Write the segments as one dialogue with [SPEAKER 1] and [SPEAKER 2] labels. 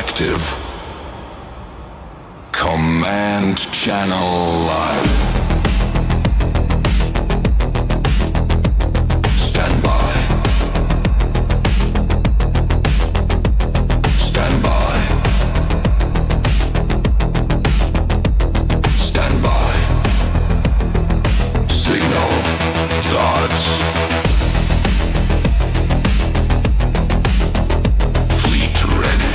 [SPEAKER 1] active. Command channel live. Stand by. Stand by. Stand by. Signal. Thoughts. Fleet ready.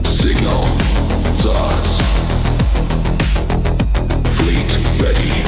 [SPEAKER 1] Signal. Thoughts. Fleet ready.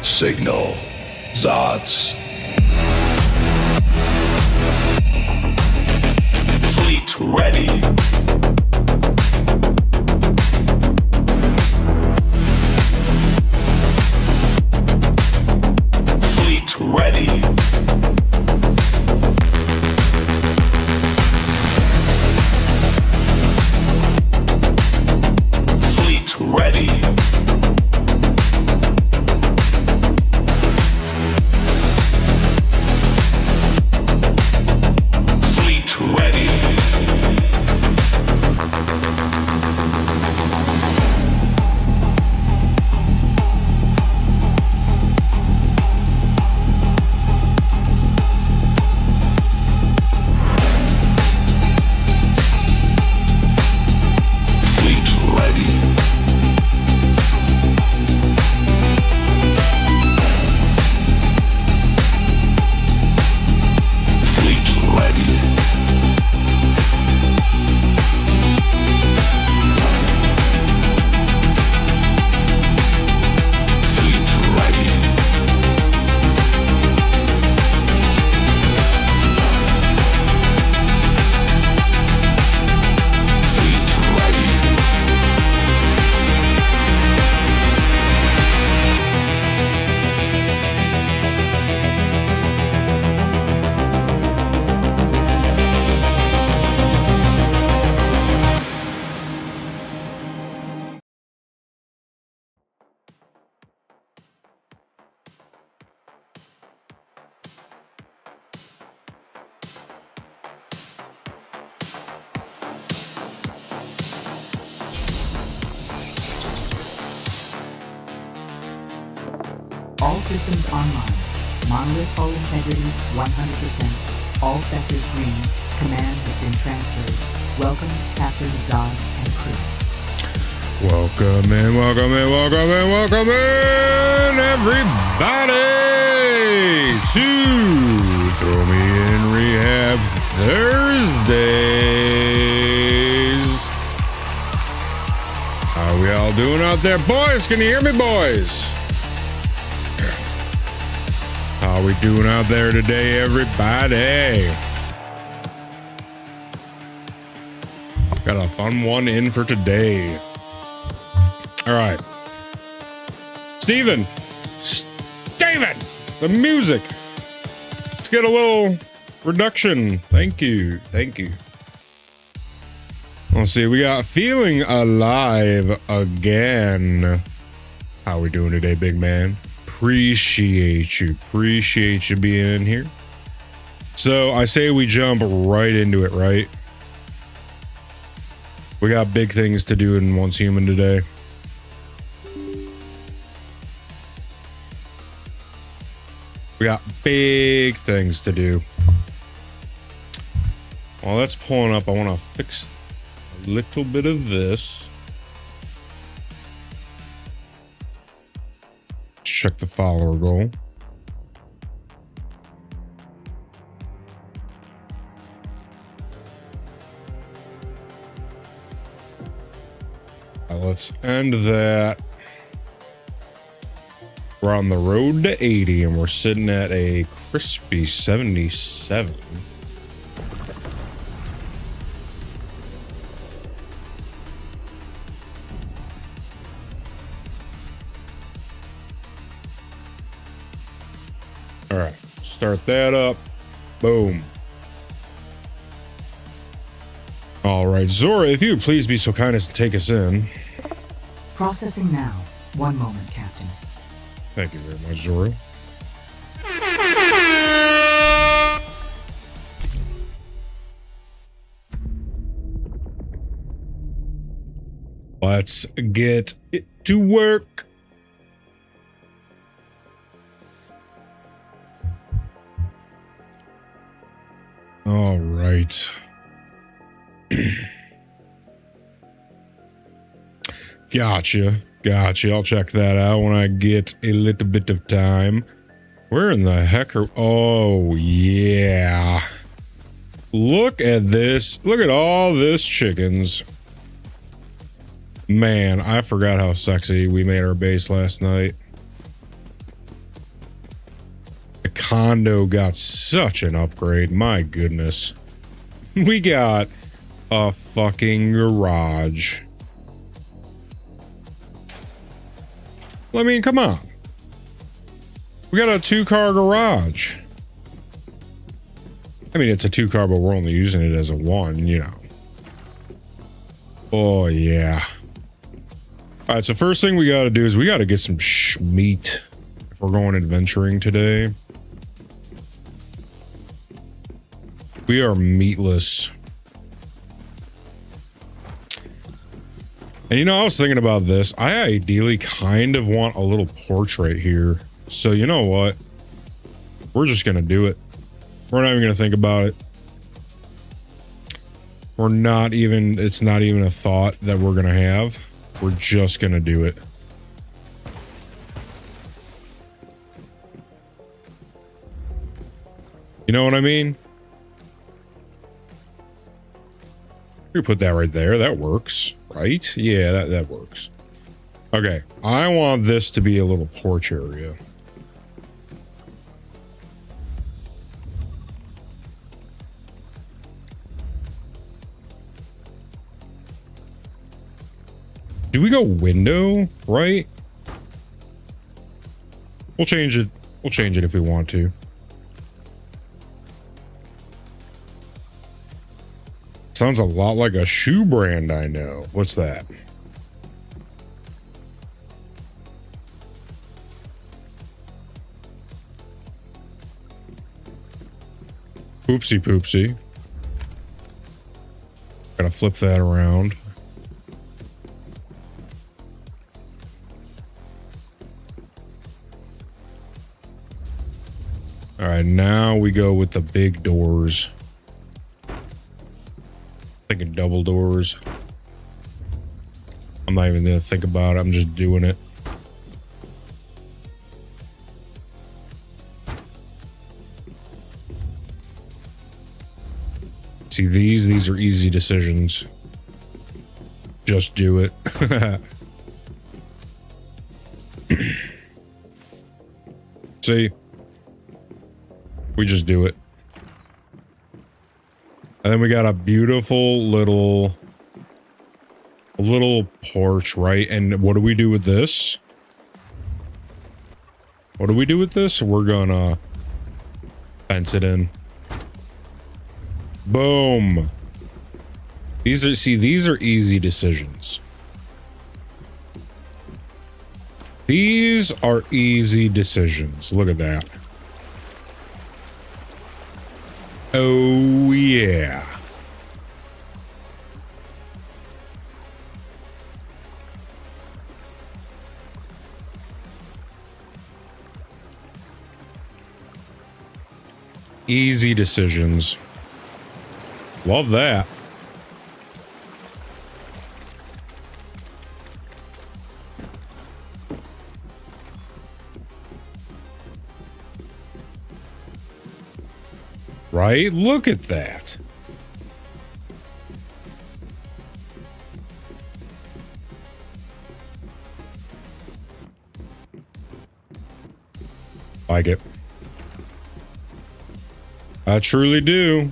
[SPEAKER 1] Signal. Zots. Fleet ready. Fleet ready. Fleet ready.
[SPEAKER 2] All systems online. Monolith hull integrity 100%. All sectors green. Command has been transferred. Welcome, Captain Zods and crew.
[SPEAKER 3] Welcome in, welcome in, welcome in, welcome in, everybody, to Throw Me in Rehab Thursdays. How we all doing out there? Boys, can you hear me, boys? How we doing out there today, everybody? Got a fun one in for today. All right. Steven, the music. Let's get a little reduction. Thank you. Thank you. Let's see. We got Feeling Alive again. How we doing today, big man? Appreciate you. Appreciate you being in here. So I say we jump right into it, right? We got big things to do in Once Human today. We got big things to do. While that's pulling up, I want to fix a little bit of this. Check the follower goal. Let's end that. We're on the road to 80 and we're sitting at a crispy 77. All right, start that up. Boom. All right, Zora, if you would please be so kind as to take us in.
[SPEAKER 2] Processing now. 1 moment, Captain.
[SPEAKER 3] Thank you very much, Zora. Let's get it to work. All right. Gotcha. I'll check that out when I get a little bit of time. Where in the heck are... Oh, yeah. Look at this. Look at all this chickens. Man, I forgot how sexy we made our base last night. The condo got such an upgrade. My goodness. We got a fucking garage. I mean, come on. We got a 2-car garage. I mean, it's a 2-car, but we're only using it as a 1, you know. Oh, yeah. All right, so first thing we got to do is we got to get some meat if we're going adventuring today. We are meatless. And you know, I was thinking about this. I ideally kind of want a little porch right here. So you know what? We're just going to do it. We're not even going to think about it. We're not even, it's not even a thought that we're going to have. We're just going to do it. You know what I mean? We put that right there. That works, right? Yeah, that works. Okay, I want this to be a little porch area. Do we go window, right? We'll change it. We'll change it if we want to. Sounds a lot like a shoe brand I know. What's that? Poopsie poopsie. Gotta flip that around. All right, now we go with the big doors. Thinking double doors. I'm not even gonna think about it. I'm just doing it. See, these are easy decisions. Just do it. See? We just do it. And then we got a beautiful little porch, right? And what do we do with this? What do we do with this? We're gonna fence it in. Boom. These are easy decisions. These are easy decisions. Look at that. Oh, yeah. Easy decisions. Love that. Right? Look at that. Like it. I truly do.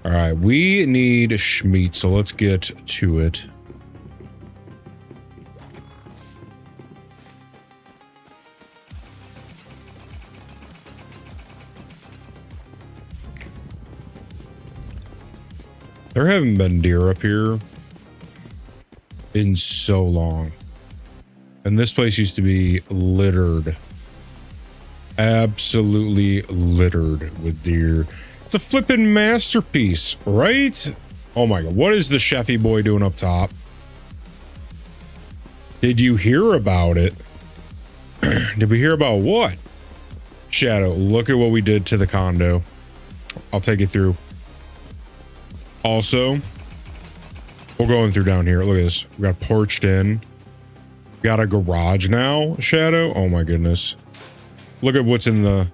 [SPEAKER 3] All right, we need Schmeat, so let's get to it. There haven't been deer up here in so long. And this place used to be littered. Absolutely littered with deer. It's a flippin' masterpiece, right? Oh my god, what is the chefy boy doing up top? Did you hear about it? Did we hear about what? Shadow, look at what we did to the condo. I'll take you through. Also, we're going through down here. Look at this. We got porched in. We got a garage now, Shadow. Oh my goodness. Look at what's in the...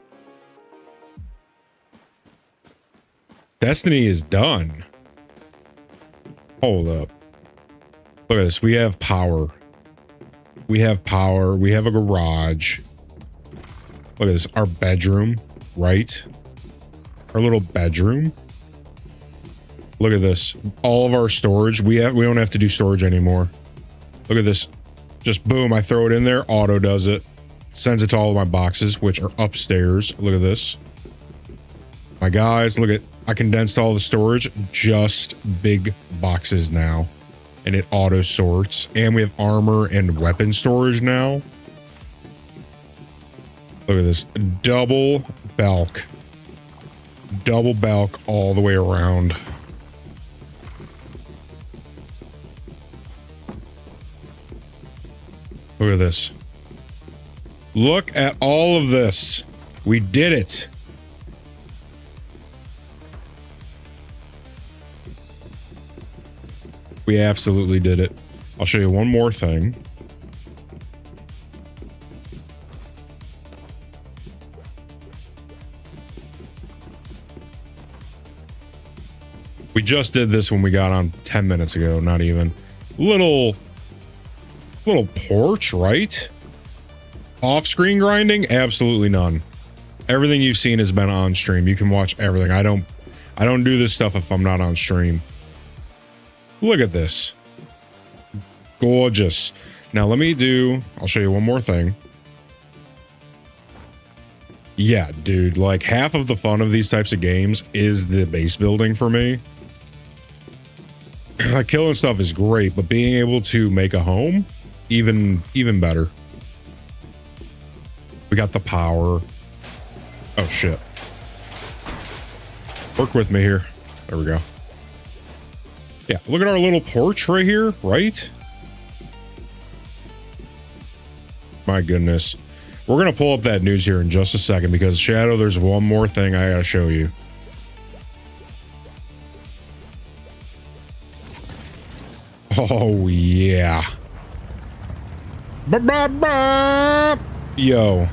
[SPEAKER 3] Destiny is done. Hold up. Look at this. We have power. We have power. We have a garage. Look at this. Our bedroom, right? Our little bedroom. Look at this. All of our storage. We don't have to do storage anymore. Look at this. Just boom. I throw it in there. Auto does it. Sends it to all of my boxes, which are upstairs. Look at this. My guys, look at... I condensed all the storage. Just big boxes now. And it auto sorts. And we have armor and weapon storage now. Look at this. Double bulk. Double bulk all the way around. Look at this. Look at all of this. We did it. We absolutely did it. I'll show you one more thing. We just did this when we got on 10 minutes ago, not even. Little porch, right? Off-screen grinding? Absolutely none. Everything you've seen has been on stream. You can watch everything. I don't do this stuff if I'm not on stream. Look at this. Gorgeous. Now I'll show you one more thing. Yeah, dude, like half of the fun of these types of games is the base building for me. Like killing stuff is great, but being able to make a home, even better. We got the power. Oh shit. Work with me here. There we go. Yeah, look at our little porch right here, right? My goodness. We're going to pull up that news here in just a second because, Shadow, there's one more thing I got to show you. Oh, yeah. Ba-ba-ba! Yo.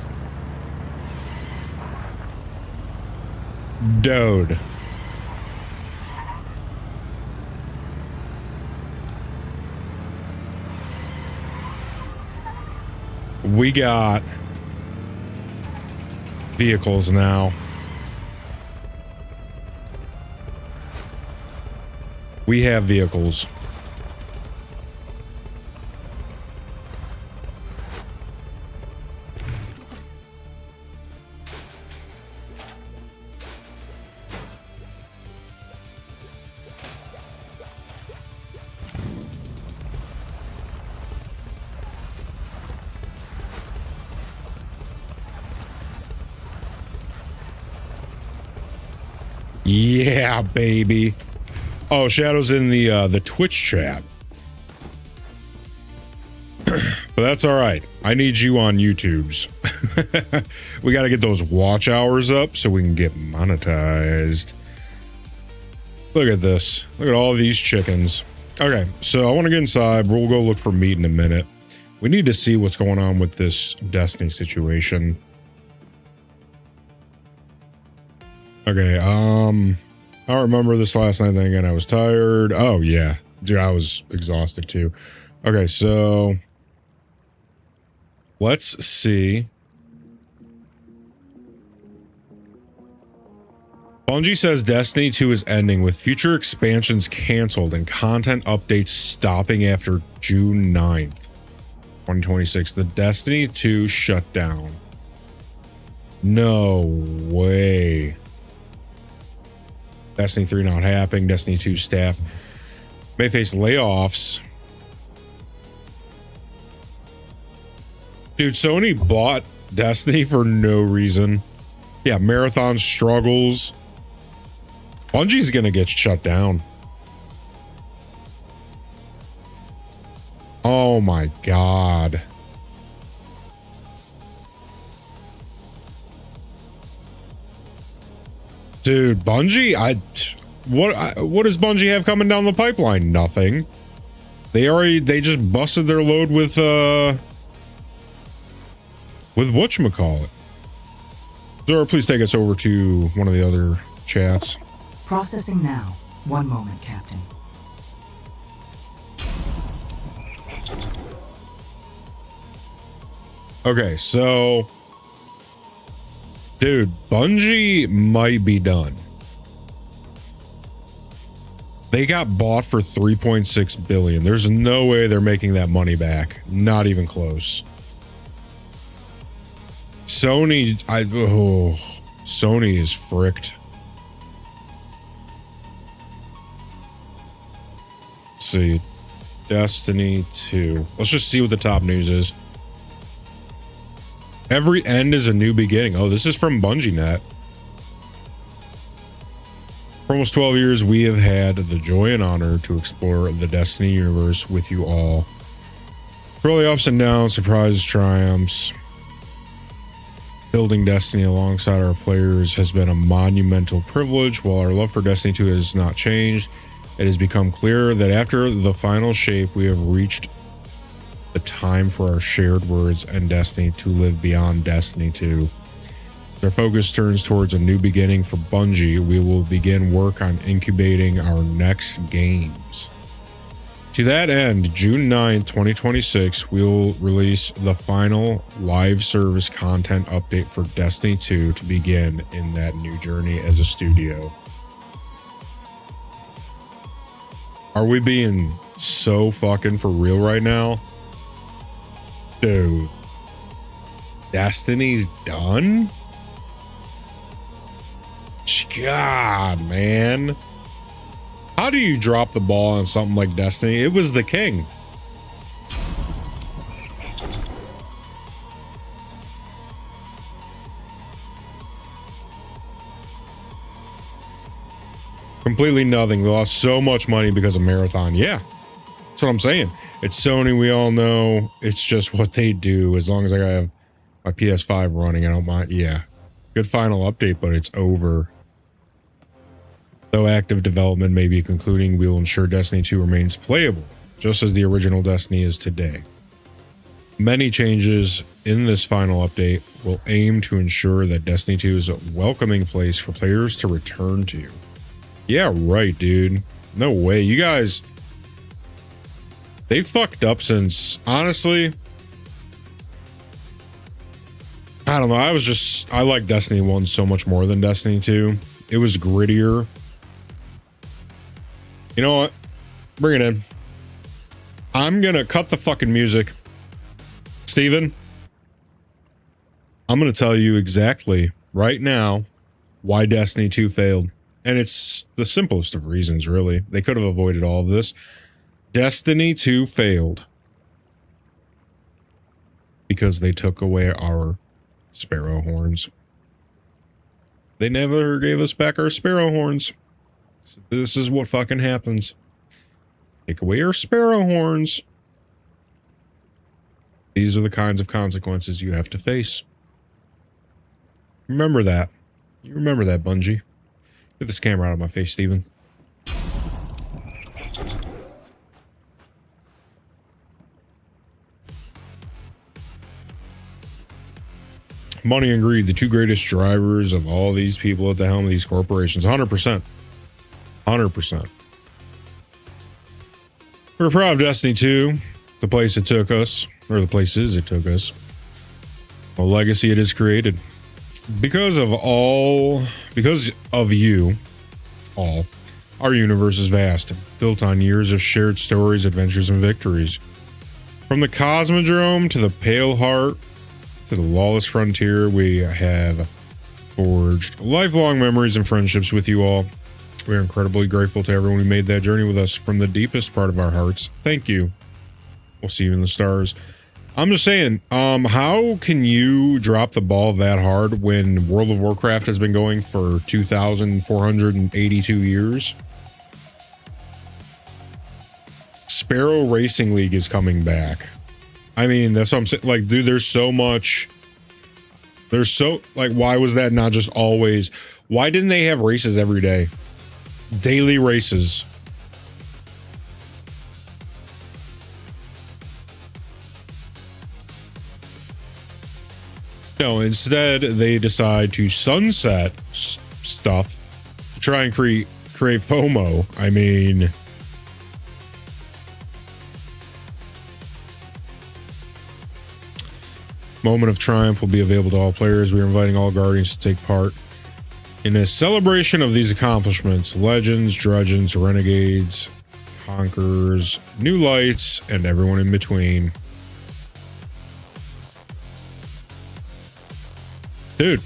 [SPEAKER 3] Dude. We got vehicles now. We have vehicles. Yeah, baby. Oh, Shadow's in the Twitch chat. But that's all right. I need you on YouTube's. We got to get those watch hours up so we can get monetized. Look at this. Look at all these chickens. Okay, so I want to get inside. We'll go look for meat in a minute. We need to see what's going on with this Destiny situation. Okay, I don't remember this last night thing again. I was tired. Oh, yeah. Dude, I was exhausted too. Okay, so let's see. Bungie says Destiny 2 is ending with future expansions canceled and content updates stopping after June 9th, 2026. The Destiny 2 shutdown. No way. Destiny 3 not happening. Destiny 2 staff may face layoffs. Dude, Sony bought Destiny for no reason. Yeah, Marathon struggles. Bungie's gonna get shut down. Oh my god. Dude, Bungie, what does Bungie have coming down the pipeline? Nothing. They just busted their load with whatchamacallit. Zora, please take us over to one of the other chats.
[SPEAKER 2] Processing now. One moment, Captain.
[SPEAKER 3] Okay, so dude, Bungie might be done. They got bought for 3.6 billion. There's no way they're making that money back. Not even close. Sony, Sony is fricked. Let's see. Destiny 2. Let's just see what the top news is. Every end is a new beginning. Oh, this is from BungieNet. For almost 12 years, we have had the joy and honor to explore the Destiny universe with you all. Through all the ups and downs, surprises, triumphs. Building Destiny alongside our players has been a monumental privilege. While our love for Destiny 2 has not changed, it has become clear that after the final shape, we have reached the time for our shared words and Destiny to live beyond Destiny 2. As our focus turns towards a new beginning for Bungie, we will begin work on incubating our next games. To that end, June 9th, 2026, we'll release the final live service content update for Destiny 2 to begin in that new journey as a studio. Are we being so fucking for real right now? Dude. Destiny's done? God, man. How do you drop the ball on something like Destiny? It was the king. Completely nothing. They lost so much money because of Marathon. Yeah, that's what I'm saying. It's Sony. We all know it's just what they do. As long as I have my PS5 running, I don't mind. Yeah. Good final update, but it's over. Though active development may be concluding, we will ensure Destiny 2 remains playable, just as the original Destiny is today. Many changes in this final update will aim to ensure that Destiny 2 is a welcoming place for players to return to. Yeah, right, dude. No way. You guys, they fucked up since, honestly, I don't know. I like Destiny 1 so much more than Destiny 2. It was grittier. You know what? Bring it in. I'm gonna cut the fucking music. Steven, I'm gonna tell you exactly right now why Destiny 2 failed. And it's the simplest of reasons, really. They could have avoided all of this. Destiny 2 failed because they took away our sparrow horns. They never gave us back our sparrow horns. This is what fucking happens. Take away our sparrow horns. These are the kinds of consequences you have to face. Remember that. You remember that, Bungie. Get this camera out of my face, Steven. Money and greed, the two greatest drivers of all these people at the helm of these corporations. 100%. 100%. We're proud of Destiny 2, the place it took us, or the places it took us, the legacy it has created. Because of you, all, our universe is vast, built on years of shared stories, adventures, and victories. From the Cosmodrome to the Pale Heart to the Lawless Frontier, we have forged lifelong memories and friendships with you all. We are incredibly grateful to everyone who made that journey with us from the deepest part of our hearts. Thank you. We'll see you in the stars. I'm just saying, how can you drop the ball that hard when World of Warcraft has been going for 2,482 years? Sparrow Racing League is coming back. I mean, that's what I'm saying. Like, dude, there's so much. There's so, like, why was that not just always? Why didn't they have races every day? Daily races. No, instead they decide to sunset stuff to try and create FOMO. I mean, moment of triumph will be available to all players. We are inviting all Guardians to take part in a celebration of these accomplishments. Legends, Drudgeons, Renegades, Conquerors, New Lights, and everyone in between. Dude,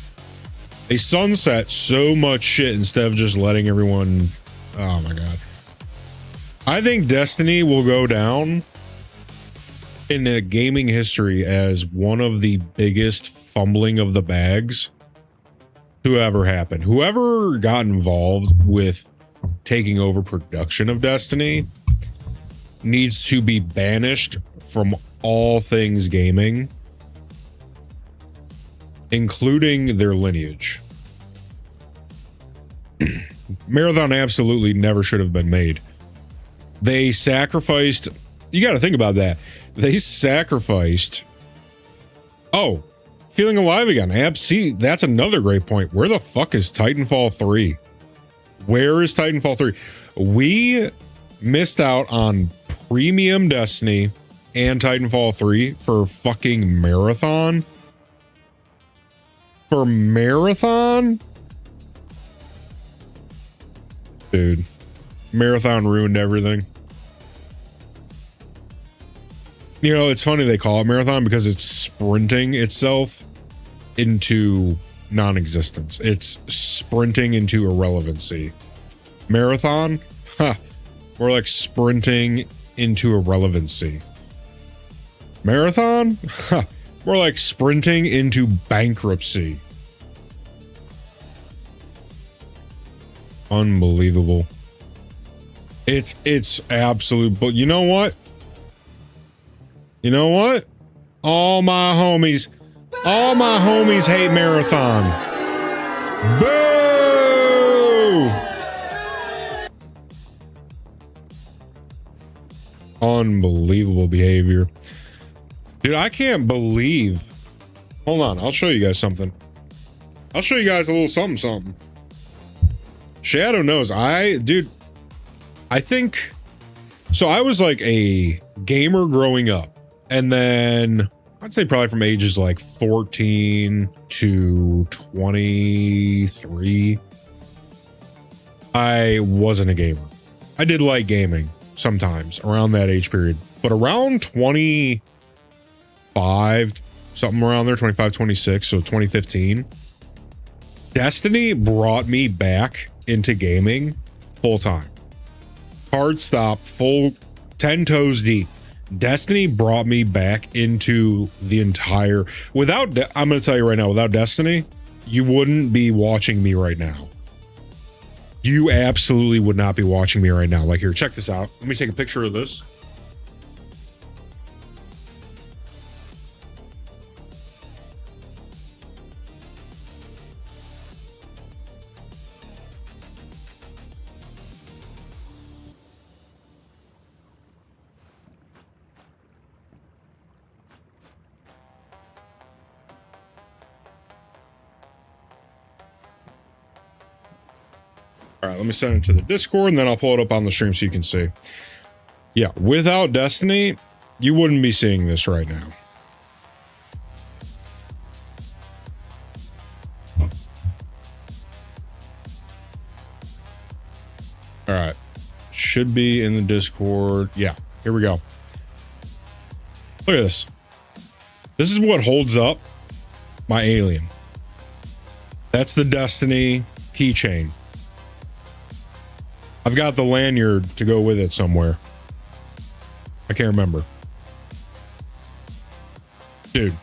[SPEAKER 3] they sunset so much shit instead of just letting everyone... Oh my god. I think Destiny will go down in the gaming history as one of the biggest fumbling of the bags to ever happen. Whoever got involved with taking over production of Destiny needs to be banished from all things gaming, including their lineage. Marathon absolutely never should have been made. They sacrificed... You got to think about that. They sacrificed... Oh, feeling alive again. See, that's another great point. Where the fuck is Titanfall 3? Where is Titanfall 3? We missed out on premium Destiny and Titanfall 3 for fucking Marathon. For Marathon? Dude, Marathon ruined everything. You know, it's funny they call it Marathon because it's sprinting itself into non-existence. It's sprinting into irrelevancy. Marathon? Huh. More like sprinting into irrelevancy. Marathon? Huh. More like sprinting into bankruptcy. Unbelievable. It's absolute, but you know what? You know what? All my homies hate Marathon. Boo! Unbelievable behavior. Dude, I can't believe. Hold on, I'll show you guys something. I'll show you guys a little something. Shadow knows. I think so. I was like a gamer growing up, and then I'd say probably from ages like 14 to 23, I wasn't a gamer. I did like gaming sometimes around that age period, but around 25, something around there, 25, 26, so 2015, Destiny brought me back into gaming full time. Hard stop, full 10 toes deep. Destiny brought me back into the entire... I'm going to tell you right now, without Destiny, you wouldn't be watching me right now. You absolutely would not be watching me right now. Like, here, check this out. Let me take a picture of this. All right, let me send it to the Discord, and then I'll pull it up on the stream so you can see. Yeah, without Destiny, you wouldn't be seeing this right now. All right, should be in the Discord. Yeah, here we go. Look at this. This is what holds up my alien. That's the Destiny keychain. I've got the lanyard to go with it somewhere. I can't remember. Dude,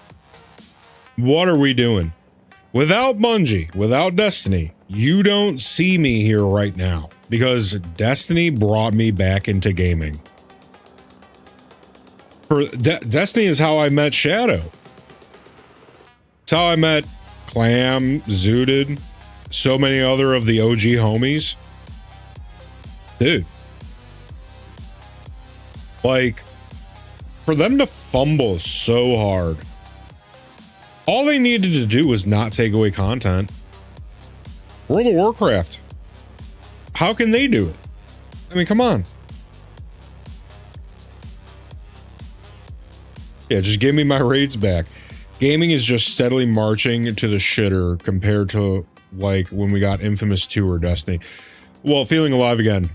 [SPEAKER 3] what are we doing? Without Bungie, without Destiny, you don't see me here right now because Destiny brought me back into gaming. Destiny is how I met Shadow. It's how I met Clam, Zooted, so many other of the OG homies. Dude, like, for them to fumble so hard, all they needed to do was not take away content. World of Warcraft, how can they do it? I mean, come on. Yeah, just give me my raids back. Gaming is just steadily marching to the shitter compared to, like, when we got Infamous 2 or Destiny. Well, Feeling Alive again.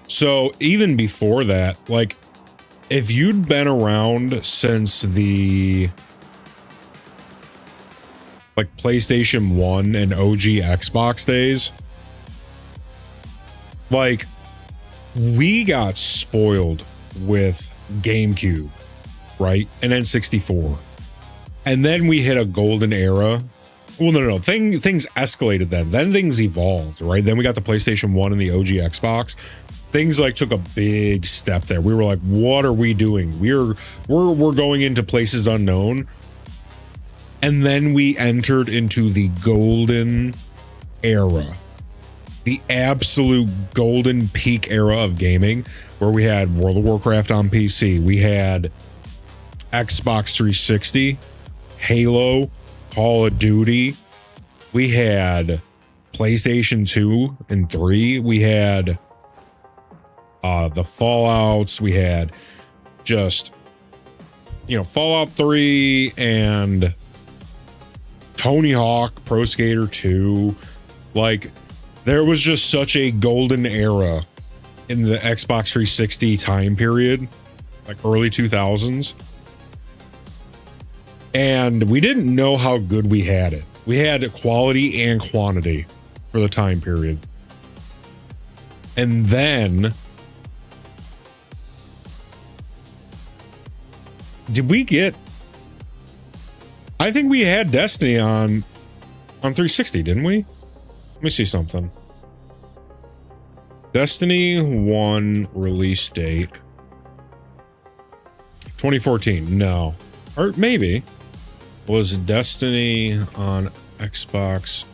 [SPEAKER 3] So even before that, like, if you'd been around since the like PlayStation 1 and OG Xbox days, like, we got spoiled with GameCube, right? And N64. And then we hit a golden era. Well, no. Things escalated then. Then things evolved, right? Then we got the PlayStation 1 and the OG Xbox. Things like took a big step there. We were like, what are we doing? We're going into places unknown. And then we entered into the golden era. The absolute golden peak era of gaming, where we had World of Warcraft on PC. We had Xbox 360, Halo, Call of Duty. We had PlayStation 2 and 3. We had the Fallouts. We had just, Fallout 3 and Tony Hawk Pro Skater 2. Like, there was just such a golden era in the Xbox 360 time period, like early 2000s. And we didn't know how good we had it. We had quality and quantity for the time period. And then did we get, I think we had Destiny on 360, didn't we? Let me see something. Destiny 1 release date 2014. No. Or maybe. Was Destiny on Xbox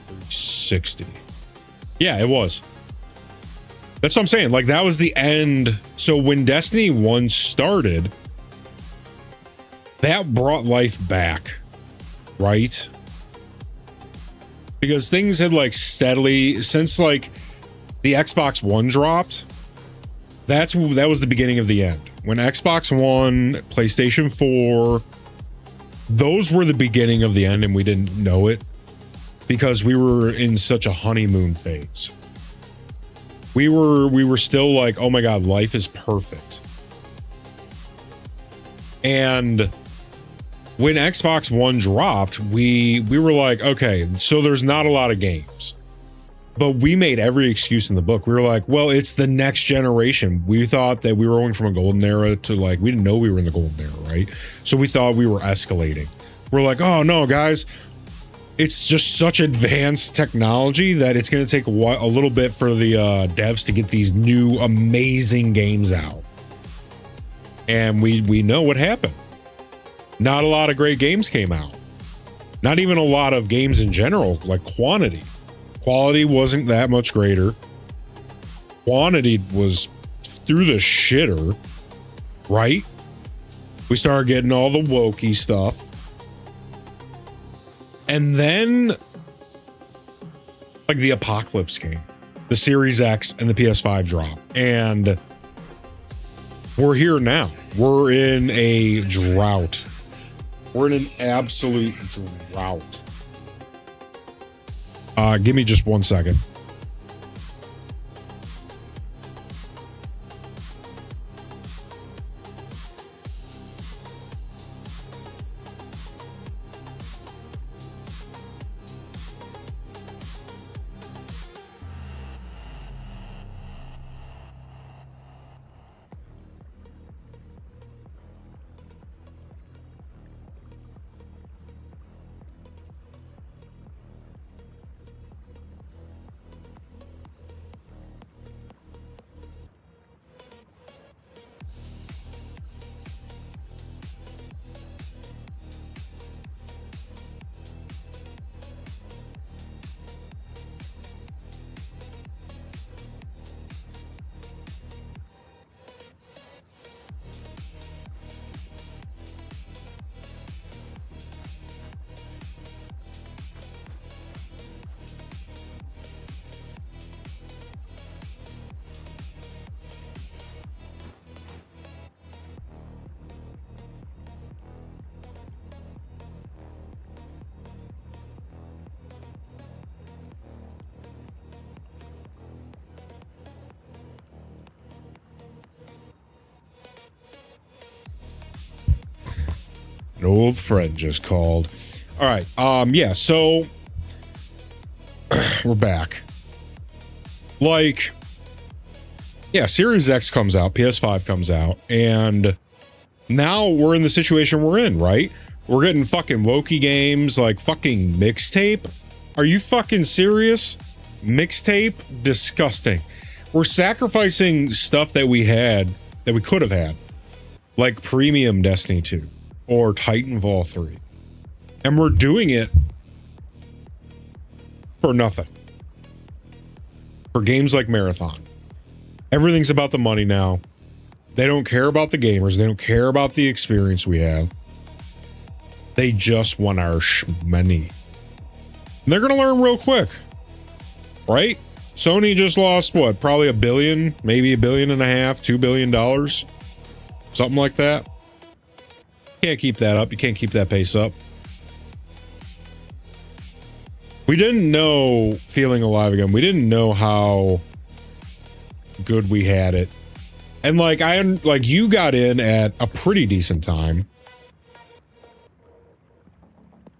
[SPEAKER 3] 360? Yeah, it was. That's what I'm saying. Like, that was the end. So when Destiny 1 started, that brought life back, right? Because things had, like, steadily, since, like, the Xbox One dropped, that was the beginning of the end. When Xbox One, PlayStation 4, those were the beginning of the end, and we didn't know it because we were in such a honeymoon phase. We were still like, oh my God, life is perfect. And when Xbox One dropped, we were like, okay, so there's not a lot of games. But we made every excuse in the book. We were like, well, it's the next generation. We thought that we were going from a golden era to, like, we didn't know we were in the golden era, right? So we thought we were escalating. We're like, oh no, guys, it's just such advanced technology that it's going to take a little bit for the devs to get these new amazing games out. And we know what happened. Not a lot of great games came out. Not even a lot of games in general, like quantity. Quality wasn't that much greater. Quantity was through the shitter, right? We started getting all the wokey stuff. And then, like, the Apocalypse game, the Series X and the PS5 drop. And we're here now. We're in a drought. We're in an absolute drought. Give me just 1 second. An old friend just called. All right. Yeah, so we're back. Like, yeah, Series X comes out, PS5 comes out, and now we're in the situation we're in, right? We're getting fucking wokey games like fucking Mixtape. Are you fucking serious? Mixtape? Disgusting. We're sacrificing stuff that we could have had, like premium Destiny 2 or Titanfall 3. And we're doing it for nothing. For games like Marathon. Everything's about the money now. They don't care about the gamers. They don't care about the experience we have. They just want our shmoney. And they're going to learn real quick. Right? Sony just lost, what, probably $1 billion, maybe $1.5 billion, $2 billion. Something like that. Can't keep that up. You can't keep that pace up. We didn't know Feeling Alive Again. We didn't know how good we had it. And like you got in at a pretty decent time.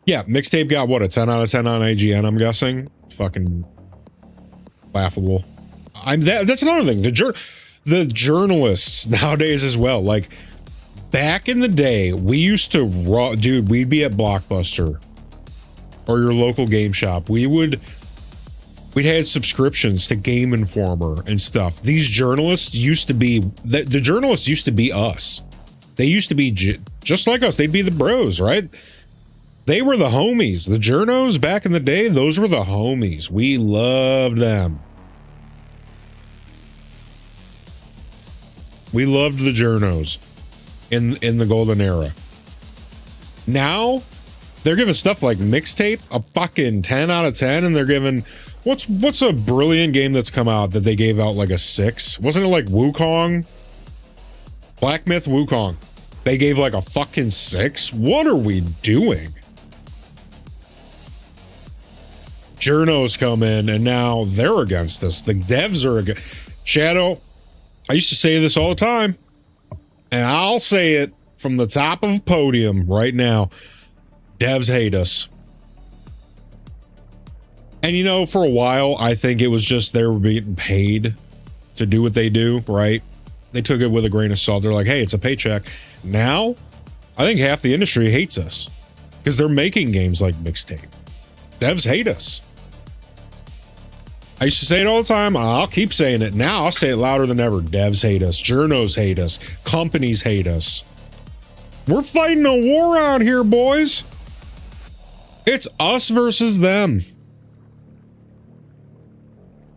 [SPEAKER 3] Yeah, Mixtape got what, a 10 out of 10 on IGN, I'm guessing. Fucking laughable. That's another thing. The journalists nowadays as well. Like back in the day, we used to we'd be at Blockbuster or your local game shop. We'd had subscriptions to Game Informer and stuff. These journalists used to be the journalists used to be us. They used to be just like us. They'd be the bros, right? They were the homies. The journos back in the day, those were the homies. We loved them. We loved the journos in the golden era. Now, they're giving stuff like Mixtape a fucking 10 out of 10, and they're giving what's a brilliant game that's come out that they gave out like a 6? Wasn't it like Wukong? Black Myth Wukong. They gave like a fucking 6? What are we doing? Journos come in and now they're against us. The devs are against Shadow. I used to say this all the time, and I'll say it from the top of a podium right now. Devs hate us. And you know, for a while, I think it was just they were being paid to do what they do, right? They took it with a grain of salt. They're like, hey, it's a paycheck. Now, I think half the industry hates us because they're making games like Mixtape. Devs hate us. I used to say it all the time. I'll keep saying it. Now I'll say it louder than ever. Devs hate us. Journos hate us. Companies hate us. We're fighting a war out here, boys. It's us versus them.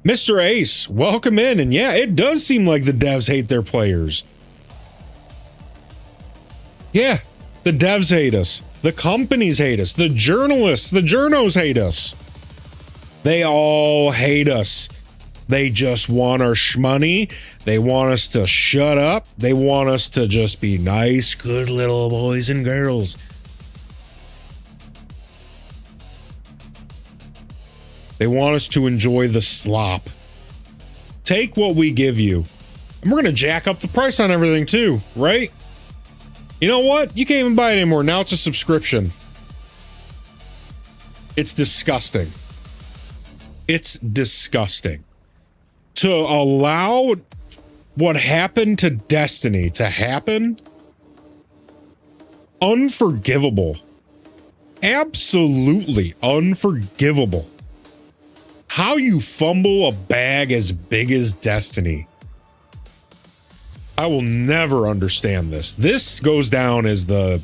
[SPEAKER 3] Mr. Ace, welcome in. And yeah, it does seem like the devs hate their players. Yeah, the devs hate us. The companies hate us. The journalists, the journos hate us. They all hate us. They just want our shmoney. They want us to shut up. They want us to just be nice, good little boys and girls. They want us to enjoy the slop. Take what we give you. And we're going to jack up the price on everything too, right? You know what? You can't even buy it anymore. Now it's a subscription. It's disgusting. It's disgusting. To allow what happened to Destiny to happen, unforgivable. Absolutely unforgivable. How you fumble a bag as big as Destiny. I will never understand this. This goes down as the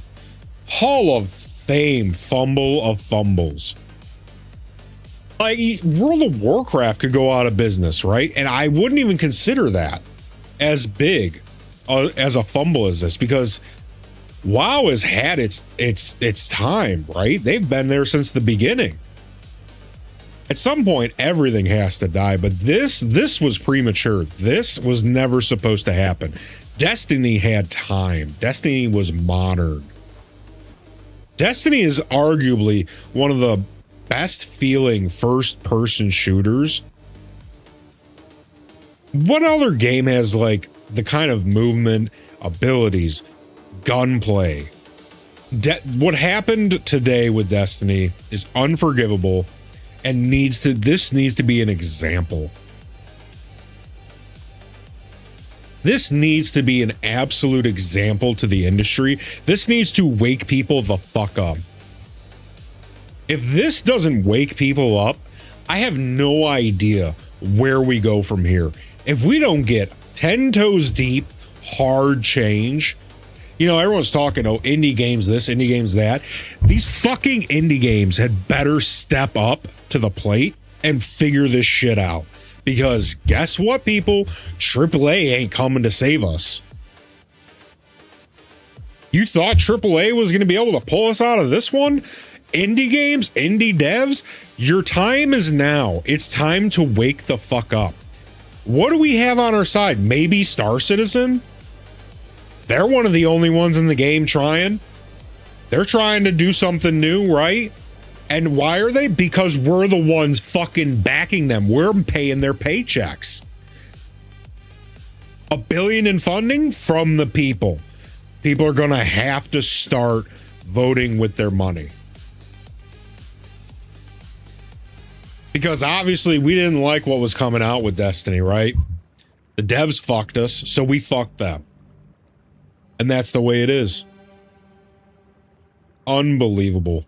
[SPEAKER 3] Hall of Fame fumble of fumbles. Like, World of Warcraft could go out of business, right? And I wouldn't even consider that as big as a fumble as this, because WoW has had its time, right? They've been there since the beginning. At some point, everything has to die, but this was premature. This was never supposed to happen. Destiny had time. Destiny was modern. Destiny is arguably one of the best feeling first-person shooters. What other game has like the kind of movement, abilities, gunplay? What happened today with Destiny is unforgivable, and this needs to be an example. This needs to be an absolute example to the industry. This needs to wake people the fuck up. If this doesn't wake people up, I have no idea where we go from here. If we don't get 10 toes deep, hard change, you know, everyone's talking, oh, indie games this, indie games that. These fucking indie games had better step up to the plate and figure this shit out. Because guess what, people? AAA ain't coming to save us. You thought AAA was going to be able to pull us out of this one? Indie games, indie devs, your time is now. It's time to wake the fuck up. What do we have on our side? Maybe Star Citizen? They're one of the only ones in the game trying. They're trying to do something new, right? And why are they? Because we're the ones fucking backing them. We're paying their paychecks. $1 billion in funding from the people. People are going to have to start voting with their money. Because obviously we didn't like what was coming out with Destiny, right? The devs fucked us, so we fucked them. And that's the way it is. Unbelievable.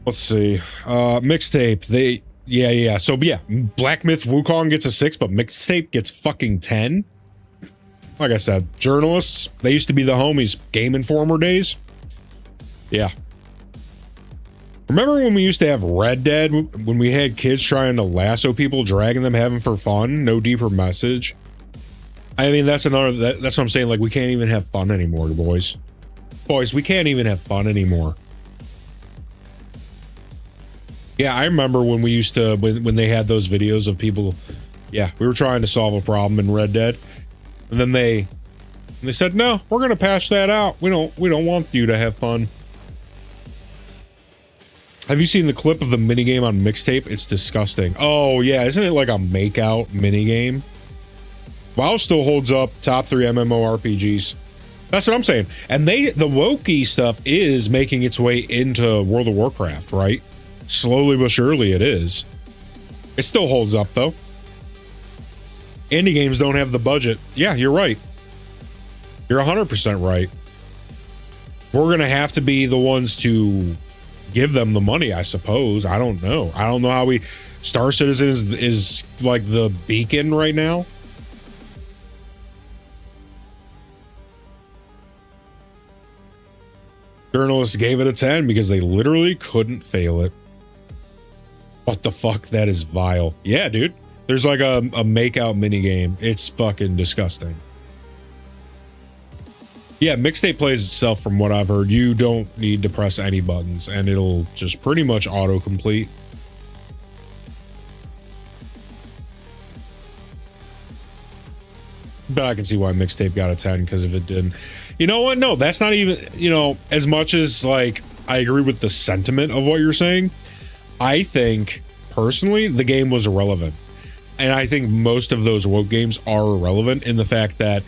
[SPEAKER 3] Let's see. Mixtape. Yeah. So yeah, Black Myth Wukong gets a 6, but Mixtape gets fucking 10. Like I said, journalists, they used to be the homies. Game Informer days. Yeah. Remember when we used to have Red Dead, when we had kids trying to lasso people, dragging them, having for fun, no deeper message? I mean, that's what I'm saying. Like, we can't even have fun anymore, boys. Boys, we can't even have fun anymore. Yeah, I remember when we used to, when they had those videos of people, yeah, we were trying to solve a problem in Red Dead. And then they said, no, we're going to patch that out. We don't want you to have fun. Have you seen the clip of the minigame on Mixtape? It's disgusting. Oh, yeah. Isn't it like a make-out minigame? WoW still holds up top 3 MMORPGs. That's what I'm saying. And the wokey stuff is making its way into World of Warcraft, right? Slowly but surely it is. It still holds up, though. Indie games don't have the budget. Yeah, you're right. You're 100% right. We're going to have to be the ones to give them the money, I suppose. I don't know. I don't know how we... Star Citizen is like the beacon right now. Journalists gave it a 10 because they literally couldn't fail it. What the fuck? That is vile. Yeah, dude. There's like a make-out minigame. It's fucking disgusting. Yeah, Mixtape plays itself from what I've heard. You don't need to press any buttons, and it'll just pretty much auto-complete. But I can see why Mixtape got a 10, because if it didn't. You know what? No, that's not even, you know, as much as, like, I agree with the sentiment of what you're saying, I think, personally, the game was irrelevant. And I think most of those woke games are irrelevant in the fact that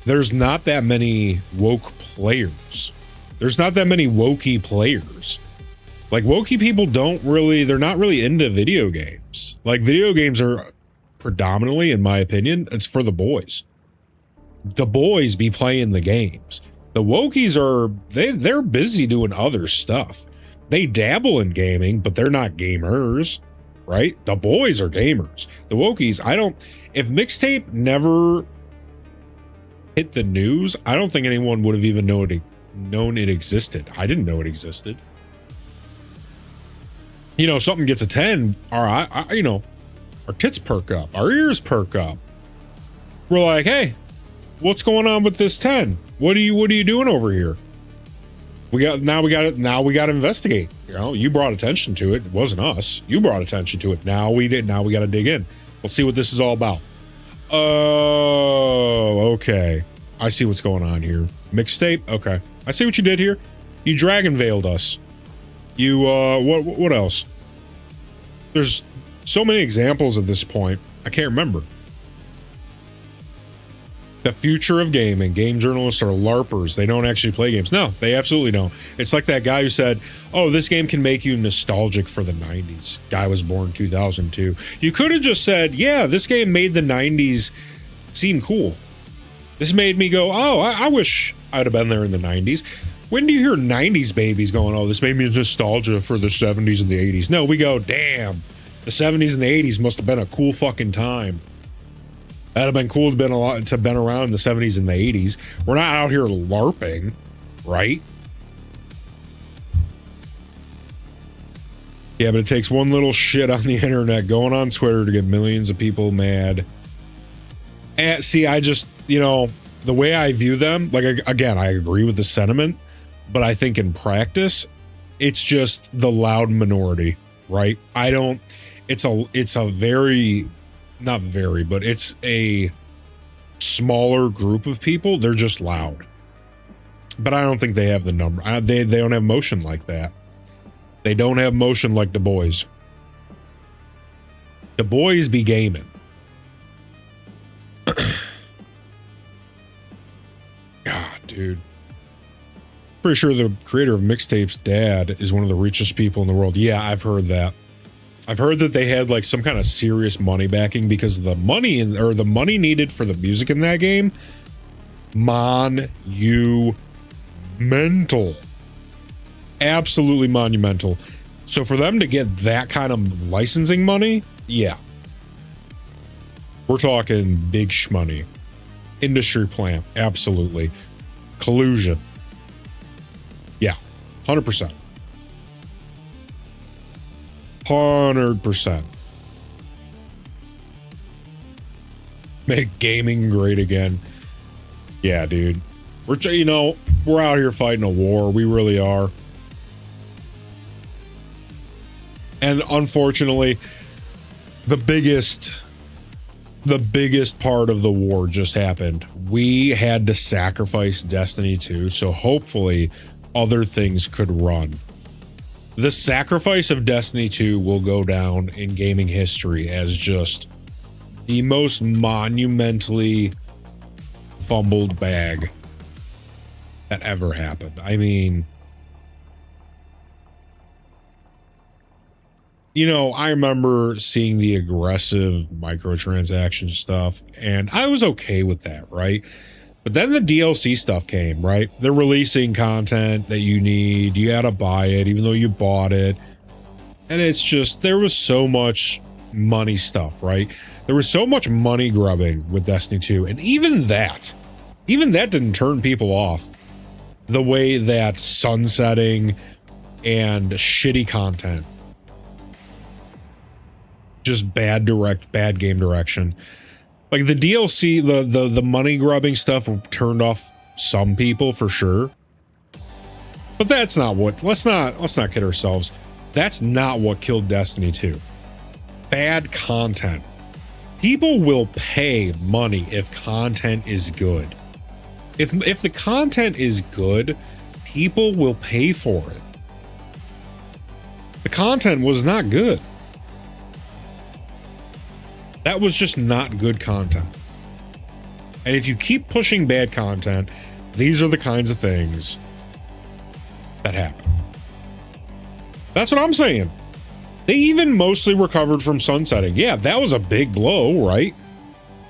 [SPEAKER 3] there's not that many woke players. There's not that many wokey players. Like, wokey people they're not really into video games. Like, video games are predominantly, in my opinion, it's for the boys. The boys be playing the games. The wokies they're busy doing other stuff. They dabble in gaming, but they're not gamers, right? The boys are gamers. The wokies, if Mixtape never hit the news, I don't think anyone would have even known it existed. I didn't know it existed. You know, something gets a 10, you know, our tits perk up, our ears perk up. We're like, hey, what's going on with this 10? What are you doing over here? Now we got to investigate. You know, you brought attention to it. It wasn't us. You brought attention to it. Now we got to dig in. Let's see what this is all about. Oh, okay. I see what's going on here. Mixtape. Okay. I see what you did here. You dragon veiled us. You, what else? There's so many examples at this point. I can't remember. The future of gaming. Game journalists are LARPers. They don't actually play games. No, they absolutely don't. It's like that guy who said, oh, this game can make you nostalgic for the 90s. Guy was born 2002. You could have just said, yeah, this game made the 90s seem cool. This made me go, oh, I wish I'd have been there in the 90s. When do you hear 90s babies going, oh, this made me nostalgia for the 70s and the 80s? No, we go, damn, the 70s and the 80s must have been a cool fucking time. That'd have been cool to have been around in the 70s and the 80s. We're not out here LARPing, right? Yeah, but it takes one little shit on the internet going on Twitter to get millions of people mad. And see, I just, you know, the way I view them, like, again, I agree with the sentiment, but I think in practice, it's just the loud minority, right? It's a very, not very, but it's a smaller group of people. They're just loud. But I don't think they have the number. They don't have motion like that. They don't have motion like the boys. The boys be gaming. God, dude. Pretty sure the creator of Mixtape's dad is one of the richest people in the world. Yeah, I've heard that. I've heard that they had like some kind of serious money backing because the money the money needed for the music in that game. Monumental. Absolutely monumental. So for them to get that kind of licensing money, yeah. We're talking big shmoney. Industry plan, absolutely. Collusion. Yeah, 100%. 100%. Make gaming great again. Yeah, dude. We're out here fighting a war. We really are. And unfortunately, the biggest part of the war just happened. We had to sacrifice Destiny 2, so hopefully other things could run. The sacrifice of Destiny 2 will go down in gaming history as just the most monumentally fumbled bag that ever happened. I mean, I remember seeing the aggressive microtransaction stuff, and I was okay with that, right? But then the DLC stuff came, right? They're releasing content that you need. You had to buy it, even though you bought it. And it's just, there was so much money stuff, right? There was so much money grubbing with Destiny 2. And even that didn't turn people off the way that sunsetting and shitty content, just bad game direction. Like the DLC, the money grubbing stuff turned off some people for sure. But that's not what, let's not kid ourselves. That's not what killed Destiny 2. Bad content. People will pay money if content is good. If the content is good, people will pay for it. The content was not good. That was just not good content. And if you keep pushing bad content, these are the kinds of things that happen. That's what I'm saying. They even mostly recovered from sunsetting. Yeah, that was a big blow, right?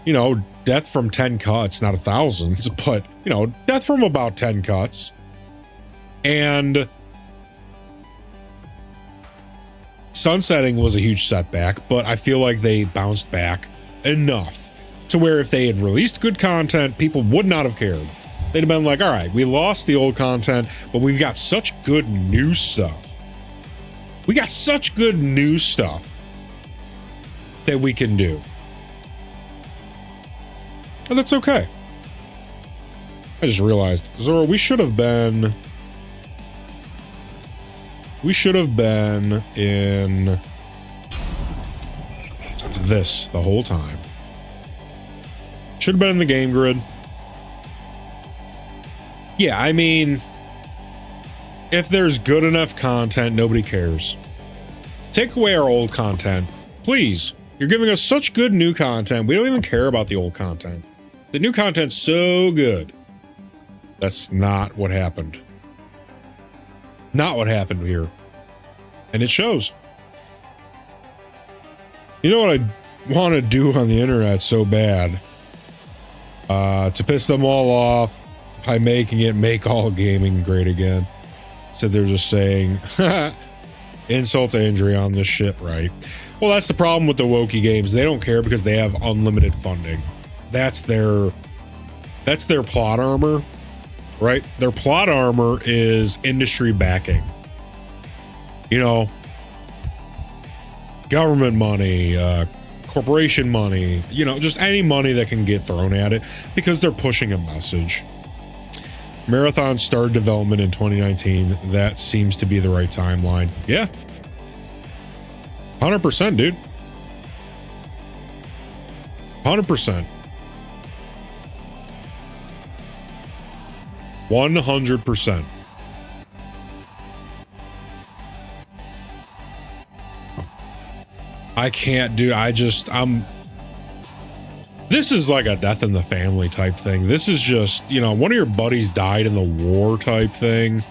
[SPEAKER 3] You know, death from 10 cuts, not 1,000, but, you know, death from about 10 cuts. And sunsetting was a huge setback, but I feel like they bounced back enough to where if they had released good content, people would not have cared. They'd have been like, all right, we lost the old content, but we've got such good new stuff. We got such good new stuff that we can do. And it's okay. I just realized, Zora, we should have been in this the whole time. Should have been in the game grid. Yeah, I mean, if there's good enough content, nobody cares. Take away our old content, please. You're giving us such good new content. We don't even care about the old content. The new content's so good. That's not what happened. Not what happened here. And it shows. You know what I want to do on the internet so bad? To piss them all off by making it make all gaming great again. So they're just saying, insult to injury on this shit, right? Well, that's the problem with the Wokey games. They don't care because they have unlimited funding. That's their plot armor, right? Their plot armor is industry backing. You know, government money, corporation money, you know, just any money that can get thrown at it because they're pushing a message. Marathon started development in 2019. That seems to be the right timeline. Yeah. 100%, dude. 100%. 100%. I can't, dude. This is like a death in the family type thing. This is just, you know, one of your buddies died in the war type thing.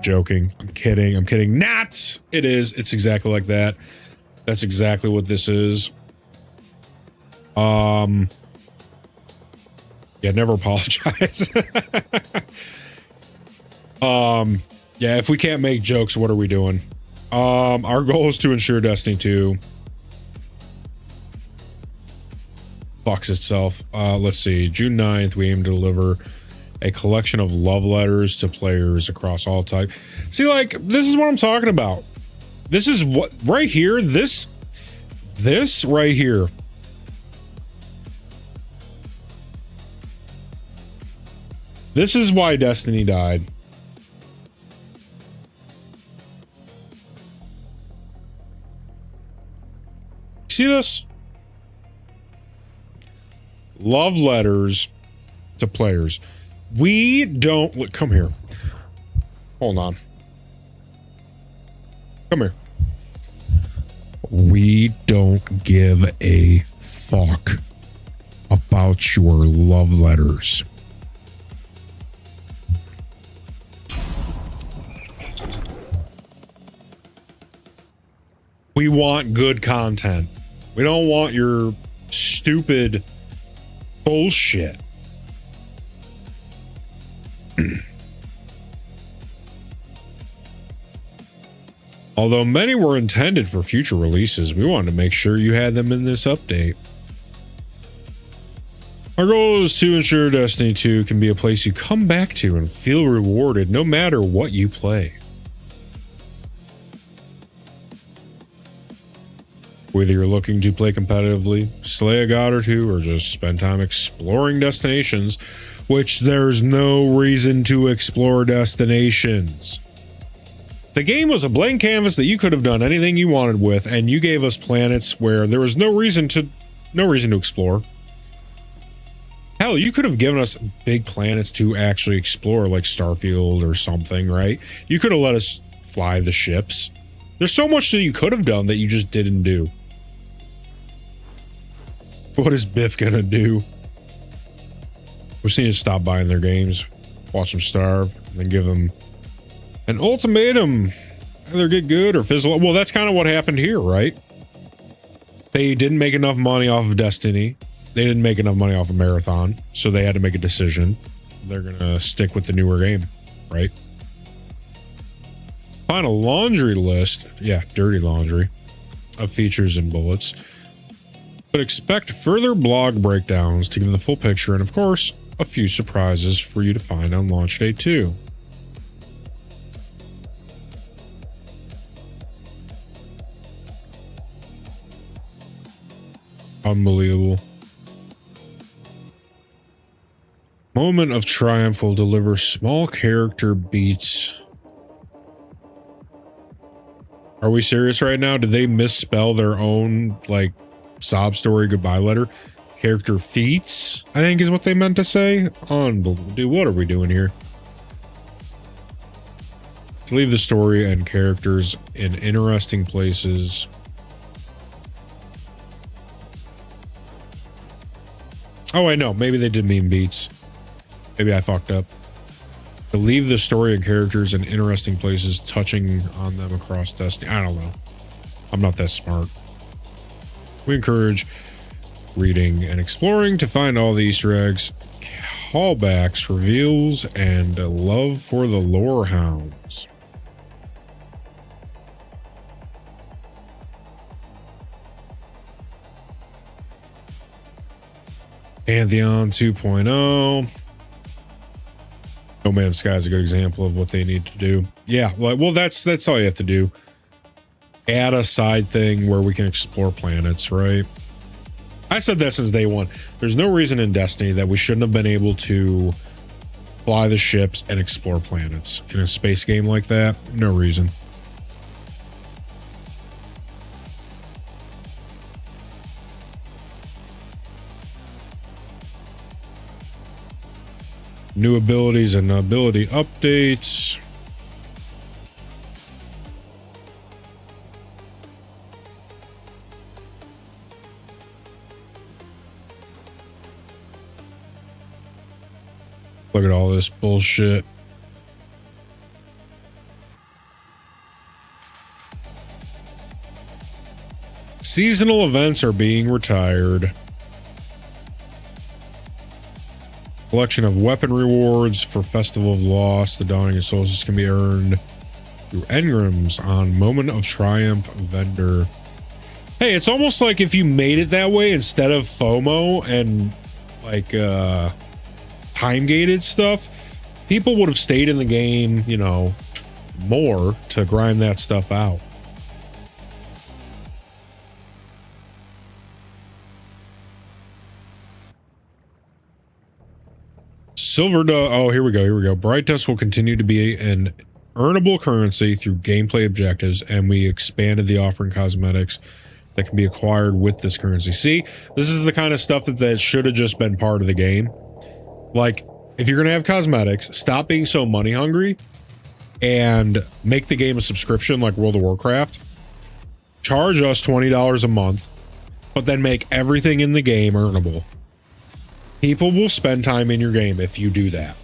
[SPEAKER 3] Joking. I'm kidding. Not. It is. It's exactly like that. That's exactly what this is. Yeah, never apologize. Yeah, if we can't make jokes, what are we doing? Our goal is to ensure Destiny 2 fucks itself. Let's see. June 9th, we aim to deliver a collection of love letters to players across all types. See, like, this is what I'm talking about. This is what right here. This right here. This is why Destiny died. See this? Love letters to players. We don't look. Come here. Hold on. Come here. We don't give a fuck about your love letters. We want good content. We don't want your stupid Bullshit. Although many were intended for future releases, we wanted to make sure you had them in this update. Our goal is to ensure Destiny 2 can be a place you come back to and feel rewarded no matter what you play. Whether you're looking to play competitively, slay a god or two, or just spend time exploring destinations, which there's no reason to explore destinations. The game was a blank canvas that you could have done anything you wanted with, and you gave us planets where there was no reason to explore. Hell, you could have given us big planets to actually explore, like Starfield or something, right? You could have let us fly the ships. There's so much that you could have done that you just didn't do. What is Biff gonna do? We just need to stop buying their games, watch them starve, and then give them an ultimatum. Either get good or fizzle. Well, that's kind of what happened here, right? They didn't make enough money off of Destiny. They didn't make enough money off of Marathon, so they had to make a decision. They're gonna stick with the newer game, right? Find a laundry list, yeah, dirty laundry, of features and bullets. But expect further blog breakdowns to give the full picture, and of course, a few surprises for you to find on launch day 2. Unbelievable. Moment of Triumph will deliver small character beats. Are we serious right now? Did they misspell their own, like, sob story goodbye letter? Character feats, I think is what they meant to say. Unbelievable. Dude, what are we doing here? To leave the story and characters in interesting places. Oh, I know. Maybe they did mean beats. Maybe I fucked up. To leave the story and characters in interesting places, touching on them across Destiny. I don't know. I'm not that smart. We encourage reading and exploring to find all the Easter eggs, callbacks, reveals, and a love for the lore hounds. Pantheon 2.0. No Man's Sky is a good example of what they need to do. Yeah, well, that's all you have to do. Add a side thing where we can explore planets, right? I said that since day one. There's no reason in Destiny that we shouldn't have been able to fly the ships and explore planets. In a space game like that, no reason. New abilities and ability updates. Look at all this bullshit. Seasonal events are being retired. Collection of weapon rewards for Festival of Lost, the Dawning of Solstice can be earned through engrams on Moment of Triumph vendor. Hey, it's almost like if you made it that way instead of FOMO and like time-gated stuff, people would have stayed in the game, you know, more to grind that stuff out. Silver Dust. Oh, here we go. Bright Dust will continue to be an earnable currency through gameplay objectives, and we expanded the offering cosmetics that can be acquired with this currency. See, this is the kind of stuff that should have just been part of the game. Like, if you're going to have cosmetics, stop being so money hungry and make the game a subscription like World of Warcraft. Charge us $20 a month, but then make everything in the game earnable. People will spend time in your game if you do that.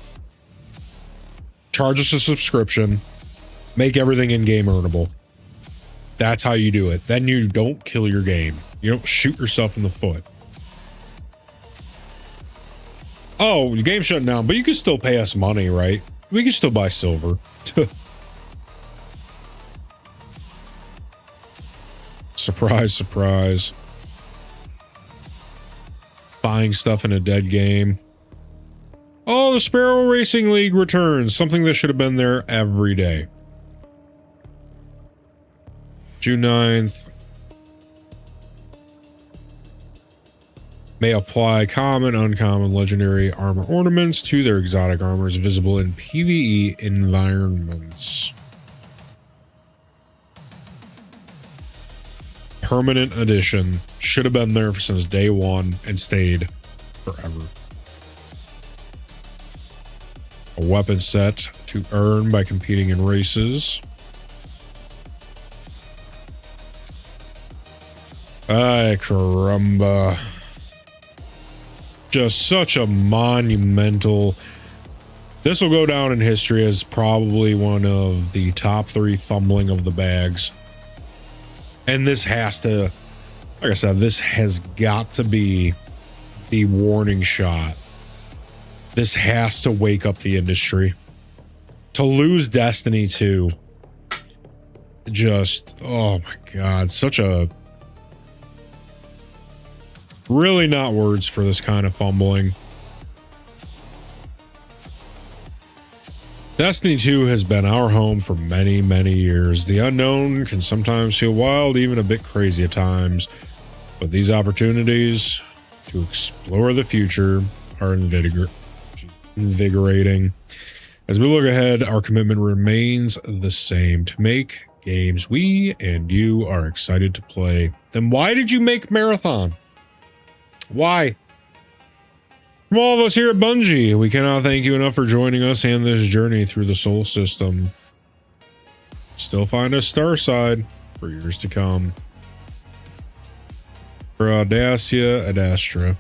[SPEAKER 3] Charge us a subscription, make everything in game earnable. That's how you do it. Then you don't kill your game. You don't shoot yourself in the foot. Oh, the game's shutting down, but you can still pay us money, right? We can still buy silver. Surprise, surprise. Buying stuff in a dead game. Oh, the Sparrow Racing League returns. Something that should have been there every day. June 9th. May apply common, uncommon, legendary armor ornaments to their exotic armors visible in PvE environments. Permanent edition. Should have been there since day one and stayed forever. A weapon set to earn by competing in races. Ay, caramba. Just such a monumental. This will go down in history as probably one of the top 3 fumbling of the bags. And this has to, like I said, this has got to be the warning shot. This has to wake up the industry. To lose Destiny 2. Just, oh my God, such a... Really not words for this kind of fumbling. Destiny 2 has been our home for many, many years. The unknown can sometimes feel wild, even a bit crazy at times. But these opportunities to explore the future are invigorating. As we look ahead, our commitment remains the same: to make games we and you are excited to play. Then why did you make Marathon? Why? From all of us here at Bungie, we cannot thank you enough for joining us and this journey through the Soul System. Still find us Starside for years to come. For Audacia ad Astra.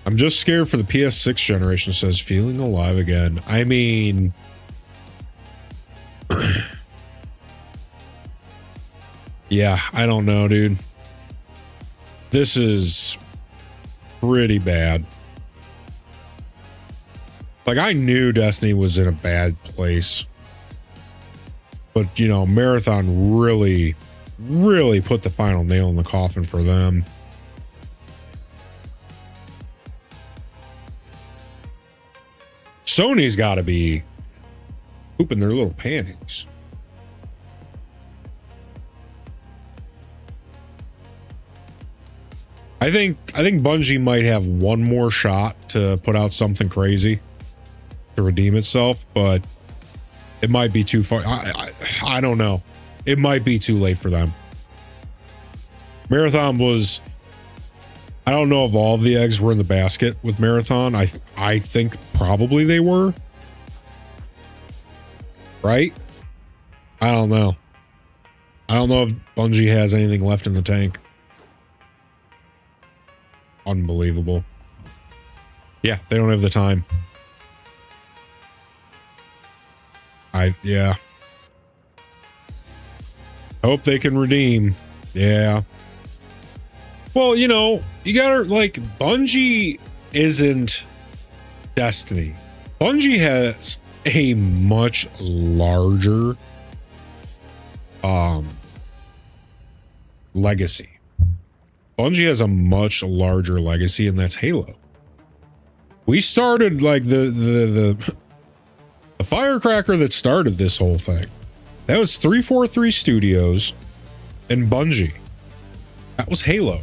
[SPEAKER 3] I'm just scared for the PS6 generation, says feeling alive again. I mean... Yeah, I don't know, dude. This is pretty bad. Like, I knew Destiny was in a bad place. But, you know, Marathon really, really put the final nail in the coffin for them. Sony's got to be pooping their little panties. I think Bungie might have one more shot to put out something crazy to redeem itself, but it might be too far. I don't know. It might be too late for them. Marathon was... I don't know if all of the eggs were in the basket with Marathon. I think probably they were. Right? I don't know. I don't know if Bungie has anything left in the tank. Unbelievable. Yeah, they don't have the time. Yeah. Hope they can redeem. Yeah. Well, you know, you gotta, like, Bungie isn't Destiny. Bungie has a much larger legacy. Bungie has a much larger legacy, and that's Halo. We started, like, the firecracker that started this whole thing. That was 343 Studios and Bungie. That was Halo.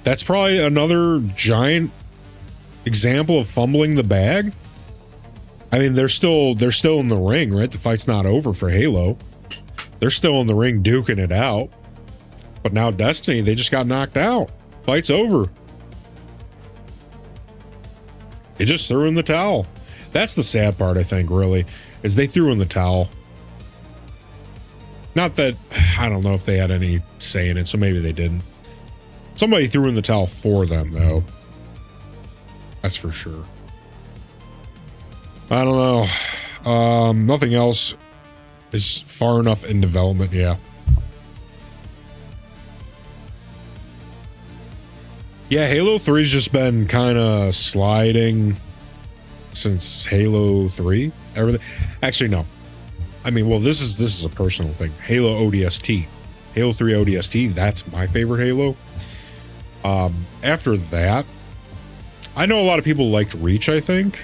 [SPEAKER 3] That's probably another giant example of fumbling the bag. I mean, they're still in the ring, right? The fight's not over for Halo. They're still in the ring duking it out. But now Destiny, they just got knocked out. Fight's over. They just threw in the towel. That's the sad part, I think, really, is they threw in the towel. Not that, I don't know if they had any say in it, so maybe they didn't. Somebody threw in the towel for them, though. That's for sure. I don't know. Nothing else is far enough in development, yeah. Yeah, Halo 3's just been kind of sliding since Halo 3. Everything. Actually, no. I mean, well, this is a personal thing. Halo ODST. Halo 3 ODST, that's my favorite Halo. After that, I know a lot of people liked Reach, I think.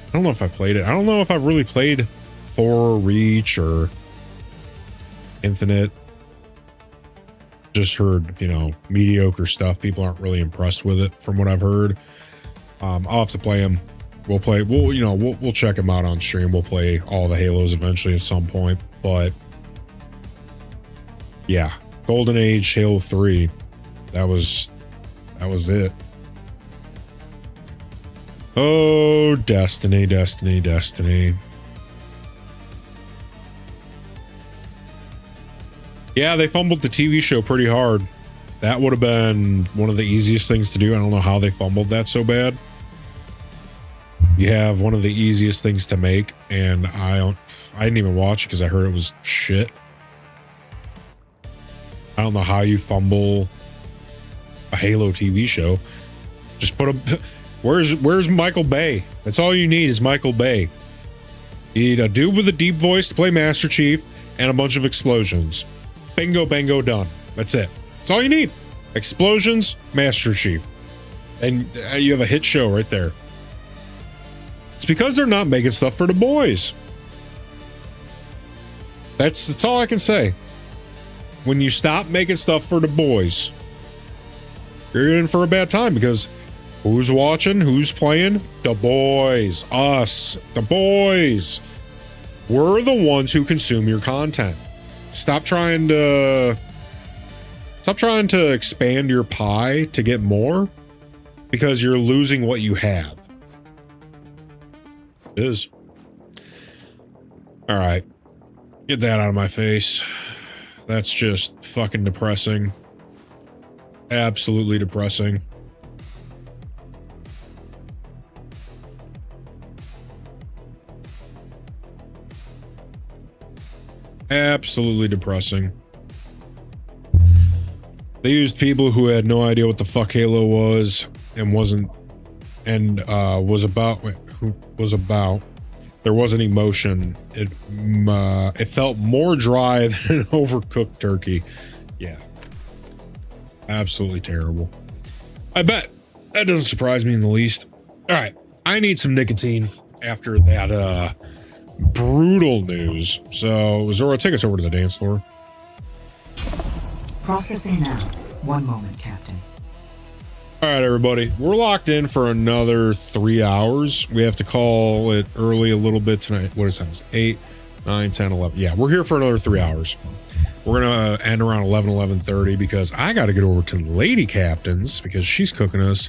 [SPEAKER 3] I don't know if I played it. I don't know if I've really played 4 Reach or Infinite. Just heard, you know, mediocre stuff. People aren't really impressed with it from what I've heard. I'll have to play them. We'll check them out on stream. We'll play all the Halos eventually at some point. But yeah, Golden Age, Halo 3. That was it. Oh, Destiny. Yeah, they fumbled the TV show pretty hard. That would have been one of the easiest things to do. I don't know how they fumbled that so bad. You have one of the easiest things to make, and I didn't even watch it because I heard it was shit. I don't know how you fumble a Halo TV show. Just put a... Where's Michael Bay? That's all you need is Michael Bay. You need a dude with a deep voice to play Master Chief and a bunch of explosions. Bingo, bango, done. That's it. That's all you need. Explosions, Master Chief. And you have a hit show right there. It's because they're not making stuff for the boys. That's all I can say. When you stop making stuff for the boys, you're in for a bad time because who's watching? Who's playing? The boys. Us. The boys. We're the ones who consume your content. Stop trying to expand your pie to get more because you're losing what you have. It is. All right. Get that out of my face. That's just fucking depressing. Absolutely depressing. Absolutely depressing. They used people who had no idea what the fuck Halo was and wasn't and was about who was about. There wasn't emotion. It felt more dry than an overcooked turkey. Yeah. Absolutely terrible. I bet. That doesn't surprise me in the least. All right. I need some nicotine after that brutal news. So, Zora, take us over to the dance floor.
[SPEAKER 2] Processing now. One moment, Captain.
[SPEAKER 3] All right, everybody. We're locked in for another 3 hours. We have to call it early a little bit tonight. What is it? 8, 9, 10, 11. Yeah, we're here for another 3 hours. We're going to end around 11, 11:30 because I got to get over to Lady Captain's because she's cooking us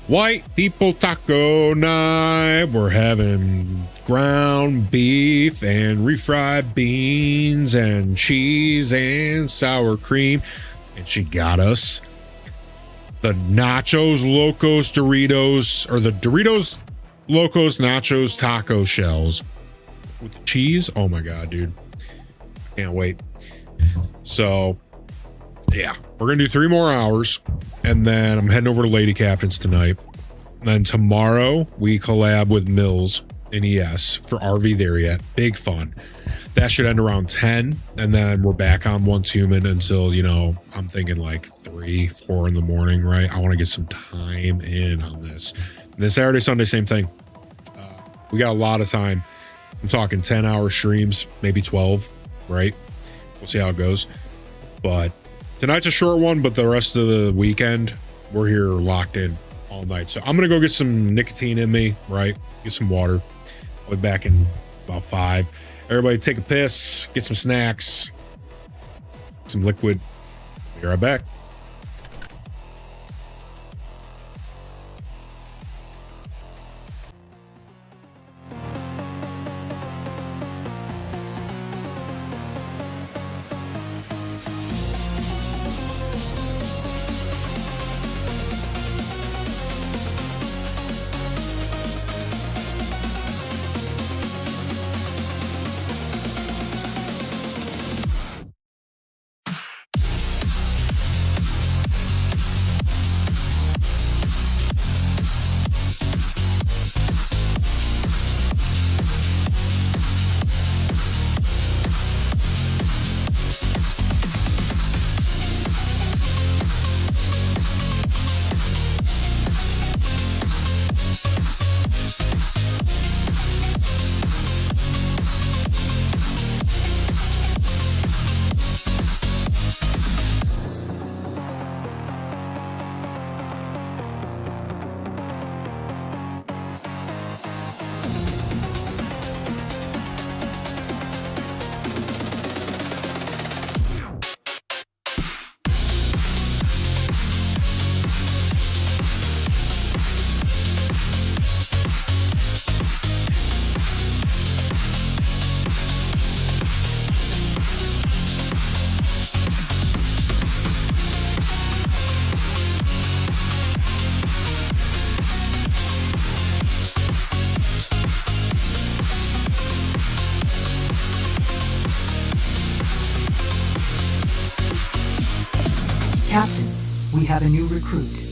[SPEAKER 3] white people taco night. We're having ground beef and refried beans and cheese and sour cream. And she got us the Nachos Locos Doritos, or the Doritos Locos Nachos taco shells with the cheese. Oh my God, dude. Can't wait. So, yeah, we're going to do 3 more hours. And then I'm heading over to Lady Captain's tonight. And then tomorrow we collab with Mills and ES for RV There Yet. Big fun. That should end around 10. And then we're back on One Human until, you know, I'm thinking like 3, 4 in the morning, right? I want to get some time in on this. And then Saturday, Sunday, same thing. We got a lot of time. I'm talking 10-hour streams, maybe 12, right? We'll see how it goes. But tonight's a short one, but the rest of the weekend, we're here locked in all night. So I'm going to go get some nicotine in me, right? Get some water. I'll be back in about 5. Everybody take a piss, get some snacks, some liquid. Be right back.
[SPEAKER 2] have a new recruit.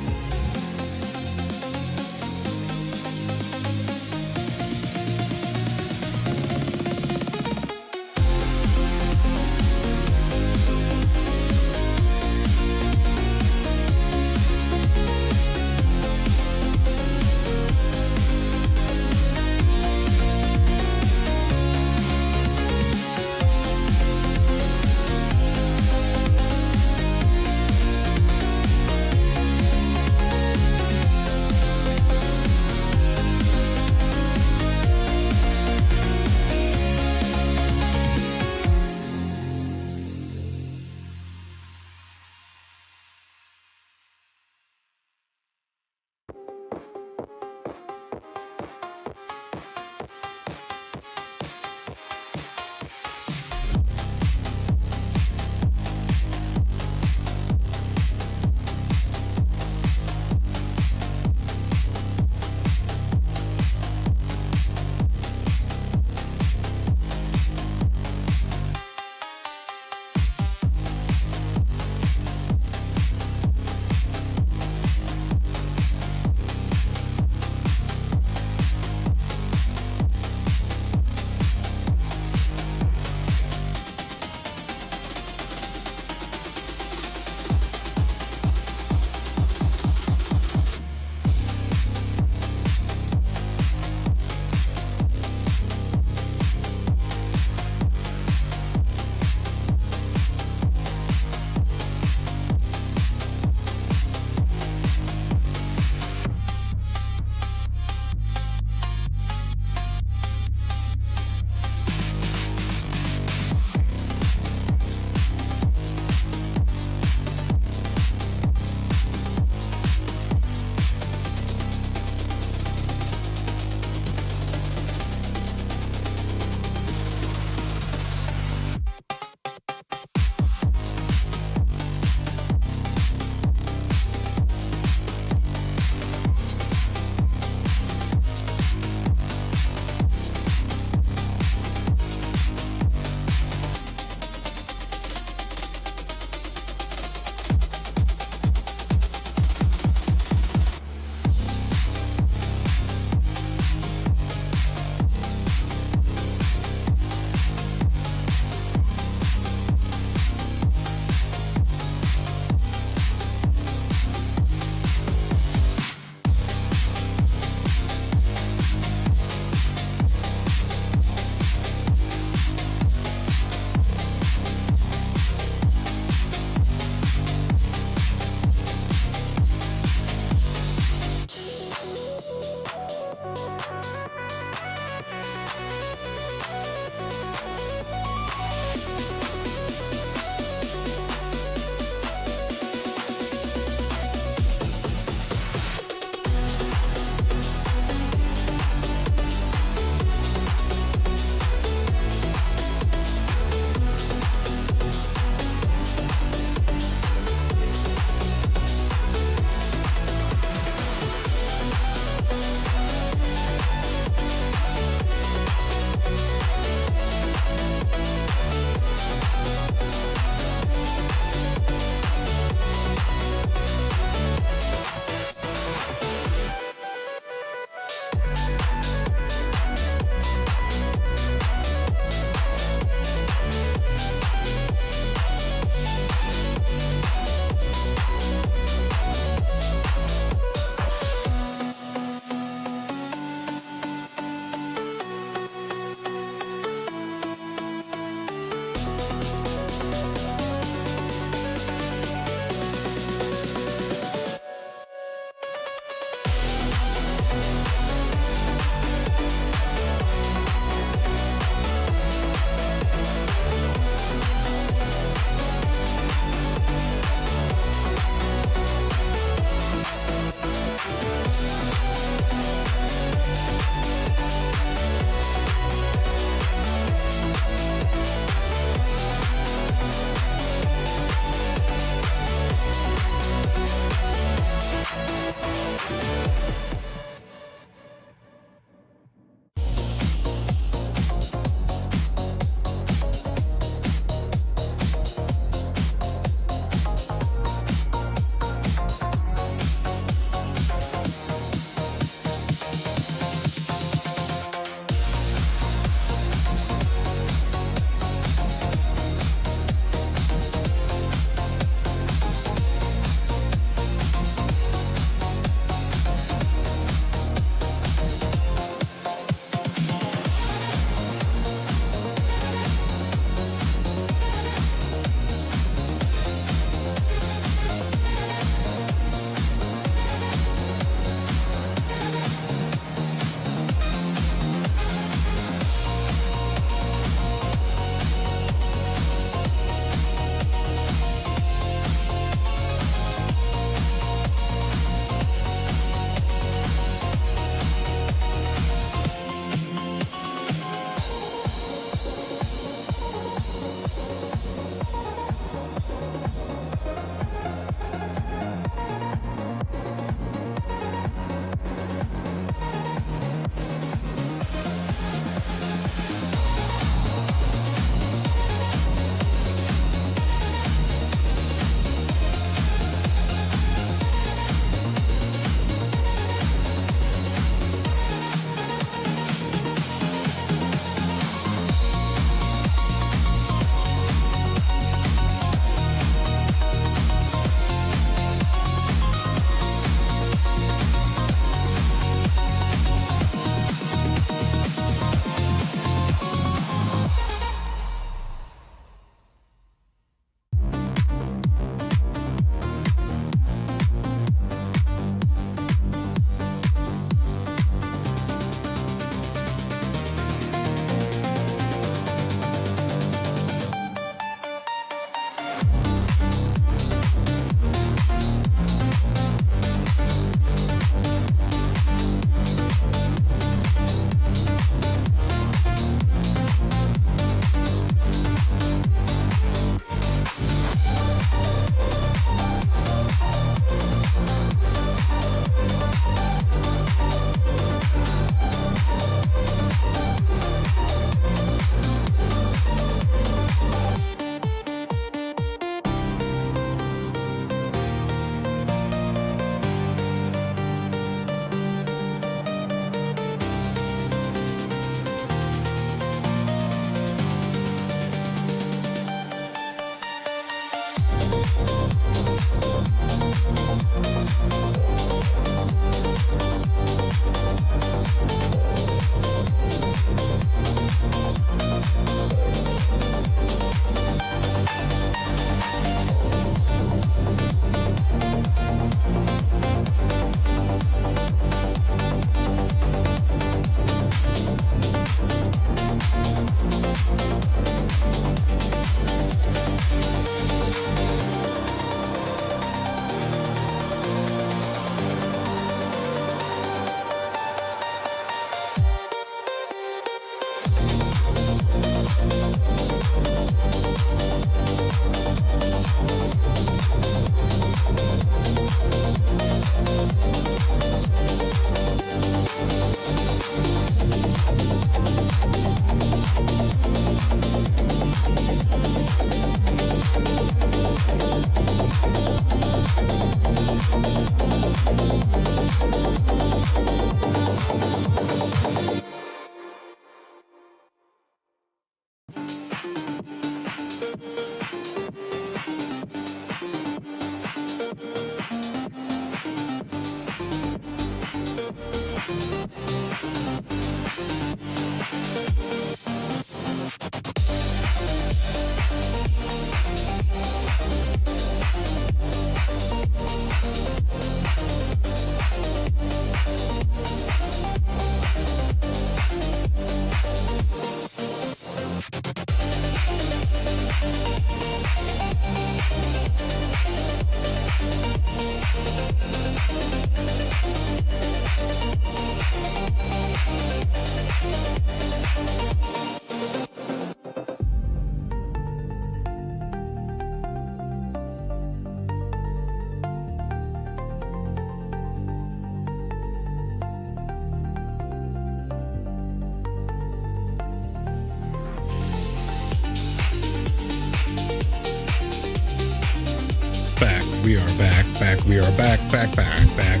[SPEAKER 3] We are back, back. We are back, back, back, back,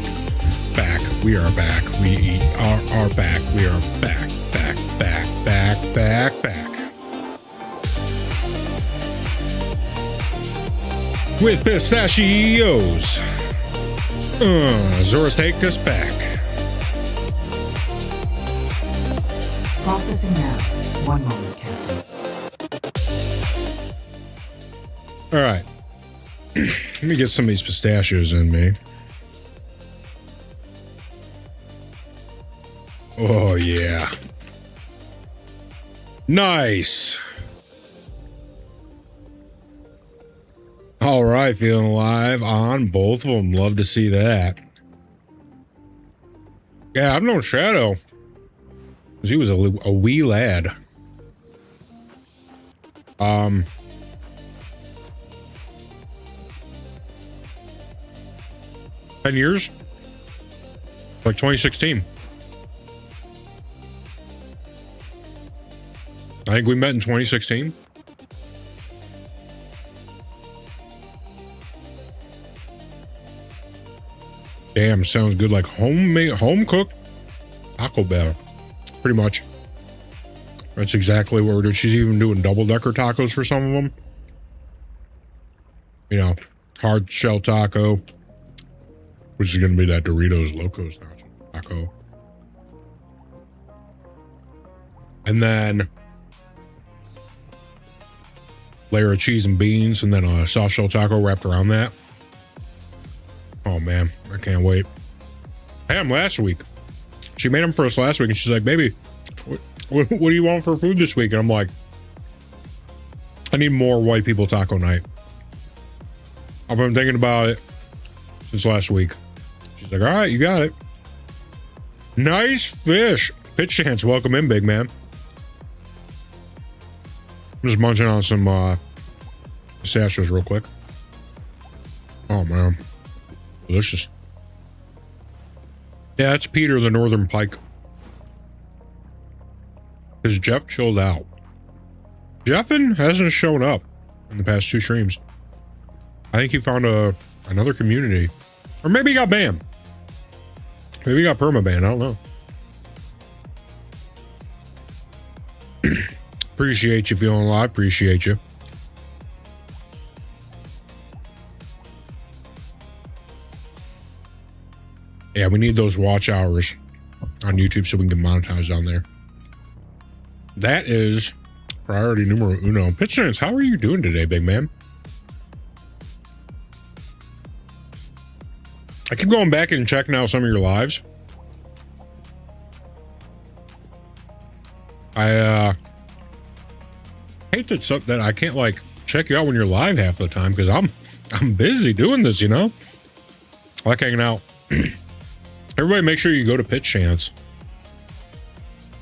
[SPEAKER 3] back. We are back. We are back. We are back, back, back, back, back, back. With pistachios. Zora's take us back.
[SPEAKER 2] Processing now. 1 moment, Captain.
[SPEAKER 3] All right. Let me get some of these pistachios in me. Oh, yeah. Nice. All right, feeling alive on both of them. Love to see that. Yeah, I've known Shadow. He was a wee lad. 10 years? Like 2016. I think we met in 2016. Damn, sounds good. Like homemade, home cooked Taco Bell. Pretty much. That's exactly what we're doing. She's even doing double-decker tacos for some of them. You know, hard shell taco, which is going to be that Doritos Locos taco. And then layer of cheese and beans, and then a soft shell taco wrapped around that. Oh man, I can't wait. I had them last week. She made them for us last week, and she's like, "Baby, what do you want for food this week?" And I'm like, "I need more white people taco night." I've been thinking about it since last week. She's like, "All right, you got it." Nice fish. Pitch chance, welcome in, big man. I'm just munching on some pistachios real quick. Oh man, delicious. Yeah, that's Peter the Northern Pike. Because Jeff chilled out. Jeffin hasn't shown up in the past 2 streams. I think he found another community. Or maybe he got banned. Maybe he got perma-banned, I don't know. Appreciate you feeling alive, appreciate you. Yeah, we need those watch hours on YouTube so we can get monetized on there. That is priority numero uno. Pitch Chance, how are you doing today, big man? I keep going back and checking out some of your lives. I hate that I can't like check you out when you're live half the time because I'm busy doing this, you know? I like hanging out. Everybody make sure you go to Pitch Chance.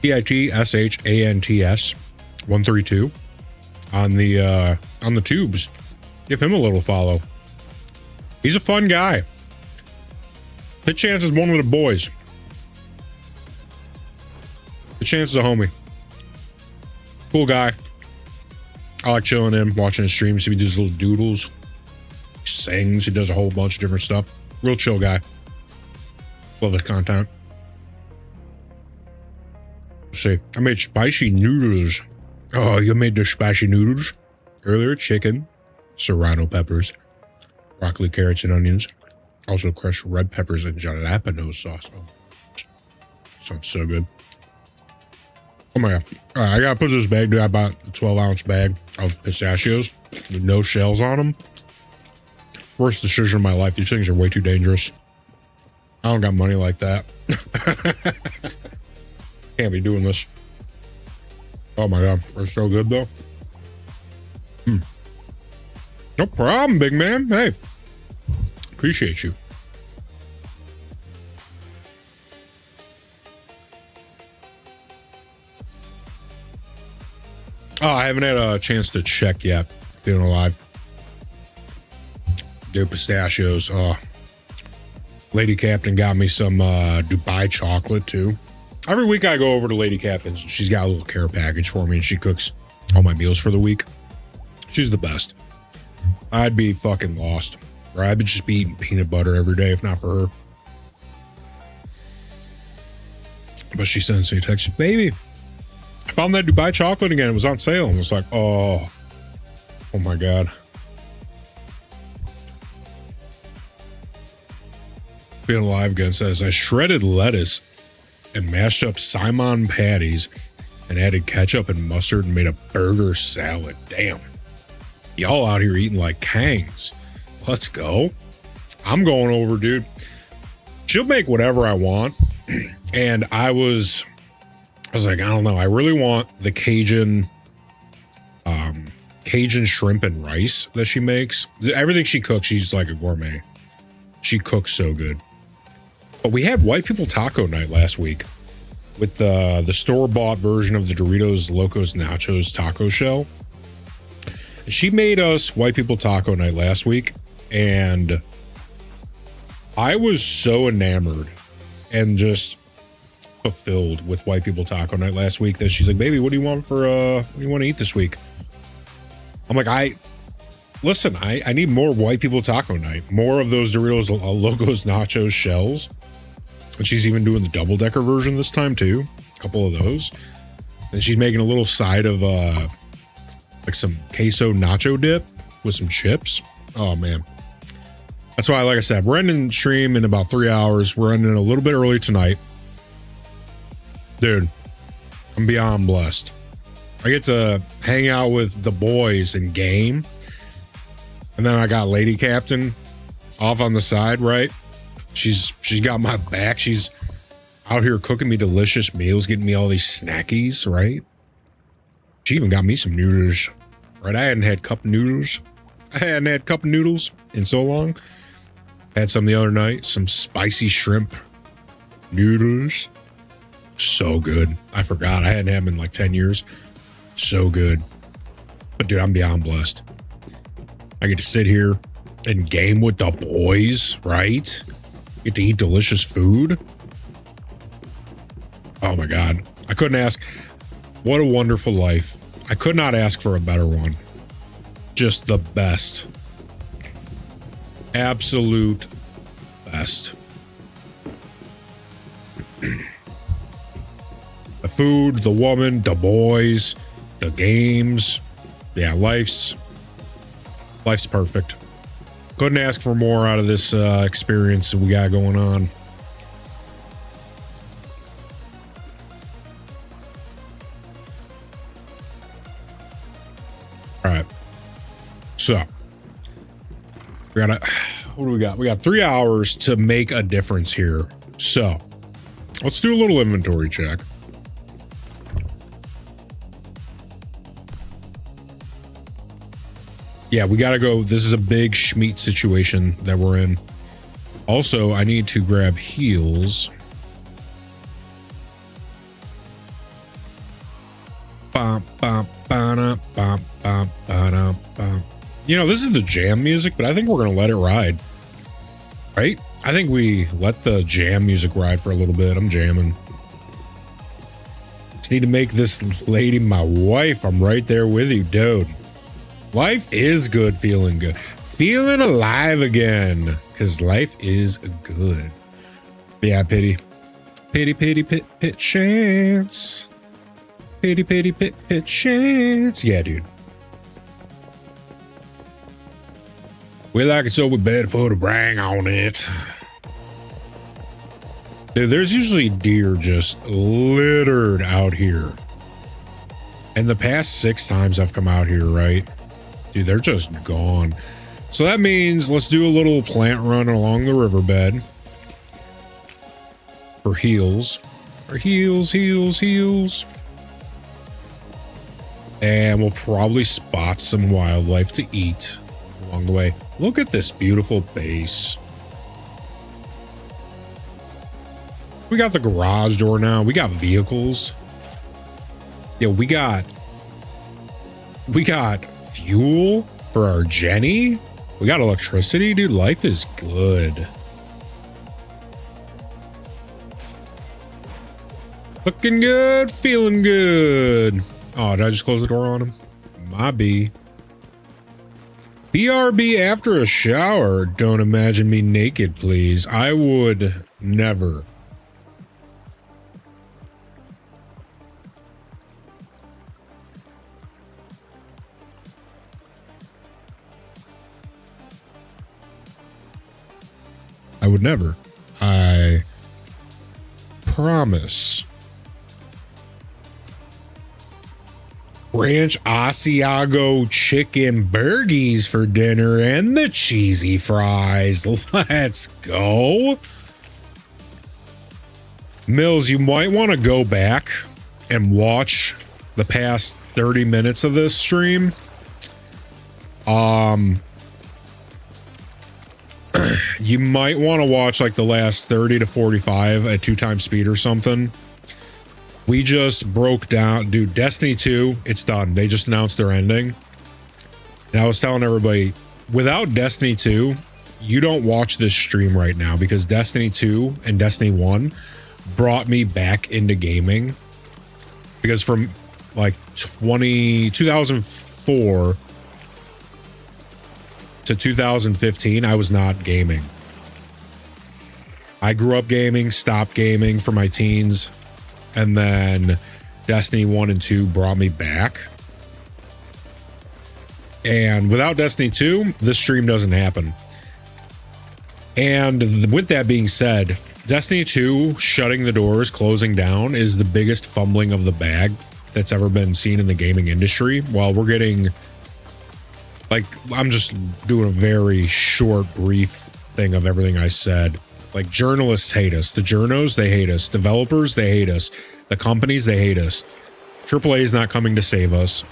[SPEAKER 3] PITSHANTS 132 on the tubes. Give him a little follow. He's a fun guy. Pitch Chance is one of the boys. Pitch Chance is a homie. Cool guy. I like chilling in, watching his streams. He does little doodles. He sings. He does a whole bunch of different stuff. Real chill guy. Love his content. Let's see. I made spicy noodles. Oh, you made the spicy noodles? Earlier, chicken, serrano peppers, broccoli, carrots, and onions. Also crushed red peppers and jalapeno sauce. Oh, sounds so good. Oh my god. All right, I gotta put this bag, dude. I bought a 12-ounce bag of pistachios with no shells on them. Worst decision of my life. These things are way too dangerous. I don't got money like that. Can't be doing this. Oh my god, they're so good though. No problem, big man. Hey, appreciate you. Oh, I haven't had a chance to check yet. Feeling alive. Dude, pistachios. Lady Captain got me some Dubai chocolate too. Every week I go over to Lady Captain's. She's got a little care package for me and she cooks all my meals for the week. She's the best. I'd be fucking lost Or I would just be eating peanut butter every day if not for her. But she sends me a text, baby, I found that Dubai chocolate again. It was on sale. And it's like, oh my God. Being Alive again says, I shredded lettuce and mashed up Simon patties and added ketchup and mustard and made a burger salad. Damn. Y'all out here eating like kangs. Let's go. I'm going over, dude. She'll make whatever I want. And I was like, I don't know. I really want the Cajun shrimp and rice that she makes. Everything she cooks, she's like a gourmet. She cooks so good. But we had white people taco night last week with the store-bought version of the Doritos Locos Nachos taco shell. She made us white people taco night last week, and I was so enamored and just fulfilled with white people taco night last week that she's like, baby, what do you want to eat this week? I'm like, I need more white people taco night, more of those Doritos Locos Nachos shells. And she's even doing the double-decker version this time too, a couple of those. And she's making a little side of like some queso nacho dip with some chips. Oh man, that's why, like I said, we're ending stream in about 3 hours. We're ending a little bit early tonight. Dude, I'm beyond blessed. I get to hang out with the boys and game. And then I got Lady Captain off on the side, right? She's got my back. She's out here cooking me delicious meals, getting me all these snackies, right? She even got me some noodles, right? I hadn't had cup noodles. I hadn't had cup noodles in so long. Had some the other night, some spicy shrimp noodles. So good. I forgot. I hadn't had them in like 10 years. So good. But dude, I'm beyond blessed. I get to sit here and game with the boys, right? Get to eat delicious food. Oh my God. I couldn't ask. What a wonderful life. I could not ask for a better one. Just the best. Absolute best. The food, the woman, the boys, the games. Yeah, life's perfect. Couldn't ask for more out of this experience that we got going on. All right. So, we got what do we got? We got 3 hours to make a difference here. So, let's do a little inventory check. Yeah, we gotta go. This is a big Schmeat situation that we're in. Also, I need to grab heals. You know, this is the jam music, but I think we're gonna let it ride. Right? I think we let the jam music ride for a little bit. I'm jamming. Just need to make this lady my wife. I'm right there with you, dude. Life is good, feeling good. Feeling alive again. Because life is good. Yeah, pity. Pity, pity, pit, chance. Pity, pity, pit, chance. Yeah, dude. We like it so we better put a brang on it. Dude, there's usually deer just littered out here. And the past 6 times I've come out here, right? Dude, they're just gone. So that means let's do a little plant run along the riverbed. For heals. For heals. And we'll probably spot some wildlife to eat along the way. Look at this beautiful base. We got the garage door now. We got vehicles. Yeah, we got fuel for our Jenny. We got electricity, dude. Life is good. Looking good, feeling good. Oh, did I just close the door on him? My B. BRB after a shower. Don't imagine me naked, please. I would never. I would never. I promise. Ranch Asiago chicken burgies for dinner and the cheesy fries. Let's go. Mills, you might want to go back and watch the past 30 minutes of this stream. You might want to watch like the last 30 to 45 at 2x speed or something. We just broke down, dude, Destiny 2, it's done. They just announced their ending. And I was telling everybody, without Destiny 2, you don't watch this stream right now because Destiny 2 and Destiny 1 brought me back into gaming. Because from like 2004 to 2015, I was not gaming. I grew up gaming, stopped gaming for my teens, and then Destiny 1 and 2 brought me back. And without Destiny 2, this stream doesn't happen. And with that being said, Destiny 2 shutting the doors, closing down is the biggest fumbling of the bag that's ever been seen in the gaming industry. While we're getting, like, I'm just doing a very short, brief thing of everything I said. Like, journalists hate us. The journos, they hate us. Developers, they hate us. The companies, they hate us. AAA is not coming to save us.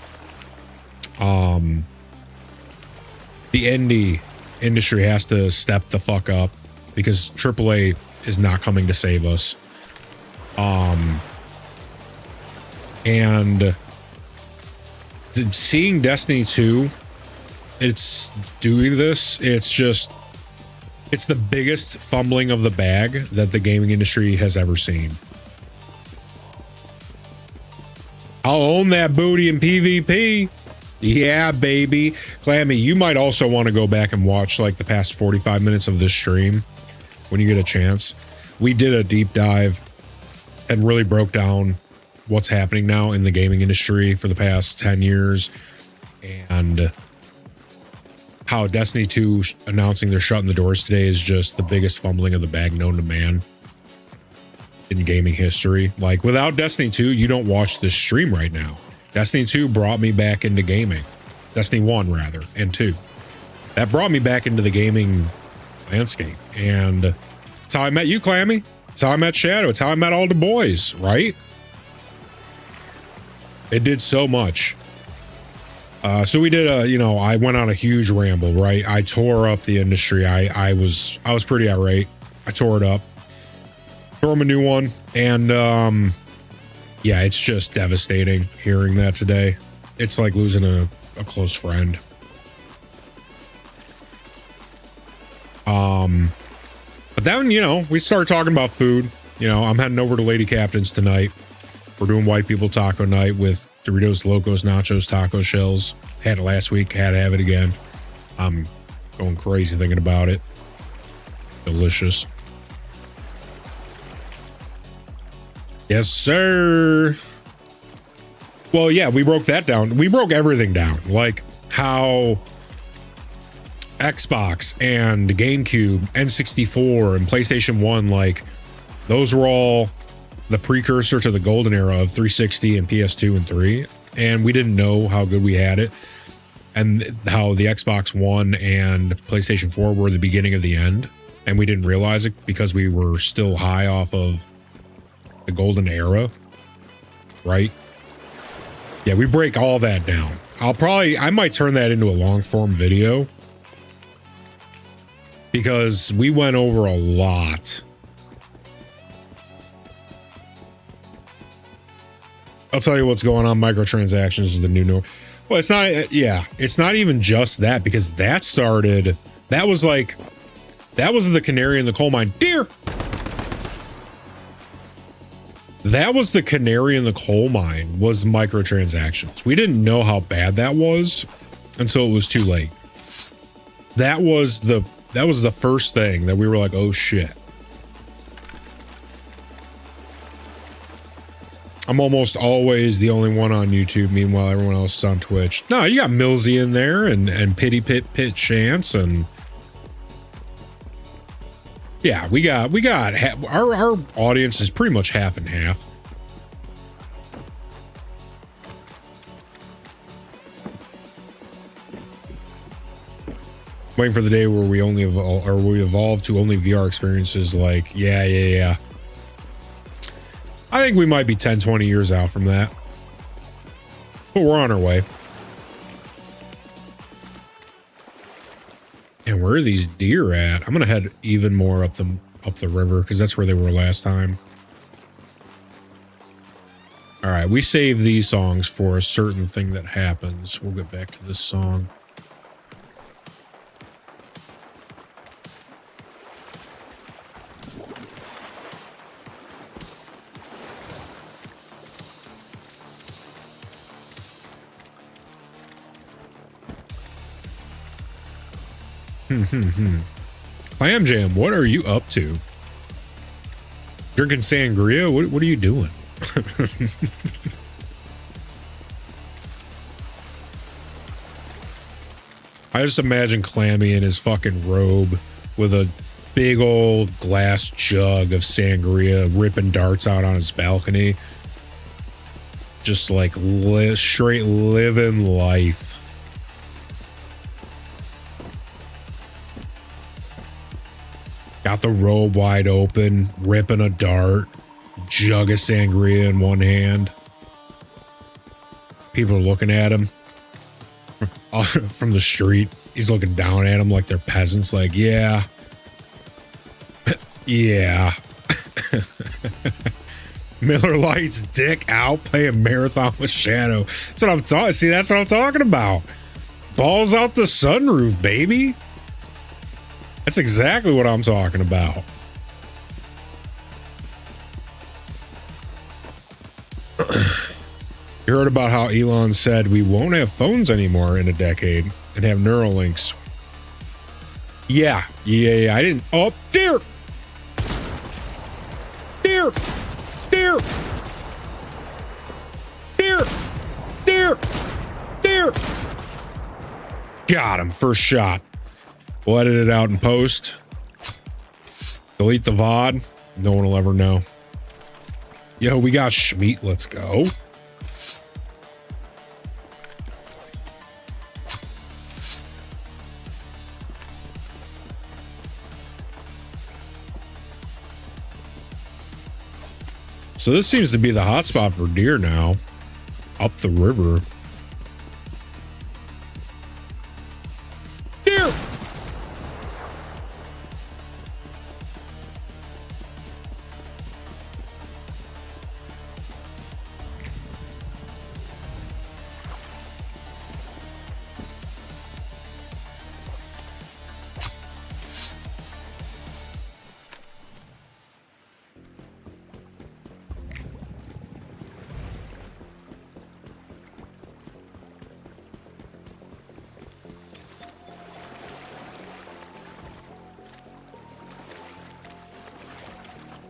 [SPEAKER 3] The indie industry has to step the fuck up because AAA is not coming to save us. And seeing Destiny 2, it's doing this. It's the biggest fumbling of the bag that the gaming industry has ever seen. I'll own that booty in PvP. Yeah, baby. Clammy, you might also want to go back and watch like the past 45 minutes of this stream when you get a chance. We did a deep dive and really broke down what's happening now in the gaming industry for the past 10 years and how Destiny 2 announcing they're shutting the doors today is just the biggest fumbling of the bag known to man in gaming history. Like, without Destiny 2, you don't watch this stream right now. Destiny 2 brought me back into gaming. Destiny 1, rather, and 2. That brought me back into the gaming landscape. And it's how I met you, Clammy. It's how I met Shadow. It's how I met all the boys, right? It did so much. So we did I went on a huge ramble, right? I tore up the industry. I was pretty irate. I tore it up. Throw him a new one. And, yeah, it's just devastating hearing that today. It's like losing a close friend. But then, we started talking about food. I'm heading over to Lady Captain's tonight. We're doing white people taco night with Doritos, Locos, Nachos, taco shells. Had it last week, had to have it again. I'm going crazy thinking about it. Delicious. Yes, sir. Well, yeah, we broke that down. We broke everything down. Like how Xbox and GameCube, N64 and PlayStation 1, like those were all the precursor to the golden era of 360 and PS2 and 3. And we didn't know how good we had it. And how the Xbox One and PlayStation 4 were the beginning of the end. And we didn't realize it because we were still high off of the golden era, right? Yeah, we break all that down. I might turn that into a long form video because we went over a lot. I'll tell you what's going on. Microtransactions is the new norm. Well, it's not. Yeah, it's not even just that because that was the canary in the coal mine. Dear. That was the canary in the coal mine, was microtransactions. We didn't know how bad that was until it was too late. that was the first thing that we were like, oh shit. I'm almost always the only one on YouTube. Meanwhile, everyone else is on Twitch. No, you got Millsy in there and Pity Pit Chance and yeah, we got our audience is pretty much half and half. Waiting for the day where we evolve to only VR experiences. Like, yeah. I think we might be 10, 20 years out from that, but we're on our way. And where are these deer at? I'm gonna head even more up the river because that's where they were last time. All right, we save these songs for a certain thing that happens. We'll get back to this song. Clam Jam, what are you up to? Drinking sangria? What are you doing? I just imagine Clammy in his fucking robe with a big old glass jug of sangria ripping darts out on his balcony. Just like straight living life. Got the robe wide open, ripping a dart, jug of sangria in one hand. People are looking at him from the street. He's looking down at them like they're peasants, like, yeah. Yeah. Miller Lite's dick out playing marathon with Shadow. That's what I'm talking. See, that's what I'm talking about. Balls out the sunroof, baby. That's exactly what I'm talking about. You heard about how Elon said we won't have phones anymore in a decade and have Neuralinks. Yeah. I didn't. Oh, deer. Got him. First shot. We'll edit it out in post. Delete the VOD. No one will ever know. Yo, we got Schmeat. Let's go. So this seems to be the hotspot for deer now. Up the river. Deer!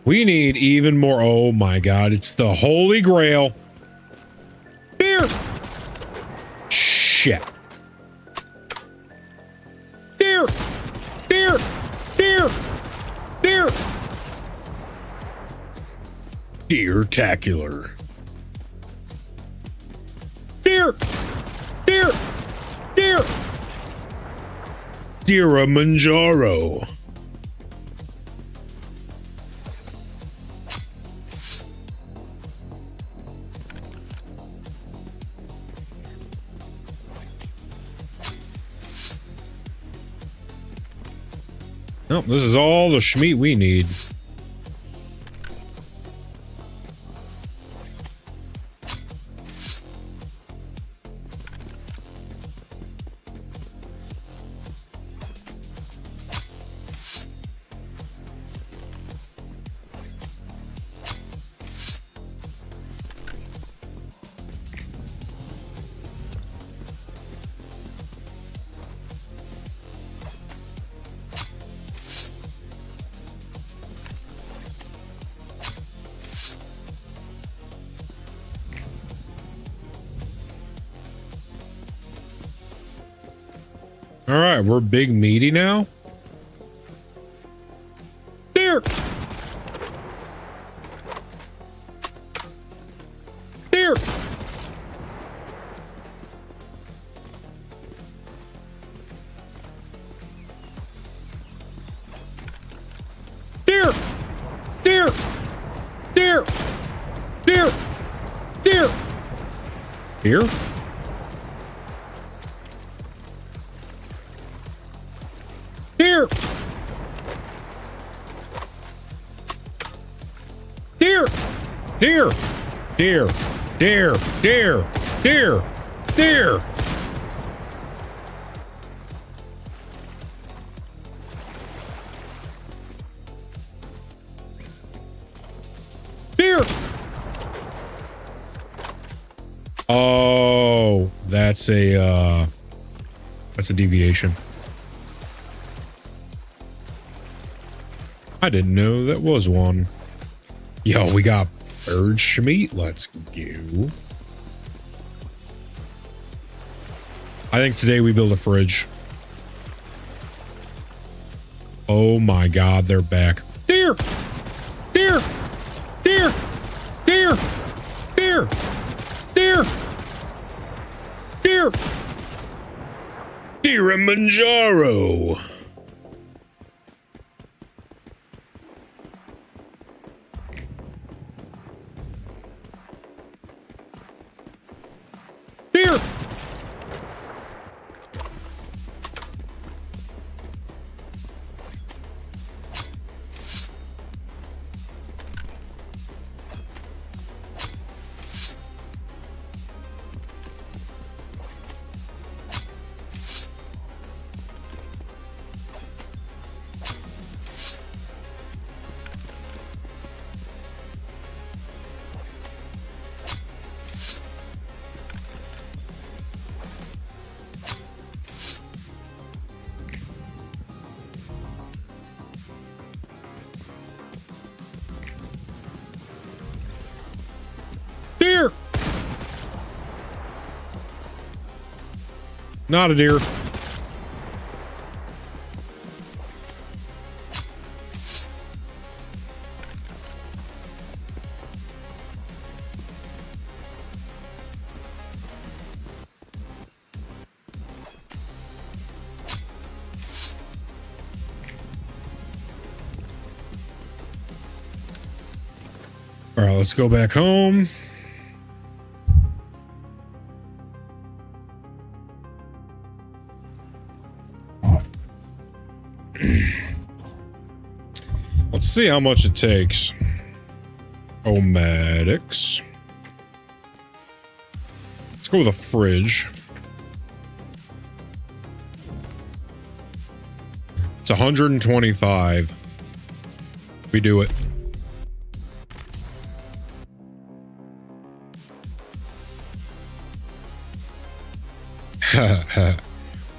[SPEAKER 3] We need even more. Oh my God, it's the Holy Grail. Deer! Shit. Deer! Deer! Deer! Deer! Deer-tacular. Deer! Deer! Deer! Deer-a-Manjaro. Nope, this is all the Schmeat we need. All right, we're big meaty now. There. There. There. There. There. There. There. Here. There. There. There. There. There. There. There. There. There. Oh, that's a deviation. I didn't know that was one. Yo, we got bird meat. Let's go. I think today we build a fridge. Oh my God, they're back. There, there, there, there, there, there, there. Kilimanjaro. Here. Deer! Not a deer. All right, let's go back home. Let's see how much it takes. Omatics. Let's go with a fridge. It's 125. We do it.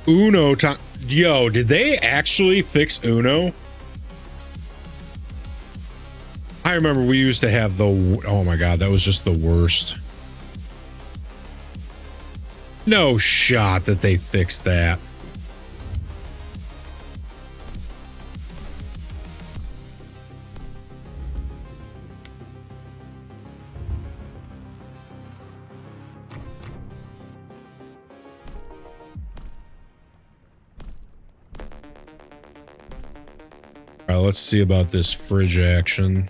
[SPEAKER 3] Uno time. Yo, did they actually fix Uno? I remember we used to have the... Oh my God, that was just the worst. No shot that they fixed that. All right, let's see about this fridge action.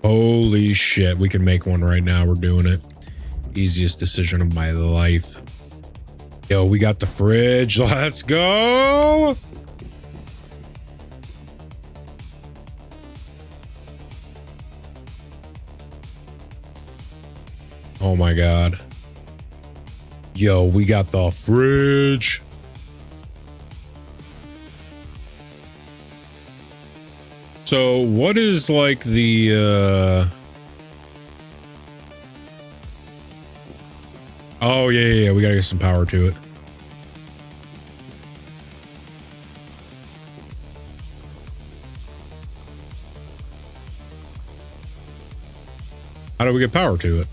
[SPEAKER 3] Holy shit, we can make one right now. We're doing it. Easiest decision of my life. Yo, we got the fridge. Let's go. Oh my God. Yo, we got the fridge. So what is like the oh yeah, we gotta get some power to it. How do we get power to it?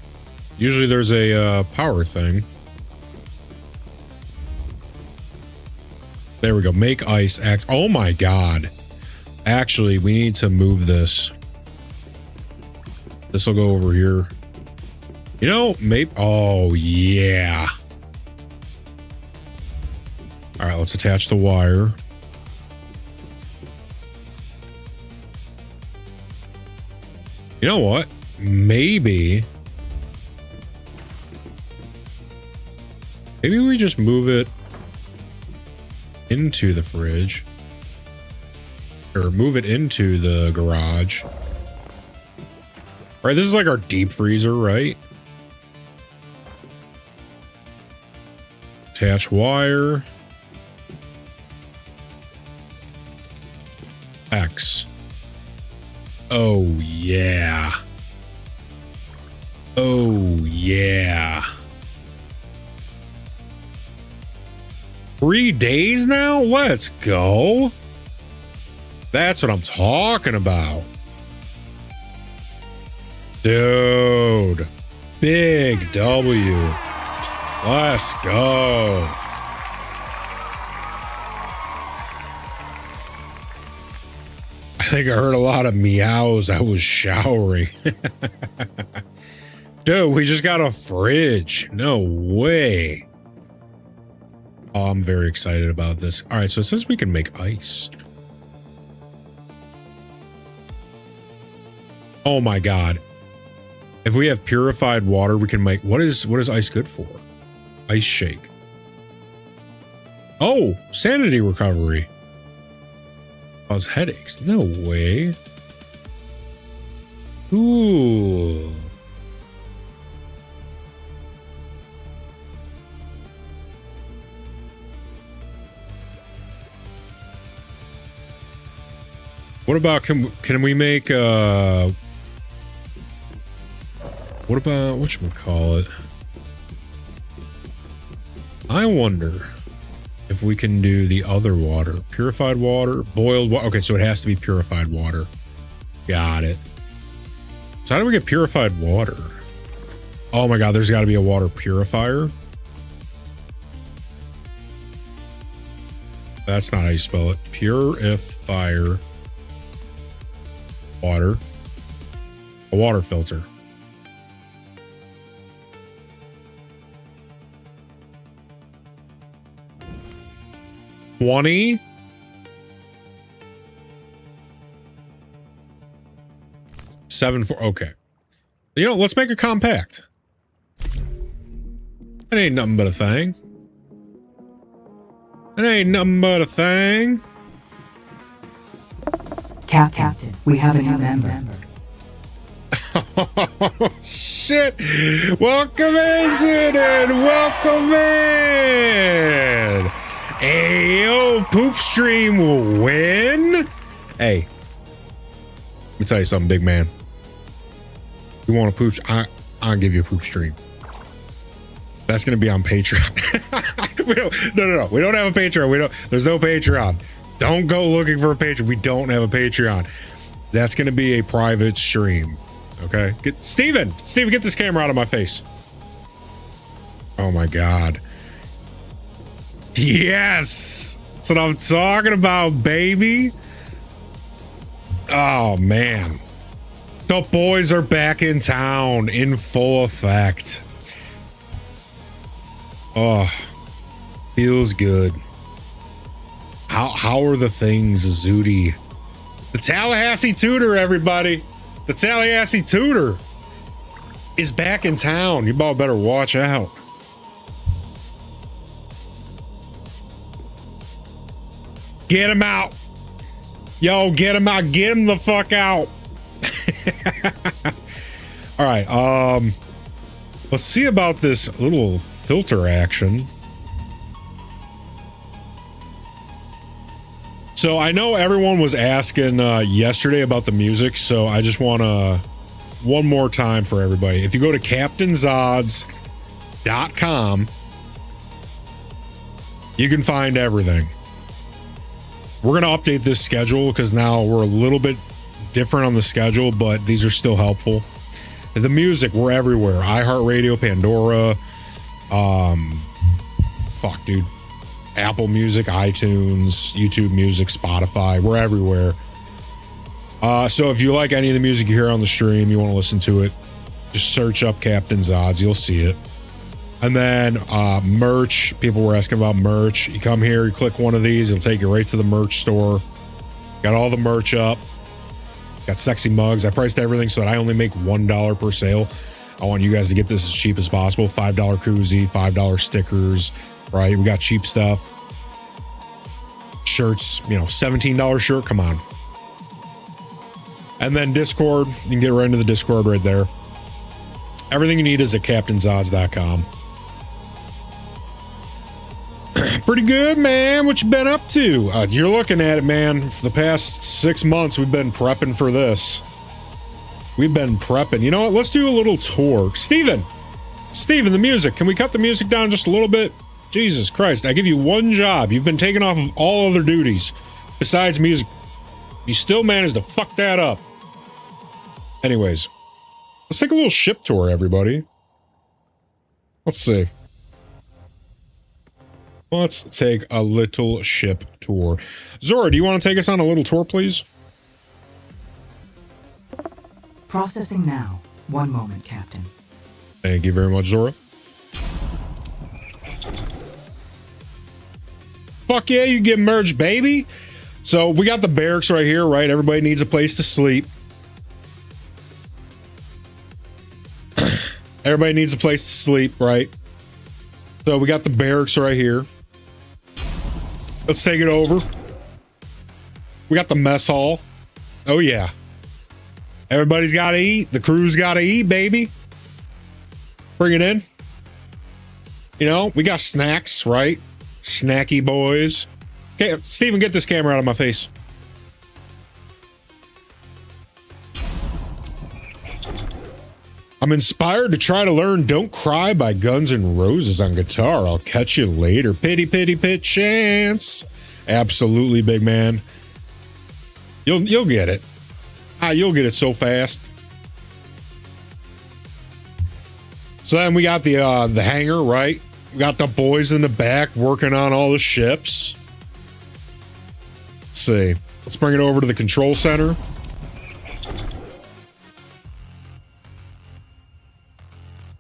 [SPEAKER 3] Usually there's a power thing. There we go. Make ice X. Oh my God. Actually, we need to move this. This will go over here. You know, maybe. Oh, yeah. All right, let's attach the wire. You know what? Maybe we just move it into the fridge. Or move it into the garage. All right, this is like our deep freezer, right? Attach wire. X. Oh, yeah. Oh, yeah. 3 days now? Let's go. That's what I'm talking about. Dude. Big W. Let's go. I think I heard a lot of meows. I was showering. Dude, we just got a fridge. No way. Oh, I'm very excited about this. All right, so it says we can make ice. Oh my God. If we have purified water, we can make, what is ice good for? Ice shake. Oh, sanity recovery. Cause headaches. No way. Ooh. What about, can we make, what about, whatchamacallit? I wonder if we can do the other water. Purified water, boiled water. Okay, so it has to be purified water. Got it. So how do we get purified water? Oh my God, there's got to be a water purifier. That's not how you spell it. Purifier. Water. A water filter. $20. Okay. You know, let's make a compact. It ain't nothing but a thing. It ain't nothing but a thing.
[SPEAKER 2] Captain, we have a new member.
[SPEAKER 3] Oh, shit. Welcome in, Zidane. Welcome in. Ayo, Poop Stream will win. Hey, let me tell you something, big man. You want a poop? I'll give you a Poop Stream. That's gonna be on Patreon. No. We don't have a Patreon. There's no Patreon. Don't go looking for a Patreon. We don't have a Patreon. That's gonna be a private stream. Okay. Steven, get this camera out of my face. Oh my God. Yes. That's what I'm talking about, baby. Oh man. The boys are back in town in full effect. Oh, feels good. How are the things, Zooty? The Tallahassee Tutor, everybody. The Tallahassee Tutor is back in town. You all better watch out. Get him out. Yo, get him out. Get him the fuck out. All right. Let's see about this little filter action. So I know everyone was asking yesterday about the music, so I just want to one more time for everybody. If you go to captainzods.com, you can find everything. We're going to update this schedule because now we're a little bit different on the schedule, but these are still helpful. The music, we're everywhere. iHeartRadio, Pandora, fuck, dude. Apple Music, iTunes, YouTube Music, Spotify. We're everywhere. So if you like any of the music you hear on the stream, you want to listen to it, just search up Captain's Odds. You'll see it. And then merch. People were asking about merch. You come here, you click one of these, it'll take you right to the merch store. Got all the merch up. Got sexy mugs. I priced everything so that I only make $1 per sale. I want you guys to get this as cheap as possible. $5 koozie, $5 stickers, right? We got cheap stuff. Shirts, you know, $17 shirt. Come on. And then Discord. You can get right into the Discord right there. Everything you need is at captainsodds.com. Pretty good, man. What you been up to? You're looking at it, man. For the past 6 months, we've been prepping for this. We've been prepping. You know what? Let's do a little tour. Steven, the music. Can we cut the music down just a little bit? Jesus Christ. I give you one job. You've been taken off of all other duties besides music. You still managed to fuck that up. Anyways, let's take a little ship tour, everybody. Let's see. Let's take a little ship tour. Zora, do you want to take us on a little tour, please?
[SPEAKER 2] Processing now. One moment, Captain.
[SPEAKER 3] Thank you very much, Zora. Fuck yeah, you get merged, baby. So we got the barracks right here, right? Everybody needs a place to sleep. Everybody needs a place to sleep, right? So we got the barracks right here. Let's take it over. We got the mess hall. Oh, yeah. Everybody's got to eat. The crew's got to eat, baby. Bring it in. You know, we got snacks, right? Snacky boys. Okay, Steven, get this camera out of my face. I'm inspired to try to learn Don't Cry by Guns N' Roses on guitar. I'll catch you later. Pity, pity, pit chance. Absolutely, big man. You'll get it. You'll get it so fast. So then we got the hangar, right? We got the boys in the back working on all the ships. Let's see. Let's bring it over to the control center.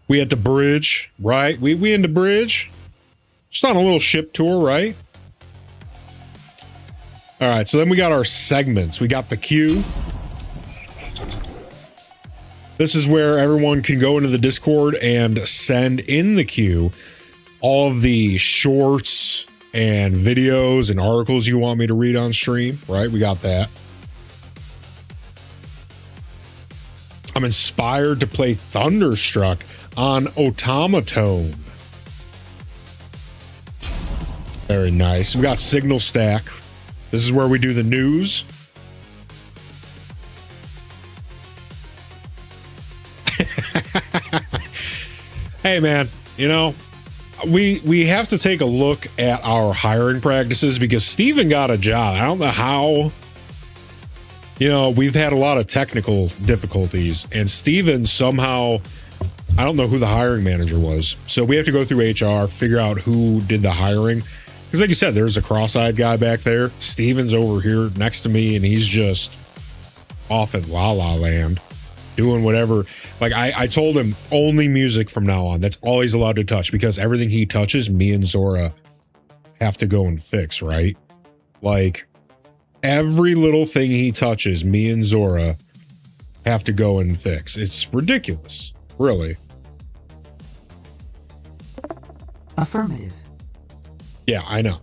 [SPEAKER 3] We at the bridge, right? We in the bridge. Just on a little ship tour, right? All right, so then we got our segments. We got the queue. This is where everyone can go into the Discord and send in the queue all of the shorts and videos and articles you want me to read on stream, right? We got that. I'm inspired to play Thunderstruck on automaton. Very nice. We got Signal Stack. This is where we do the news. Hey man, you know, we have to take a look at our hiring practices because Steven got a job. I don't know how. You know, we've had a lot of technical difficulties, and Steven somehow, I don't know who the hiring manager was. So we have to go through HR, figure out who did the hiring. Because like you said, there's a cross-eyed guy back there. Steven's over here next to me, and he's just off at La La Land doing whatever. Like I told him only music from now on. That's all he's allowed to touch because everything he touches, me and Zora have to go and fix, right? Like every little thing he touches, me and Zora have to go and fix. It's ridiculous, really.
[SPEAKER 2] Affirmative.
[SPEAKER 3] Yeah, I know.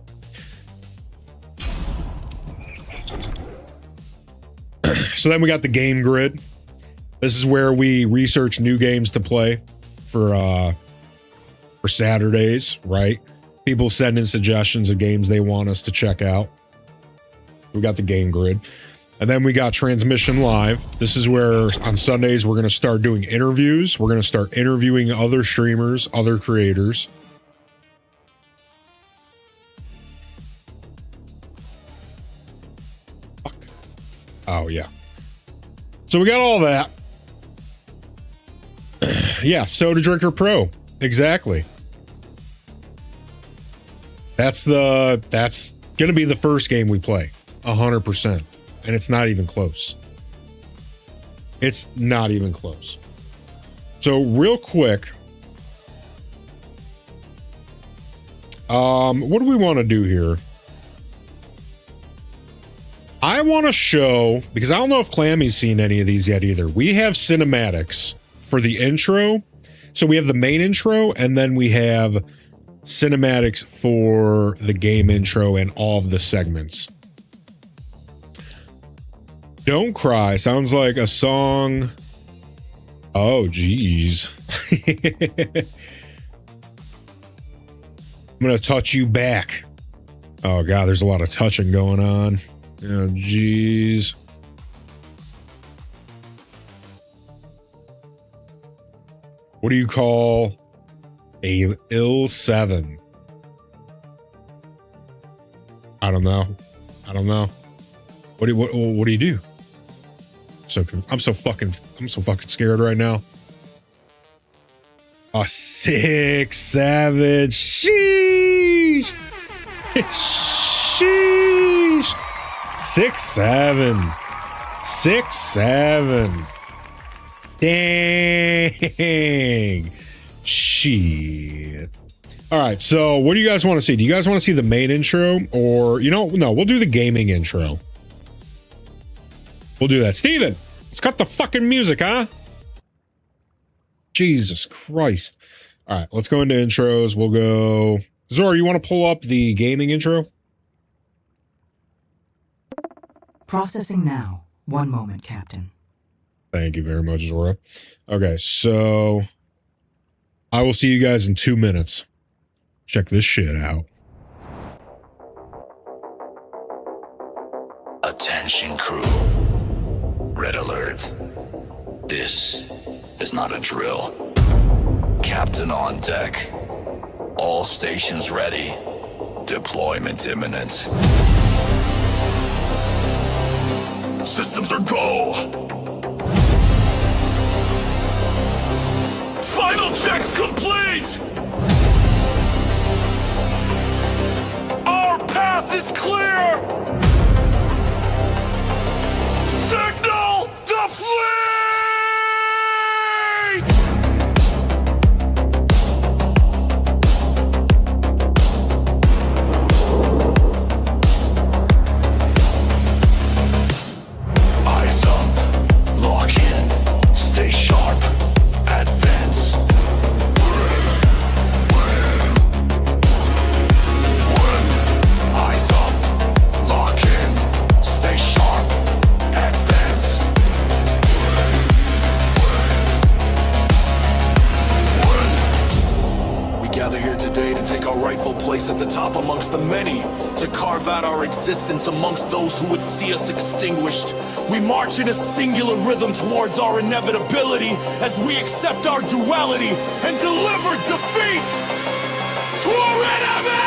[SPEAKER 3] So then we got the game grid. This is where we research new games to play for Saturdays, right? People send in suggestions of games they want us to check out. We got the game grid. And then we got transmission live. This is where on Sundays we're going to start doing interviews. We're going to start interviewing other streamers, other creators. Fuck. Oh, yeah. So we got all that. Yeah, Soda Drinker Pro. Exactly. That's gonna be the first game we play, 100%, and it's not even close. It's not even close. So real quick, what do we want to do here? I want to show, because I don't know if Clammy's seen any of these yet either. We have cinematics for the intro. So we have the main intro, and then we have cinematics for the game intro and all of the segments. Don't Cry sounds like a song. Oh, geez. I'm gonna touch you back. Oh god, there's a lot of touching going on. Oh geez. What do you call a ill 7? I don't know. What do you do? I'm so fucking scared right now. A 6, 7. Sheesh. Sheesh. 6, 7. 6, 7. Dang. Shit. All right. So what do you guys want to see? Do you guys want to see the main intro, or, no, we'll do the gaming intro. We'll do that. Steven, let's cut the fucking music, huh? Jesus Christ. All right, let's go into intros. We'll go. Zora, you want to pull up the gaming intro?
[SPEAKER 2] Processing now. 1 moment, Captain.
[SPEAKER 3] Thank you very much, Zora. Okay, so I will see you guys in 2 minutes. Check this shit out.
[SPEAKER 1] Attention crew. Red alert. This is not a drill. Captain on deck. All stations ready. Deployment imminent. Systems are go. Final checks complete. Our path is clear. Signal the fleet! Eyes up, lock in, stay sharp, advance. Eyes up, lock in, stay sharp, advance.
[SPEAKER 4] We gather here today to take our rightful place at the top amongst the many, to carve out our existence amongst those who would see us extinguished. We march in a singular rhythm towards our inevitability as we accept our duality and deliver defeat to our enemy!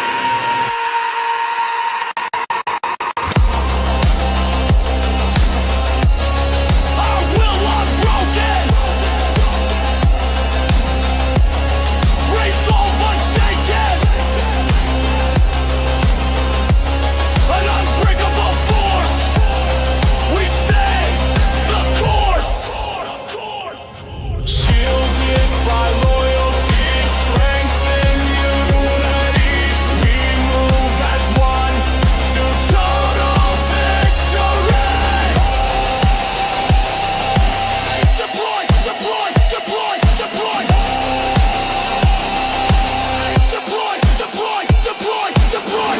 [SPEAKER 4] Our will unbroken! Resolve unshaken! An unbreakable force! We stay the course! Shielded by loyalty, strength and unity, we move as one to total victory! Deploy, deploy, deploy, deploy! Deploy, deploy, deploy, deploy!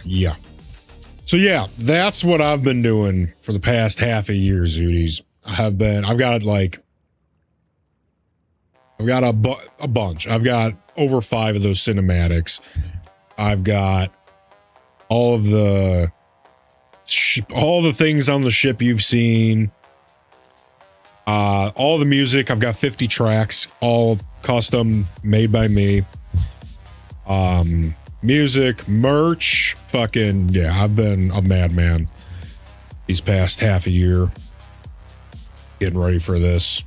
[SPEAKER 3] Yeah. So yeah, that's what I've been doing for the past half a year, Zooties. I've got a bunch. I've got over 5 of those cinematics. I've got all of the things on the ship you've seen. All the music. I've got 50 tracks, all custom made by me. music, merch, fucking, yeah, I've been a madman these past half a year getting ready for this.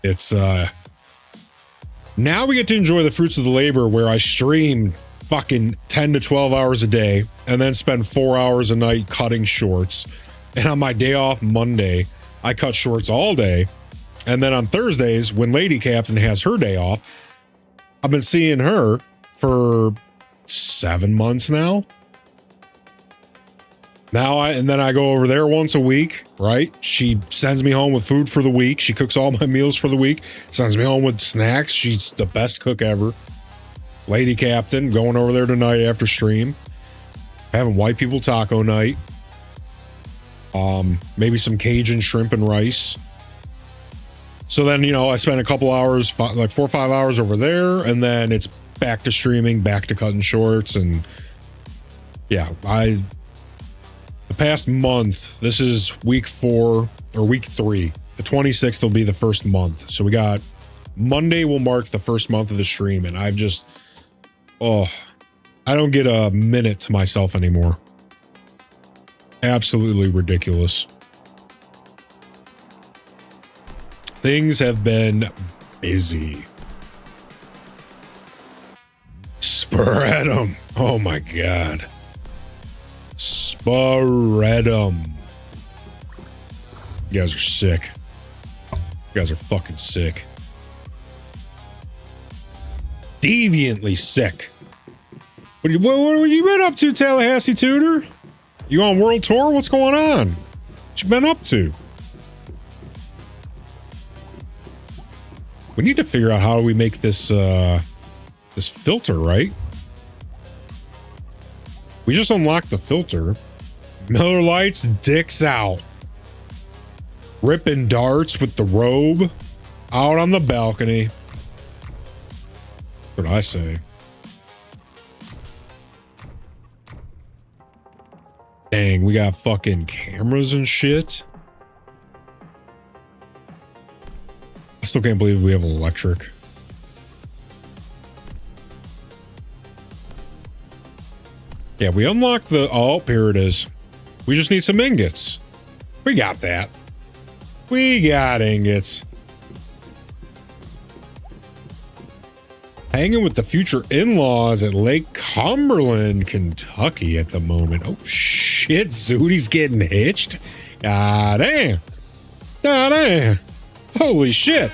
[SPEAKER 3] It's, now we get to enjoy the fruits of the labor where I stream fucking 10 to 12 hours a day and then spend 4 hours a night cutting shorts. And on my day off Monday, I cut shorts all day. And then on Thursdays, when Lady Captain has her day off, I've been seeing her for 7 months now. And then I go over there once a week, right? She sends me home with food for the week. She cooks all my meals for the week, sends me home with snacks. She's the best cook ever. Lady Captain, going over there tonight after stream. Having white people taco night. Maybe some Cajun shrimp and rice. So then, you know, I spend a couple hours, like 4 or 5 hours over there, and then it's back to streaming, back to cutting shorts. And yeah, the past month, this is week 4 or week 3. The 26th will be the first month. So we got Monday will mark the first month of the stream, and I've just, I don't get a minute to myself anymore. Absolutely ridiculous. Things have been busy. Spread 'em. Oh my God. Spread 'em. You guys are sick. You guys are fucking sick. Deviantly sick. What have you been up to, Tallahassee Tutor? You on world tour? What's going on? What you been up to? We need to figure out how we make this this filter, right? We just unlocked the filter. Miller Lights, dicks out. Ripping darts with the robe out on the balcony. What I say? Dang, we got fucking cameras and shit. I still can't believe we have electric. Yeah, we unlocked the... Oh, here it is. We just need some ingots. We got that. We got ingots. Hanging with the future in-laws at Lake Cumberland, Kentucky at the moment. Oh, shit. Zooty's getting hitched. God damn. God damn. Holy shit.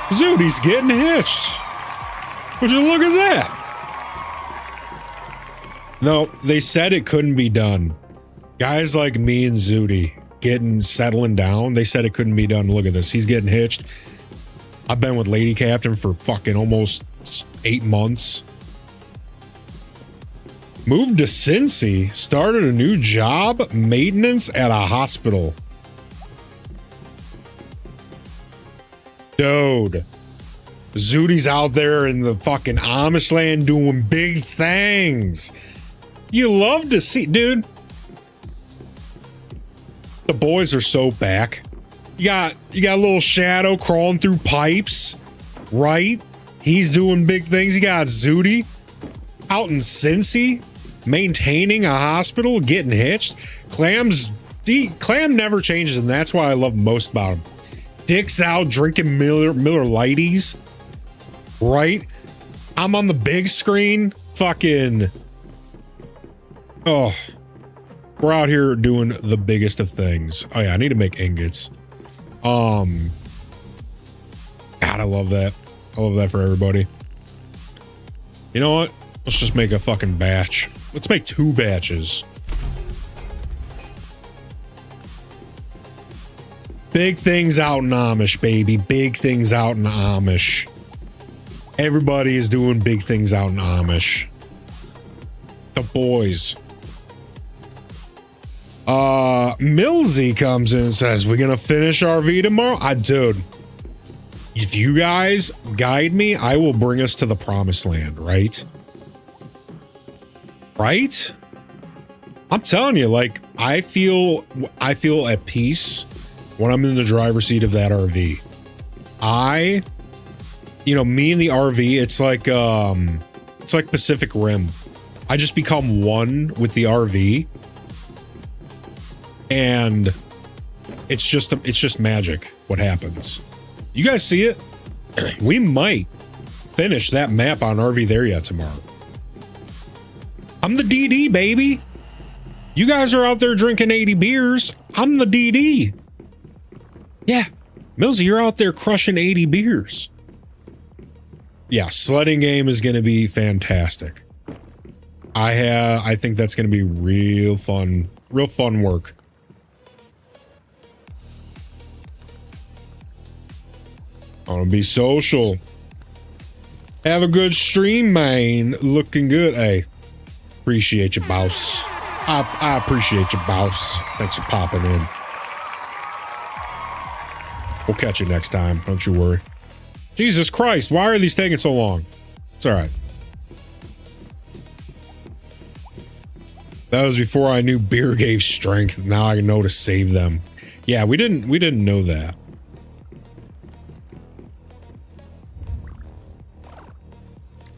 [SPEAKER 3] Zooty's getting hitched. Would you look at that? No, they said it couldn't be done. Guys like me and Zooty settling down, they said it couldn't be done. Look at this. He's getting hitched. I've been with Lady Captain for fucking almost 8 months. Moved to Cincy. Started a new job. Maintenance at a hospital. Dude. Zooty's out there in the fucking Amish land doing big things. You love to see, dude. The boys are so back. You got a little Shadow crawling through pipes, right? He's doing big things. You got Zooty out in Cincy, maintaining a hospital, getting hitched. Clam never changes, and that's what I love most about him. Dick's out drinking Miller Lighties, right? I'm on the big screen, fucking. Oh, we're out here doing the biggest of things. Oh yeah, I need to make ingots. God, I love that. I love that for everybody. You know what? Let's just make a fucking batch. Let's make 2 batches. Big things out in Amish, baby. Big things out in Amish. Everybody is doing big things out in Amish. The boys. Millsy comes in and says, we're gonna finish RV tomorrow? Dude, if you guys guide me, I will bring us to the promised land, right? Right? I'm telling you, like, I feel at peace when I'm in the driver's seat of that RV. Me and the RV, it's like, It's like Pacific Rim. I just become one with the RV. And it's just magic what happens. You guys see it? We might finish that map on RV There Yet tomorrow. I'm the DD, baby. You guys are out there drinking 80 beers. I'm the DD. Yeah. Millsy, you're out there crushing 80 beers. Yeah, sledding game is going to be fantastic. I think that's going to be real fun work. I want to be social. Have a good stream, man. Looking good. Hey, appreciate you, boss. I appreciate you, boss. Thanks for popping in. We'll catch you next time. Don't you worry. Jesus Christ, why are these taking so long? It's all right. That was before I knew beer gave strength. Now I know to save them. Yeah, we didn't know that.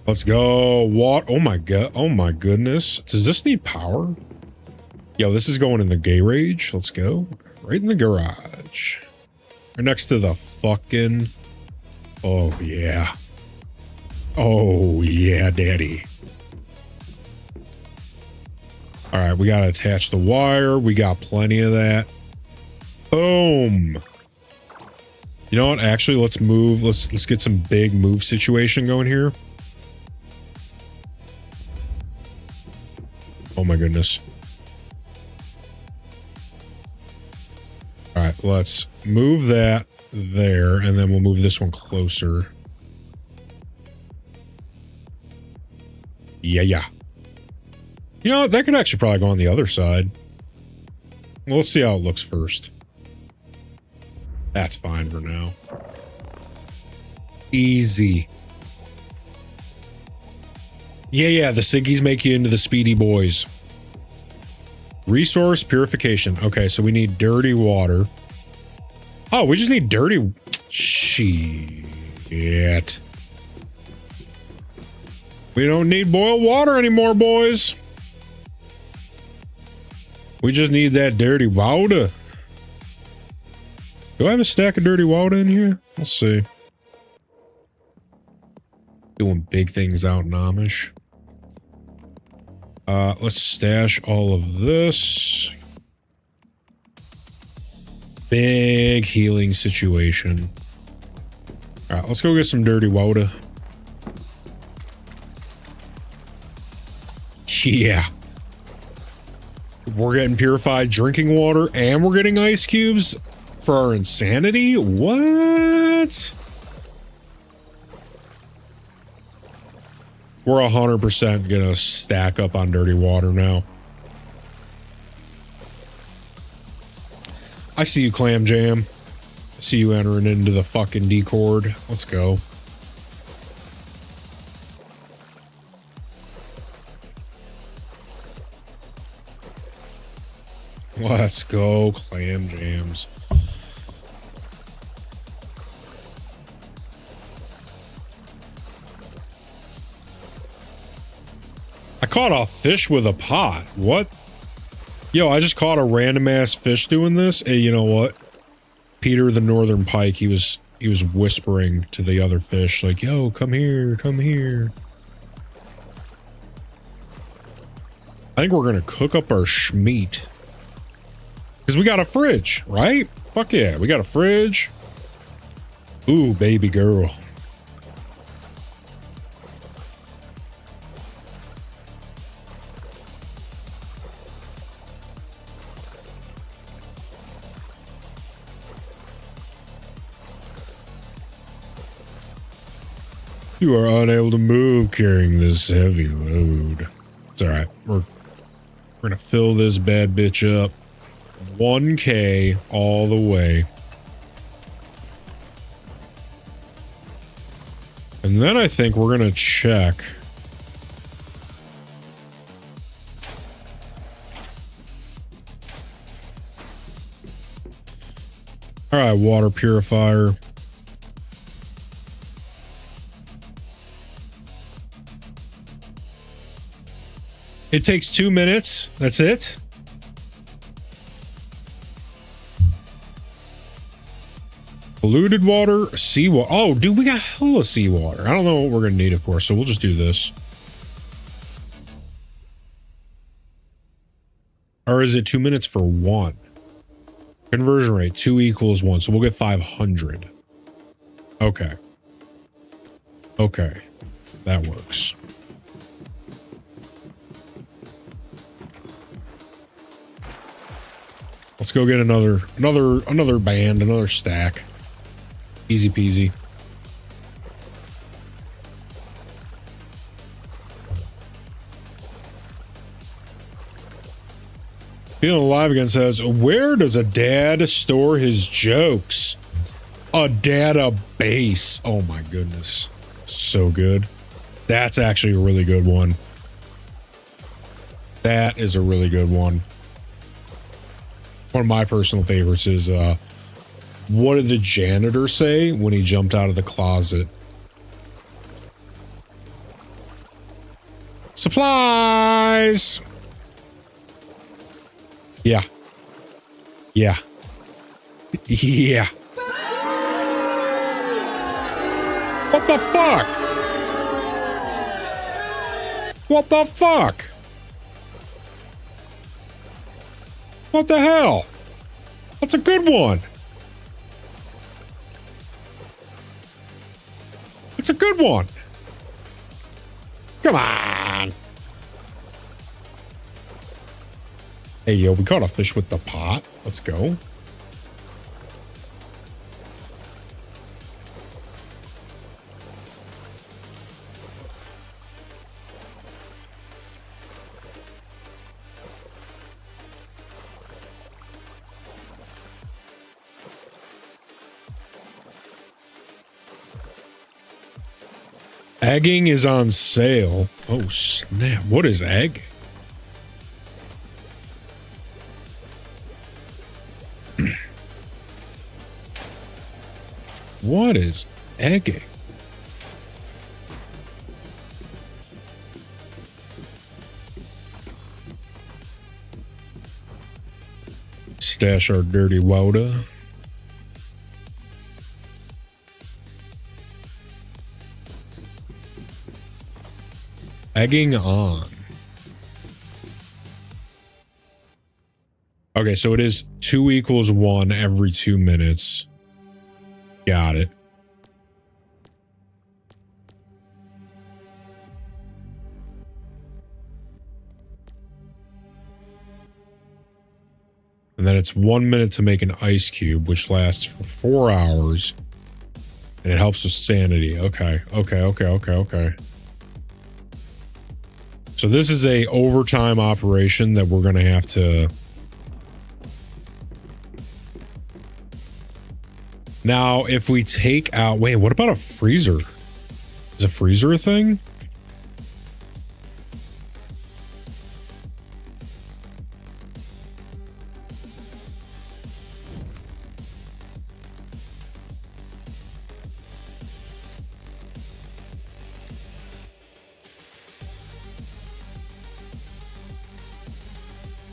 [SPEAKER 3] Let's go. What? Oh my god. Oh my goodness. Does this need power? Yo, this is going in the garage. Let's go. Right in the garage. Right next to the fucking... Oh, yeah. Oh, yeah, daddy. All right, we got to attach the wire. We got plenty of that. Boom. You know what? Actually, let's move. Let's get some big move situation going here. Oh, my goodness. All right, let's move that there, and then we'll move this one closer. Yeah. You know what? That could actually probably go on the other side. Well, let's see how it looks first. That's fine for now. Easy. Yeah, the Siggies make you into the speedy boys. Resource purification. Okay, so we need dirty water. Oh, we just need dirty... Shit. We don't need boiled water anymore, boys. We just need that dirty water. Do I have a stack of dirty water in here? Let's see. Doing big things out in Amish. Let's stash all of this. Big healing situation. All right, let's go get some dirty water. Yeah. We're getting purified drinking water and we're getting ice cubes for our insanity? What? We're 100% gonna stack up on dirty water now. I see you, Clam Jam. I see you entering into the fucking Discord. Let's go. Let's go, Clam Jams. I caught a fish with a pot. What? Yo, I just caught a random ass fish doing this. Hey, you know what? Peter the Northern Pike, he was whispering to the other fish like, "Yo, come here, come here." I think we're gonna cook up our schmeat. Because we got a fridge, right? Fuck yeah, we got a fridge. Ooh, baby girl. You are unable to move carrying this heavy load. It's all right. We're gonna fill this bad bitch up. 1K all the way. And then I think we're gonna check. All right, water purifier. It takes 2 minutes. That's it. Polluted water, seawater. Oh, dude, we got hella seawater. I don't know what we're going to need it for, so we'll just do this. Or is it 2 minutes for one? Conversion rate, 2 equals 1. So we'll get 500. Okay. Okay. That works. Let's go get another band, another stack. Easy peasy. Feeling Alive Again says, where does a dad store his jokes? A database. Oh my goodness. So good. That's actually a really good one. That is a really good one. One of my personal favorites is, what did the janitor say when he jumped out of the closet? Supplies! Yeah. Yeah. Yeah. What the fuck? What the fuck? What the hell? That's a good one. It's a good one. Come on. Hey, yo, we caught a fish with the pot. Let's go. Egging is on sale. Oh, snap. What is egg? What is egging? Stash our dirty water. Egging on. Okay, so it is 2 equals 1 every 2 minutes. Got it. And then it's 1 minute to make an ice cube, which lasts for 4 hours. And it helps with sanity. Okay, okay, okay, okay, okay. So this is a overtime operation that we're going to have to... Now, if we take out... Wait, what about a freezer? Is a freezer a thing?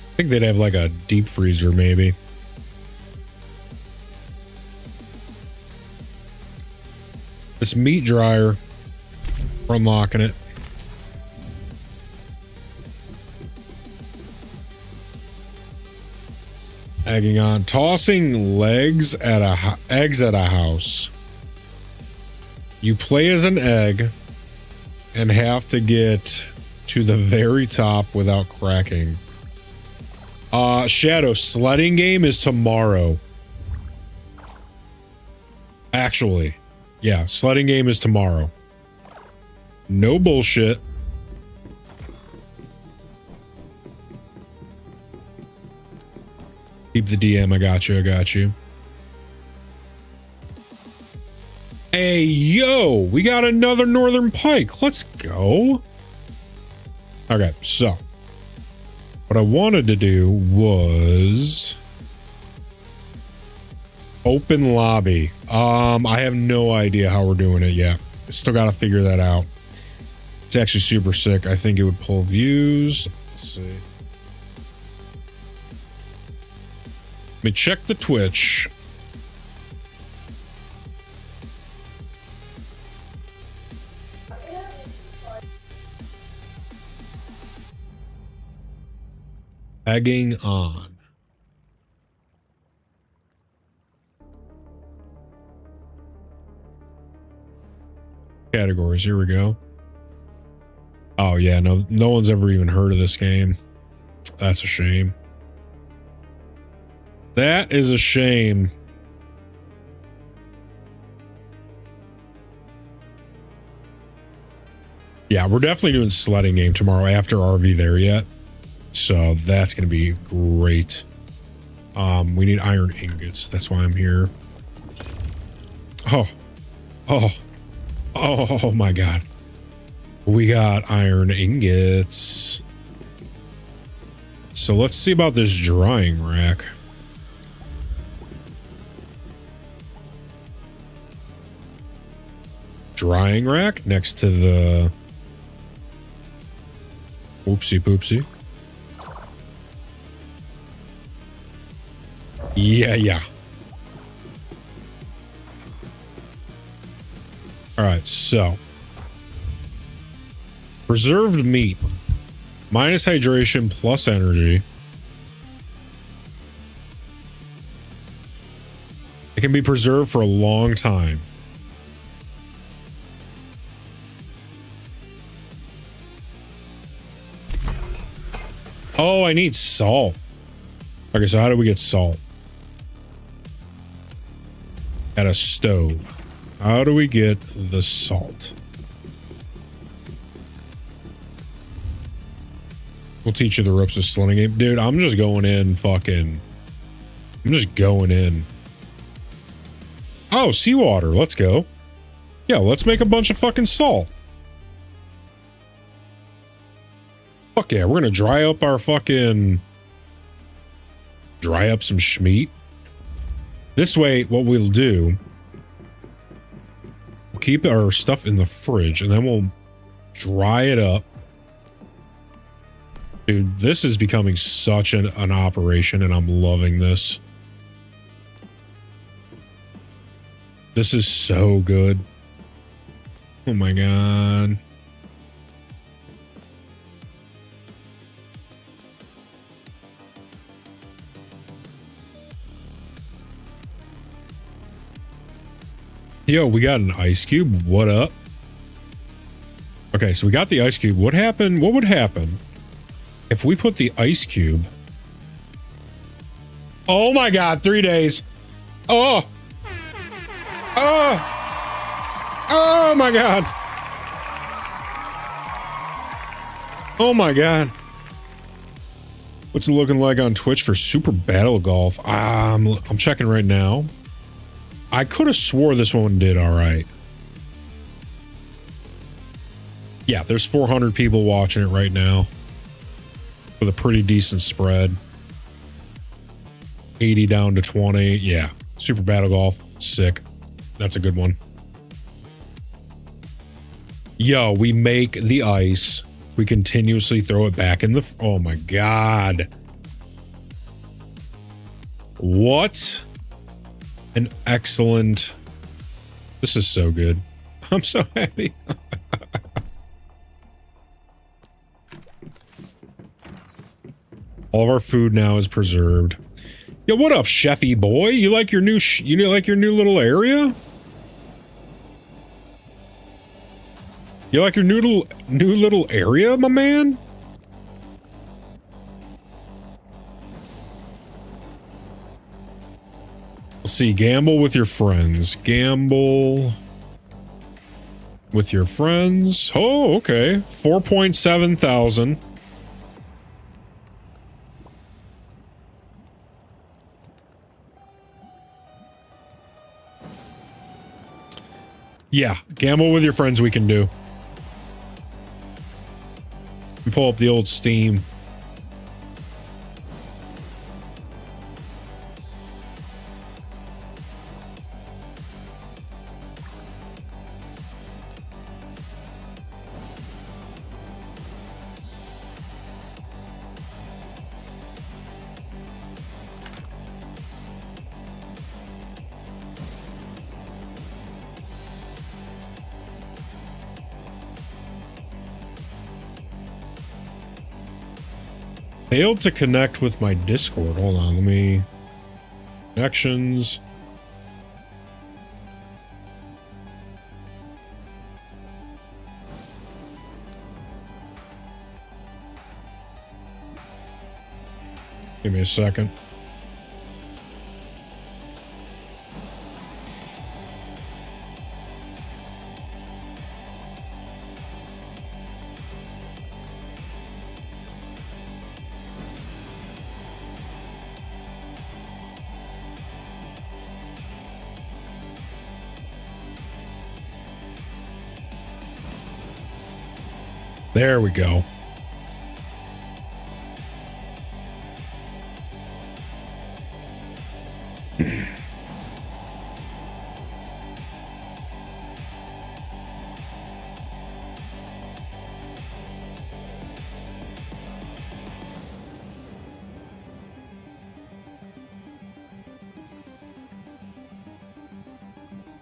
[SPEAKER 3] I think they'd have like a deep freezer, maybe. This meat dryer, we're unlocking it. Egging on. Tossing eggs at a house. You play as an egg and have to get to the very top without cracking. Shadow, sledding game is tomorrow. Actually. Yeah, sledding game is tomorrow. No bullshit. Keep the DM, I got you, I got you. Hey, yo, we got another Northern Pike. Let's go. Okay, so. What I wanted to do was... open lobby. I have no idea how we're doing it yet. Still got to figure that out. It's actually super sick. I think it would pull views. Let's see. Let me check the Twitch. Egging on. Categories, here we go. Oh yeah, no one's ever even heard of this game. That's a shame. That is a shame. Yeah, we're definitely doing sledding game tomorrow after RV there yet. So that's going to be great. We need iron ingots. That's why I'm here. Oh my God. We got iron ingots. So let's see about this drying rack. Drying rack next to the oopsie poopsie. Yeah. All right, so preserved meat, minus hydration, plus energy. It can be preserved for a long time. Oh, I need salt. Okay, so how do we get salt? At a stove. How do we get the salt? We'll teach you the ropes of sledding game. Dude, I'm just going in fucking... I'm just going in. Oh, seawater. Let's go. Yeah, let's make a bunch of fucking salt. Fuck yeah, we're gonna dry up our fucking... Dry up some schmeat. This way, what we'll do... We'll keep our stuff in the fridge, and then we'll dry it up. Dude, this is becoming such an operation, and I'm loving this. This is so good. Oh my God. Yo, we got an ice cube. What up? Okay, so we got the ice cube. What happened? What would happen if we put the ice cube? Oh my God, 3 days. Oh. Oh my God. Oh my God. What's it looking like on Twitch for Super Battle Golf? I'm checking right now. I could have swore this one did all right. Yeah, there's 400 people watching it right now with a pretty decent spread. 80 down to 20. Yeah, Super Battle Golf, sick. That's a good one. Yo, we make the ice. We continuously throw it back in the... Oh my God. What? An excellent... This is so good. I'm so happy. All of our food now is preserved. Yo, what up, chefy boy? You like your new little area? You like your new little area, my man? Let's see, gamble with your friends. Gamble with your friends. Oh, okay. 4.7 thousand. Yeah, gamble with your friends we can do. We pull up the old Steam. Failed to connect with my Discord. Hold on, let me... Connections. Give me a second. There we go.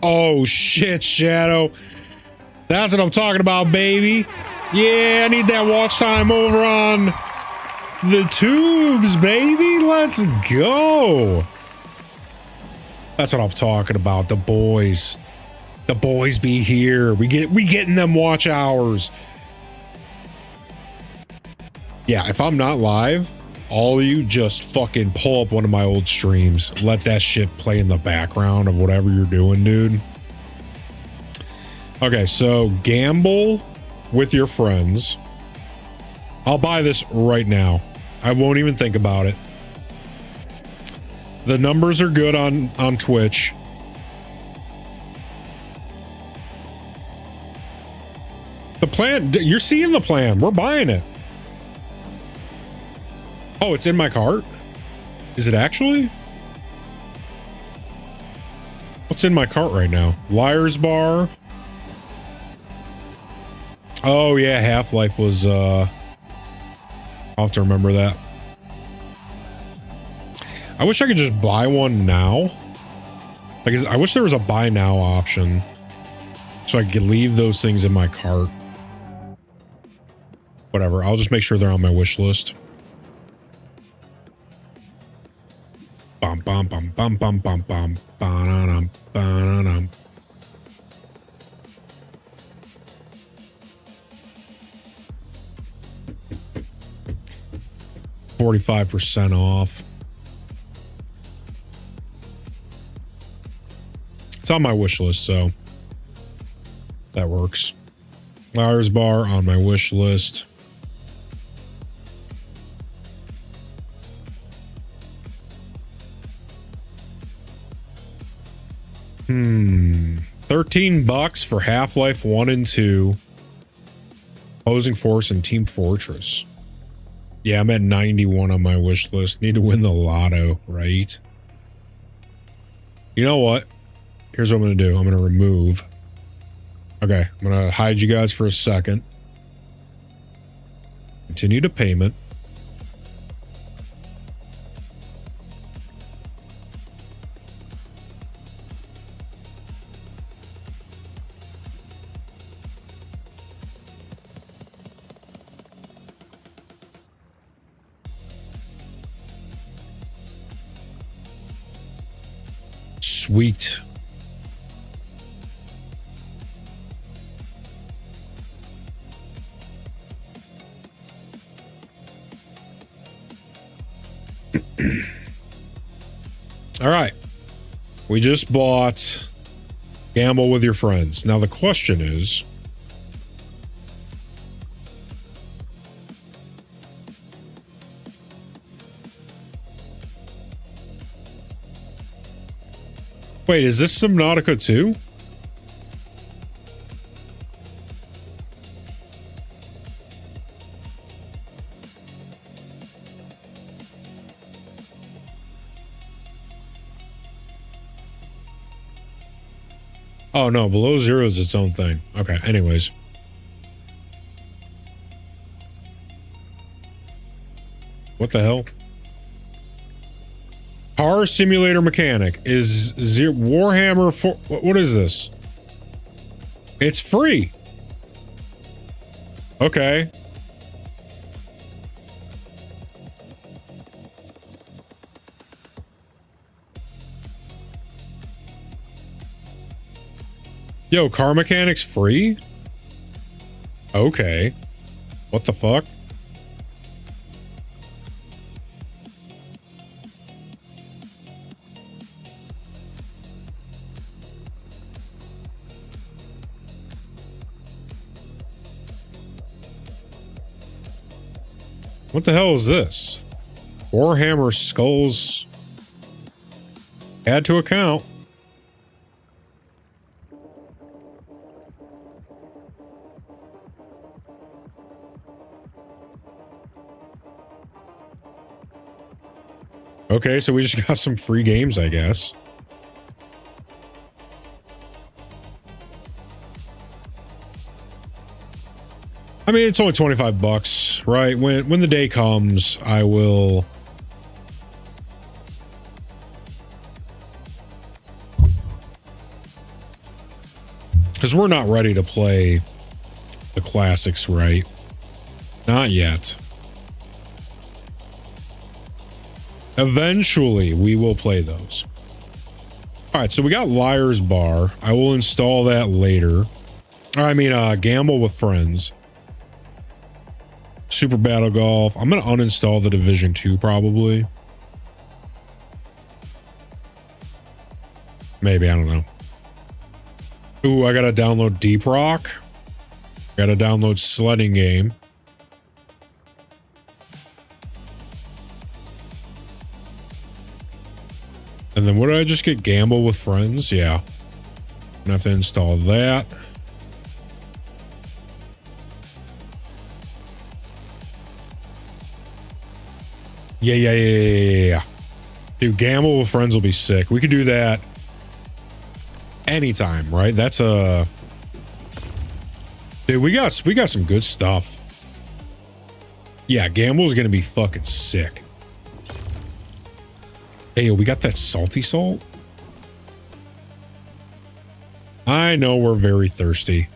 [SPEAKER 3] Oh shit, Shadow. That's what I'm talking about, baby. Yeah, I need that watch time over on the tubes, baby. Let's go. That's what I'm talking about. The boys. The boys be here. We getting them watch hours. Yeah, if I'm not live, all of you just fucking pull up one of my old streams. Let that shit play in the background of whatever you're doing, dude. Okay, so gamble with your friends. I'll buy this right now. I won't even think about it. The numbers are good on Twitch. The plan, you're seeing the plan. We're buying it. Oh, it's in my cart? Is it actually? What's in my cart right now? Liar's Bar. Oh yeah, Half-Life was I'll have to remember that. I wish I could just buy one now. Like, I wish there was a buy now option so I could leave those things in my cart. Whatever, I'll just make sure they're on my wish list. Bum bum bum bum bum bum bum ba-da-dum, ba-da-dum. $45% off. It's on my wish list, so that works. Liar's Bar on my wish list. $13 for Half-Life 1 and 2, Opposing Force, and Team Fortress. Yeah, I'm at 91 on my wish list. Need to win the lotto, right? You know what? Here's what I'm going to do. I'm going to remove. Okay, I'm going to hide you guys for a second. Continue to payment. Sweet. All right. We just bought Gamble with Your Friends. Now the question is, wait, is this Subnautica 2? Oh no, Below Zero is its own thing. Okay, anyways. What the hell? Car Simulator Mechanic is Warhammer 4. What is this? It's free. Okay. Yo, car mechanics free? Okay. What the fuck? What the hell is this? Warhammer skulls. Add to account. Okay, so we just got some free games, I guess. I mean, it's only 25 bucks, right? When the day comes, I will... Because we're not ready to play the classics, right? Not yet. Eventually, we will play those. All right, so we got Liar's Bar. I will install that later. I mean, Gamble with Friends. Super Battle Golf. I'm going to uninstall the Division 2 probably. Maybe, I don't know. Ooh, I got to download Deep Rock. Got to download Sledding Game. And then what did I just get? Gamble with Friends? Yeah. I'm gonna have to install that. Yeah. Dude, Gamble with Friends will be sick. We could do that anytime, right? That's a... Dude, we got some good stuff. Yeah, Gamble's gonna be fucking sick. Hey, we got that salty salt? I know we're very thirsty.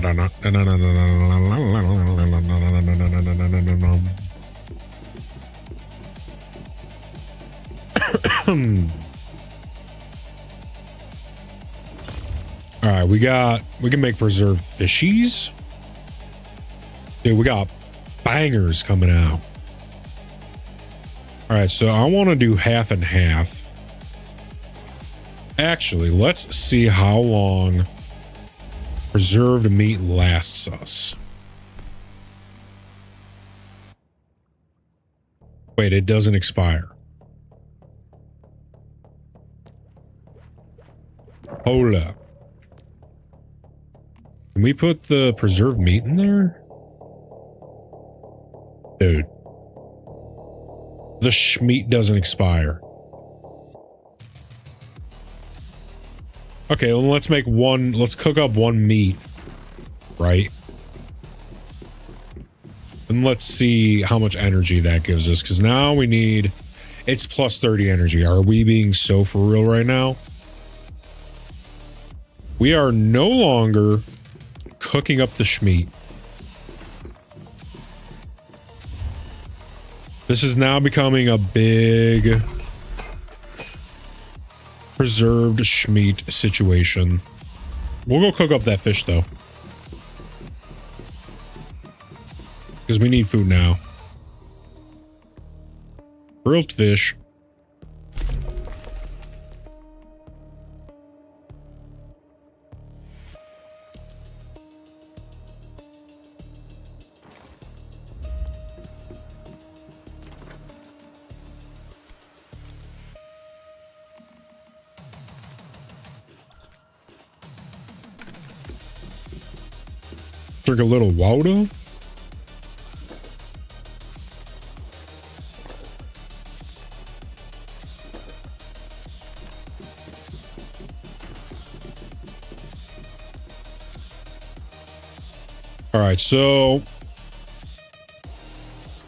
[SPEAKER 3] All right, we can make preserved fishies. Dude, we got bangers coming out. All right, so I want to do half and half. Actually, let's see how long preserved meat lasts us. Wait, it doesn't expire. Hold up. Can we put the preserved meat in there? Dude. The schmeat doesn't expire. Okay, well, let's make one. Let's cook up one meat. Right? And let's see how much energy that gives us. Because now we need... It's plus 30 energy. Are we being so for real right now? We are no longer cooking up the schmeat. This is now becoming a big preserved schmeat situation. We'll go cook up that fish though. Because we need food now. Grilled fish. Drink a little water. All right, so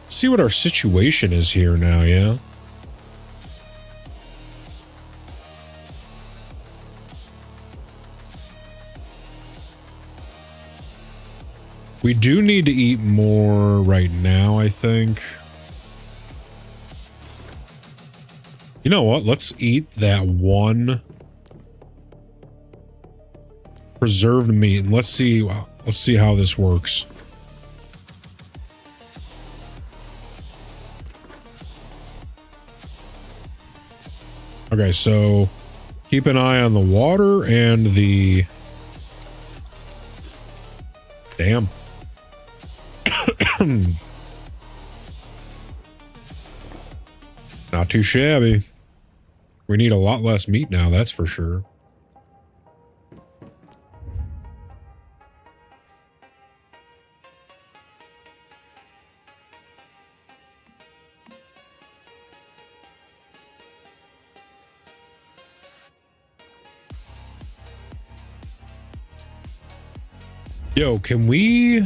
[SPEAKER 3] let's see what our situation is here now, yeah? We do need to eat more right now, I think. You know what? Let's eat that one preserved meat and let's see how this works. Okay, so keep an eye on the water and the... Damn. Not too shabby. We need a lot less meat now, that's for sure. Yo, can we...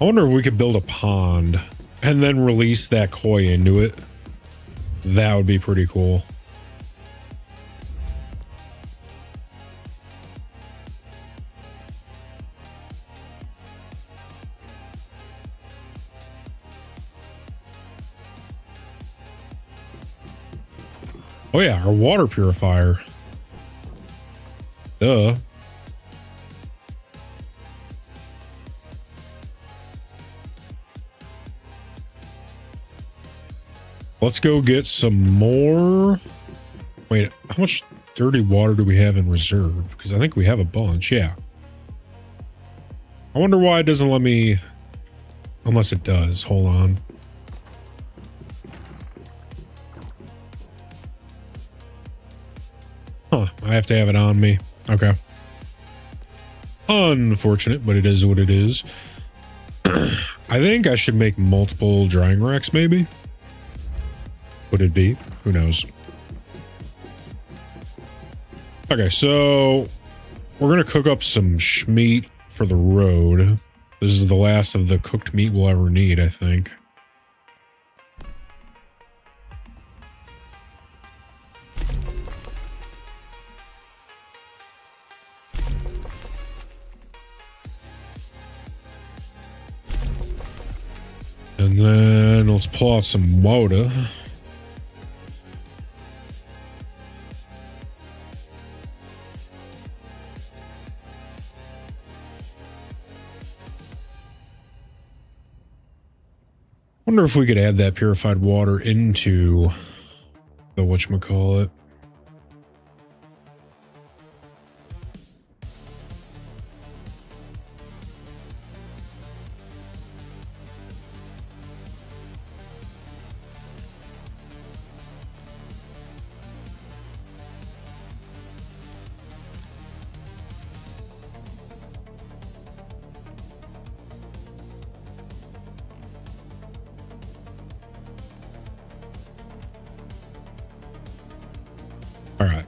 [SPEAKER 3] I wonder if we could build a pond and then release that koi into it. That would be pretty cool. Oh yeah, our water purifier. Duh. Let's go get some more. Wait, how much dirty water do we have in reserve? Because I think we have a bunch, yeah. I wonder why it doesn't let me... Unless it does, hold on. Huh, I have to have it on me. Okay. Unfortunate, but it is what it is. I think I should make multiple drying racks, maybe? Would it be? Who knows? Okay, so we're going to cook up some schmeat for the road. This is the last of the cooked meat we'll ever need, I think. And then let's pull out some water. Wonder if we could add that purified water into the whatchamacallit. All right.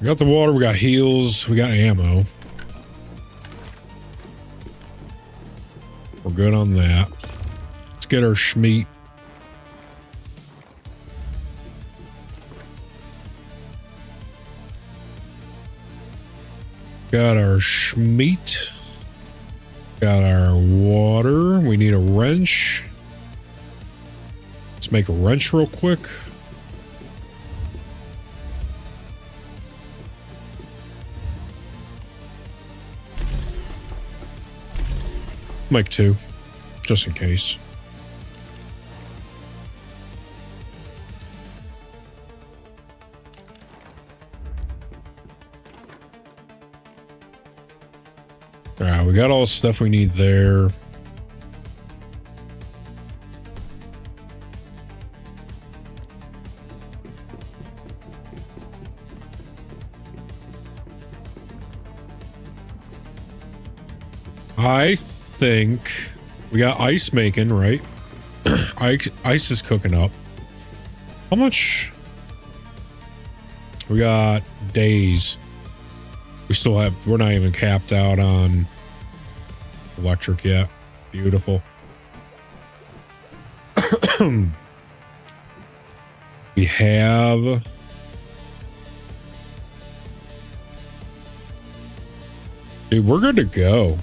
[SPEAKER 3] We got the water, we got heals, we got ammo. We're good on that. Let's get our schmeat. Got our schmeat. Got our water. We need a wrench. Let's make a wrench real quick. Make two, just in case. All right, we got all the stuff we need there. I think we got ice making, right? Ice is cooking up. How much? We got days. We still have, we're not even capped out on electric yet. Beautiful. We have... Dude, we're good to go.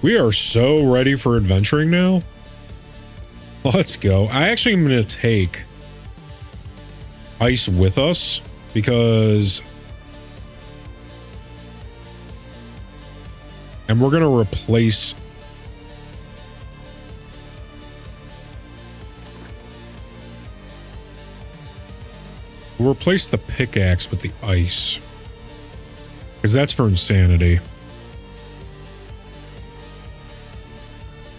[SPEAKER 3] We are so ready for adventuring now. Let's go. I actually am going to take ice with us because... And we're going to replace... We'll replace the pickaxe with the ice. Because that's for insanity.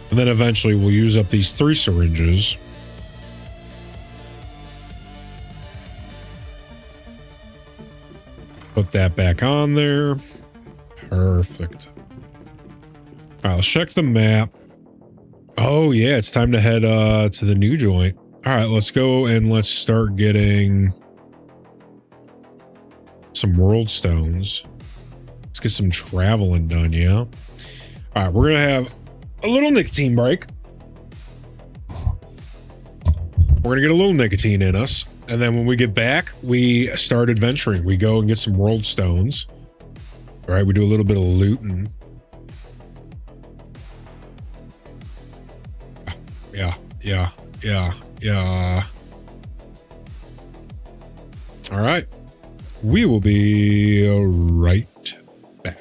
[SPEAKER 3] And then eventually we'll use up these 3 syringes. Put that back on there. Perfect. All right, let's check the map. Oh, yeah, it's time to head to the new joint. All right, let's go and let's start getting some world stones. Let's get some traveling done, yeah? All right, we're going to have a little nicotine break. We're going to get a little nicotine in us. And then when we get back, we start adventuring. We go and get some world stones. All right, we do a little bit of looting. Yeah. All right. We will be right back.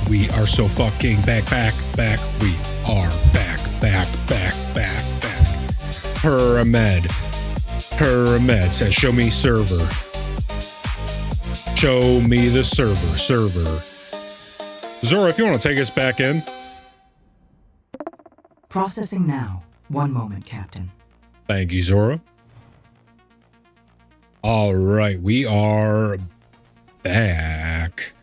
[SPEAKER 3] We are so fucking back. We are back. Pyramid says, show me server. Show me the server. Zora, if you want to take us back in.
[SPEAKER 2] Processing now. 1 moment, Captain.
[SPEAKER 3] Thank you, Zora. All right, we are back.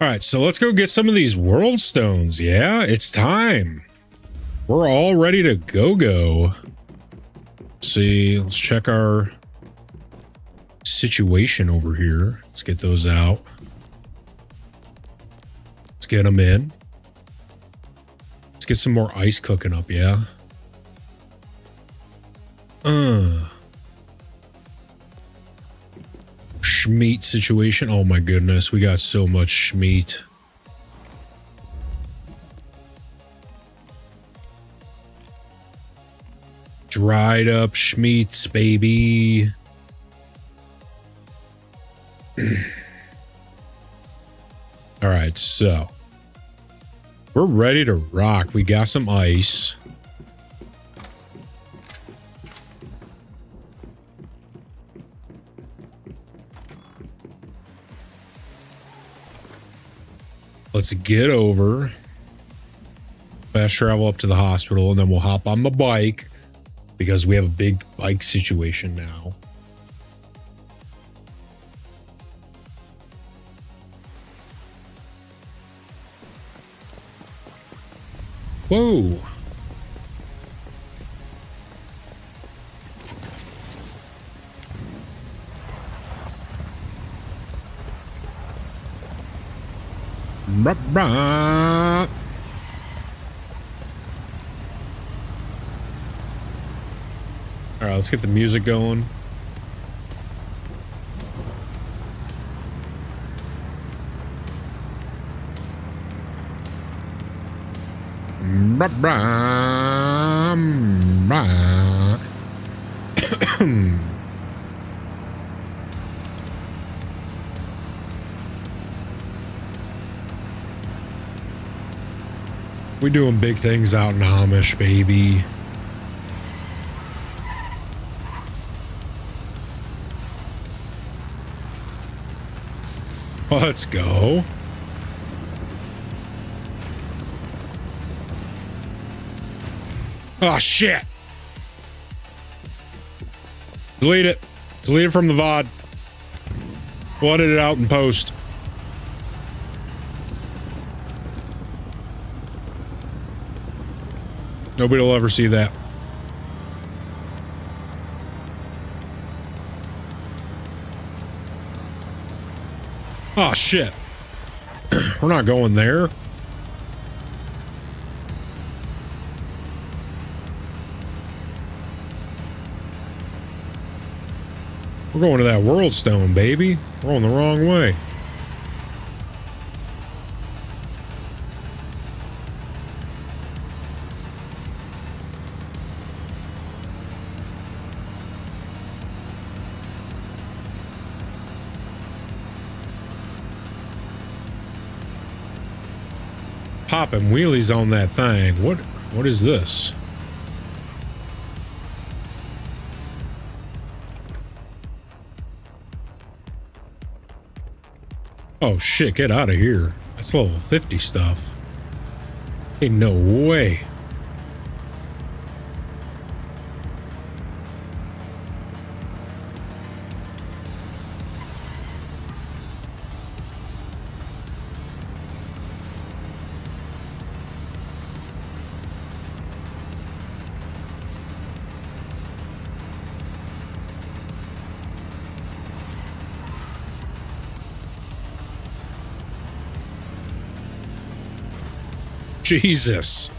[SPEAKER 3] All right, so let's go get some of these world stones. Yeah, it's time. We're all ready to go. Let's see, let's check our situation over here. Let's get those out. Let's get them in. Let's get some more ice cooking up, yeah? Schmeat situation. Oh my goodness, we got so much schmeat. Dried up schmeats, baby. All right, so we're ready to rock. We got some ice. Let's get over. Fast travel up to the hospital, and then we'll hop on the bike because we have a big bike situation now. Whoa. All right, let's get the music going. We doing big things out in Amish, baby. Let's go. Oh, shit. Delete it. Delete it from the VOD. We'll edit it out in post. Nobody will ever see that. Oh, shit. We're not going there. We're going to that world stone, baby. We're on the wrong way. Popping wheelies on that thing. What is this? Oh shit, get out of here. That's level 50 stuff. Ain't no way. Jesus.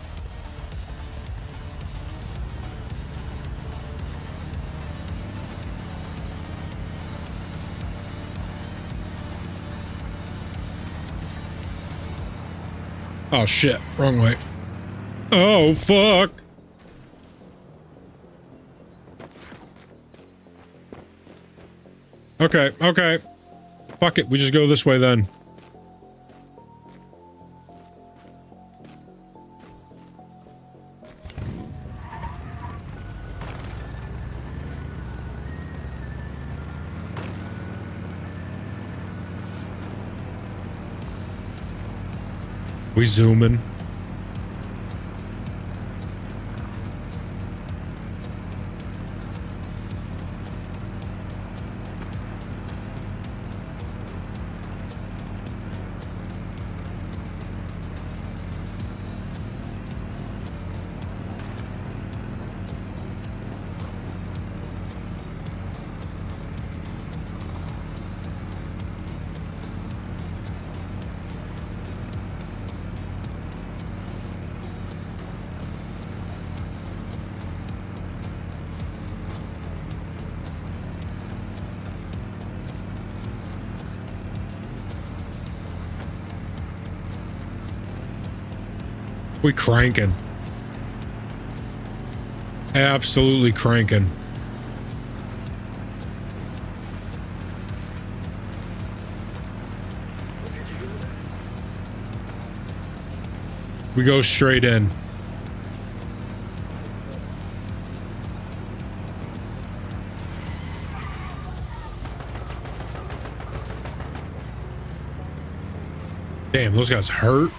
[SPEAKER 3] Oh shit, wrong way. Oh fuck. Okay. Fuck it, we just go this way then. We zooming. We cranking. Absolutely cranking. We go straight in. Damn, those guys hurt.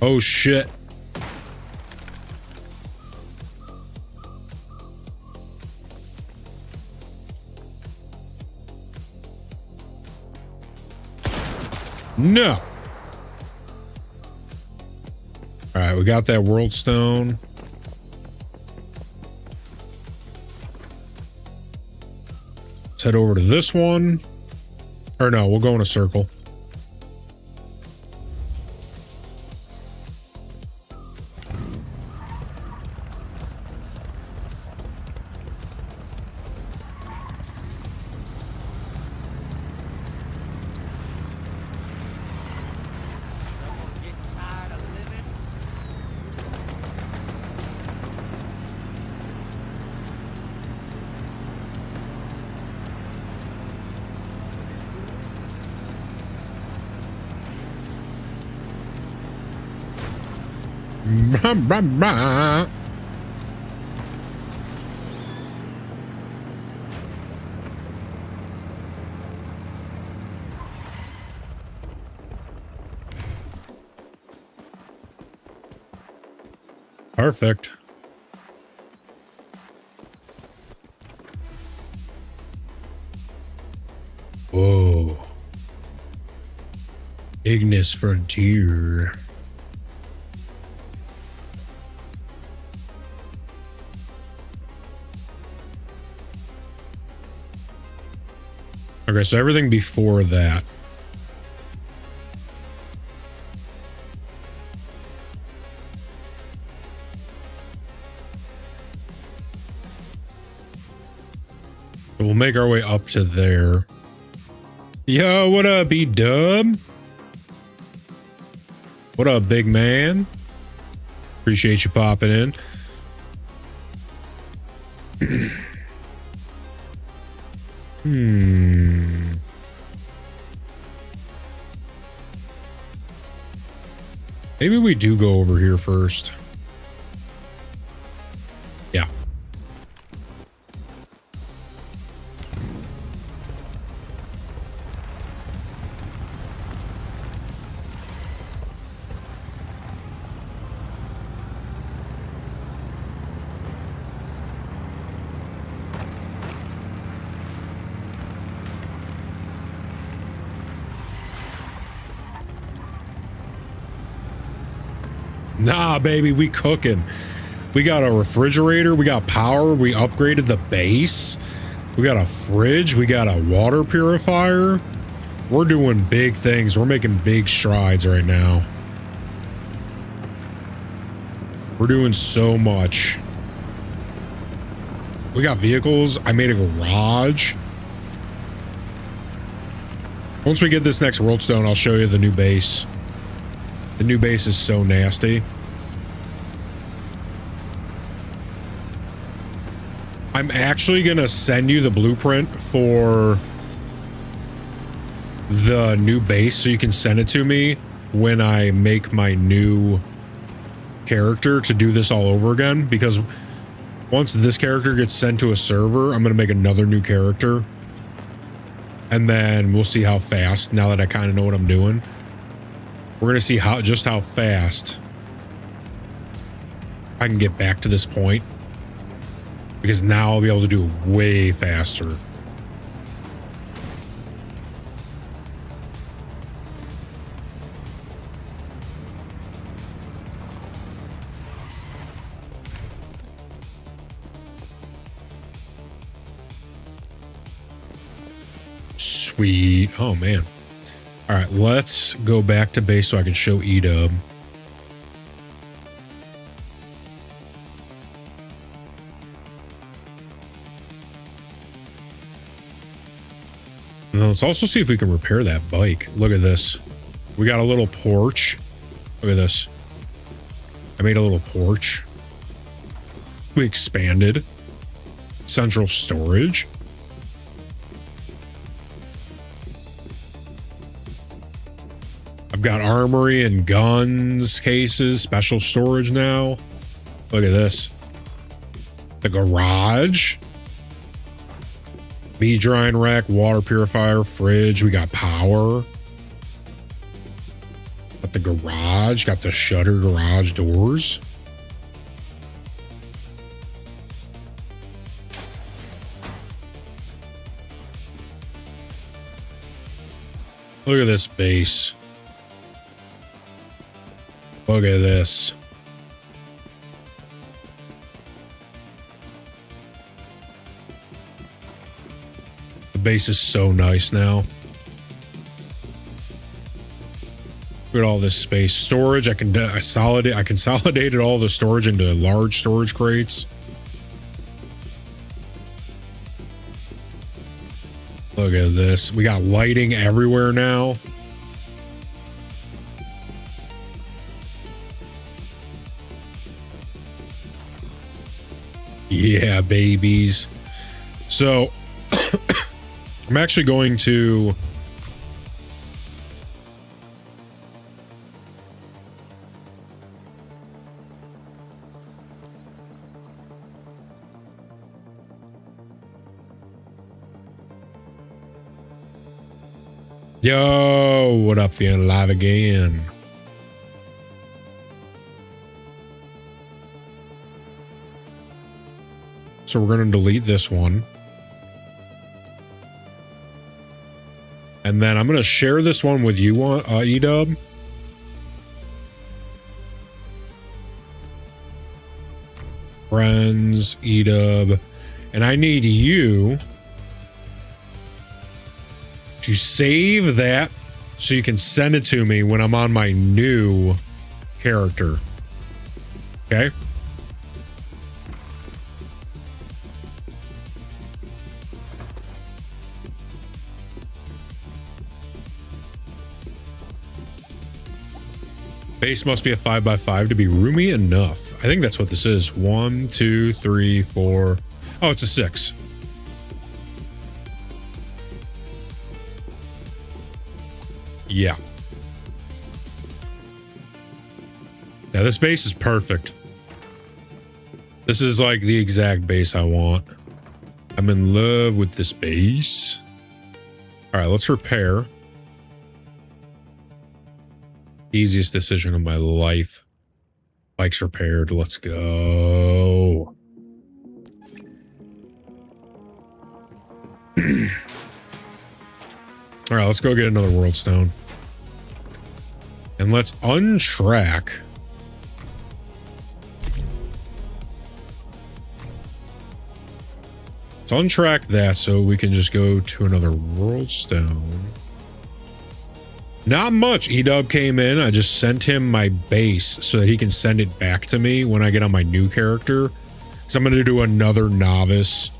[SPEAKER 3] Oh shit. No. All right, we got that world stone. Let's head over to this one. Or no, we'll go in a circle. Bah, bah, bah. Perfect. Whoa. Ignis Frontier. Okay, so everything before that. We'll make our way up to there. Yo, what up, B-Dub? What up, big man? Appreciate you popping in. Maybe we do go over here first. Yeah. Nah, baby, we cooking. We got a refrigerator. We got power. We upgraded the base. We got a fridge. We got a water purifier. We're doing big things. We're making big strides right now. We're doing so much. We got vehicles. I made a garage. Once we get this next world stone, I'll show you the new base. The new base is so nasty. I'm actually going to send you the blueprint for the new base so you can send it to me when I make my new character to do this all over again, because once this character gets sent to a server, I'm going to make another new character. And then we'll see how fast, now that I kind of know what I'm doing. We're going to see just how fast I can get back to this point. Because now I'll be able to do it way faster. Sweet. Oh, man. All right, let's go back to base so I can show Edub. And let's also see if we can repair that bike. Look at this. We got a little porch. Look at this. I made a little porch. We expanded. Central storage. I've got armory and guns, cases, special storage now. Look at this. The garage. Meat drying rack, water purifier, fridge. We got power. Got the garage. Got the shutter garage doors. Look at this base. Look at this. The base is so nice now. Look at all this space. Storage, I consolidated all the storage into large storage crates. Look at this. We got lighting everywhere now. Yeah, babies. So I'm actually going to Yo, what up, feeling live again? So we're going to delete this one. And then I'm going to share this one with you, Edub. Friends, Edub. And I need you to save that so you can send it to me when I'm on my new character. Okay? Base must be a 5x5 to be roomy enough. I think that's what this is. 1, 2, 3, 4. Oh, it's a 6. Yeah. Yeah, this base is perfect. This is like the exact base I want. I'm in love with this base. All right, let's repair. Easiest decision of my life. Bike's repaired. Let's go. All right, let's go get another world stone. And let's untrack. Let's untrack that so we can just go to another world stone. Not much. Edub came in. I just sent him my base so that he can send it back to me when I get on my new character. Because I'm going to do another novice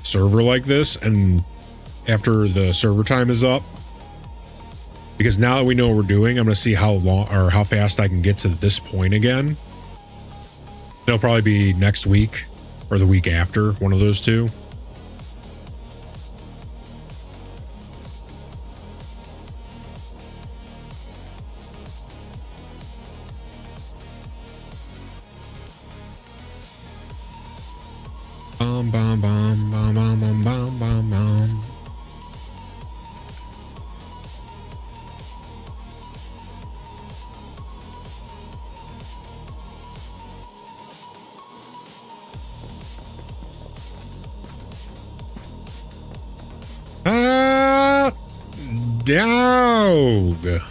[SPEAKER 3] server like this. And after the server time is up. Because now that we know what we're doing, I'm going to see how long or how fast I can get to this point again. It'll probably be next week or the week after. One of those two. Bum, bum, bum, bum, bum, bum, bum, bum, bum. Ah, dog.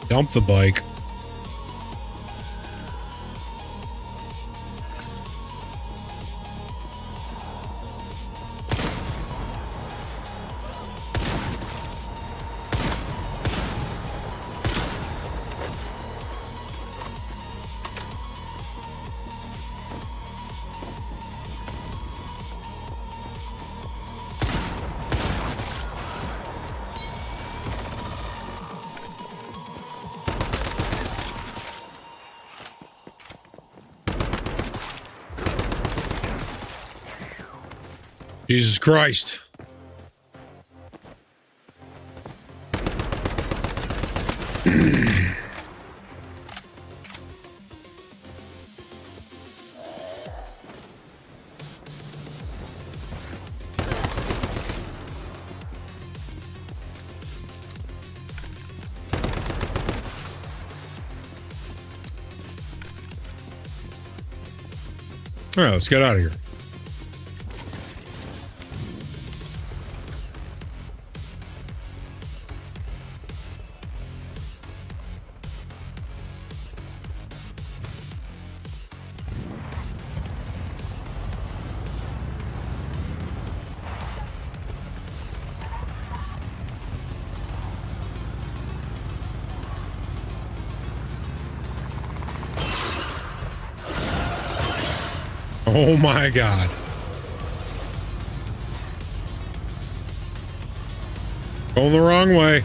[SPEAKER 3] Dump the bike. Jesus Christ. All right, let's get out of here. Oh my God. Going the wrong way.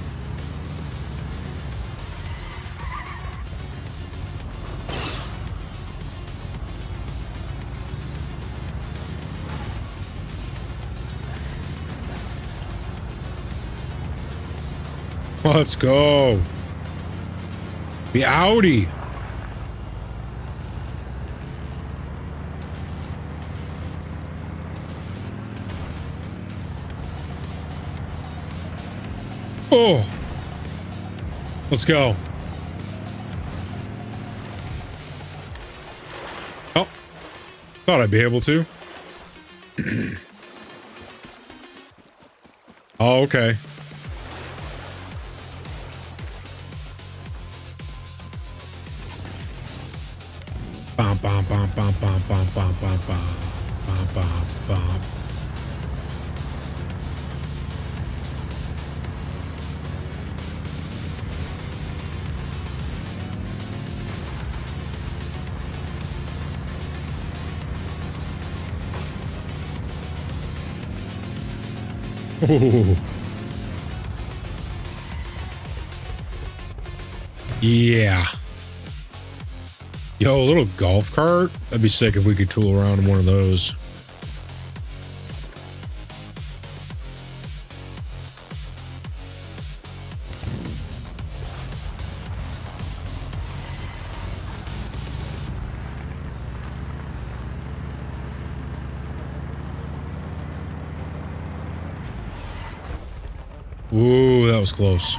[SPEAKER 3] Let's go. The Audi. Oh, let's go. Oh, thought I'd be able to. Oh, okay. Bum, bum, bum, bum, bum, bum, bum, bum, bum, bum, bum, bum. Oh. Yeah. Yo, a little golf cart? That'd be sick if we could tool around in one of those. Ooh, that was close.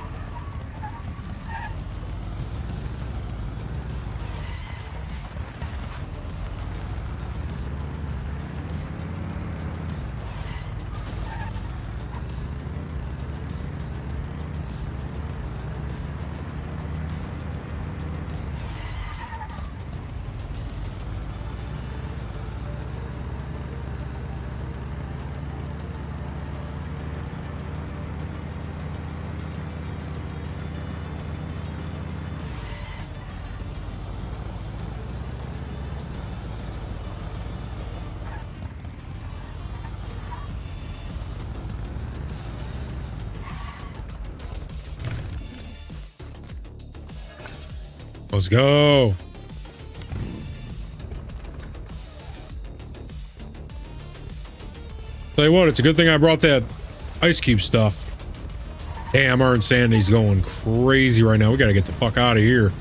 [SPEAKER 3] Let's go. Tell you what, it's a good thing I brought that ice cube stuff. Damn, our insanity's going crazy right now. We gotta get the fuck out of here.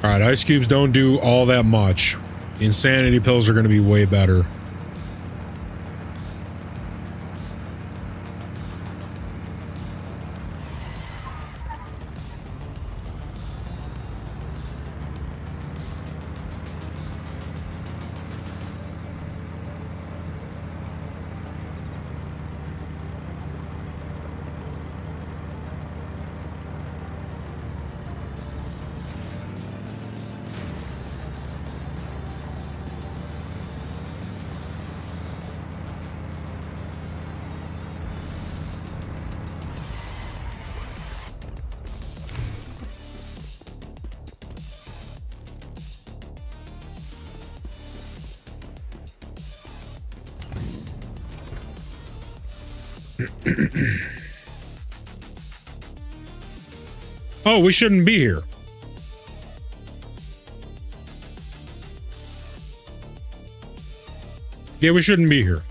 [SPEAKER 3] All right, ice cubes don't do all that much. The insanity pills are going to be way better. Oh, we shouldn't be here. Yeah, we shouldn't be here.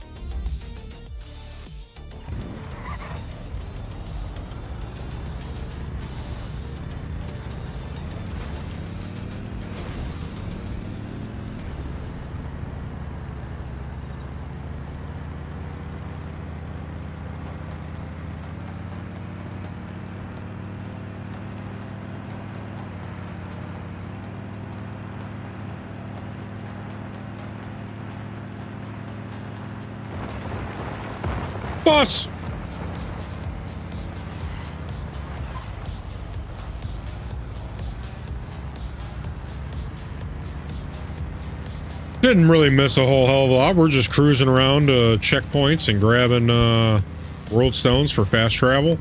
[SPEAKER 3] Boss! Didn't really miss a whole hell of a lot. We're just cruising around to checkpoints and grabbing world stones for fast travel.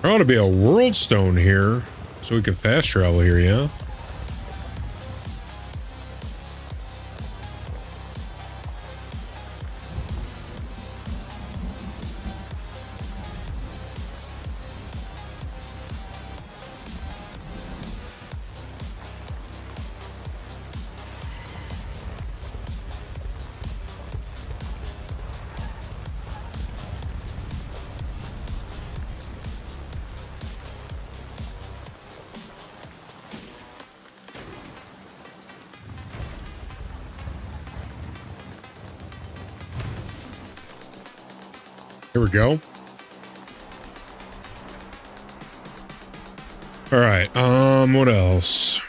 [SPEAKER 3] There ought to be a world stone here, so we can fast travel here, yeah? Here we go. All right, what else?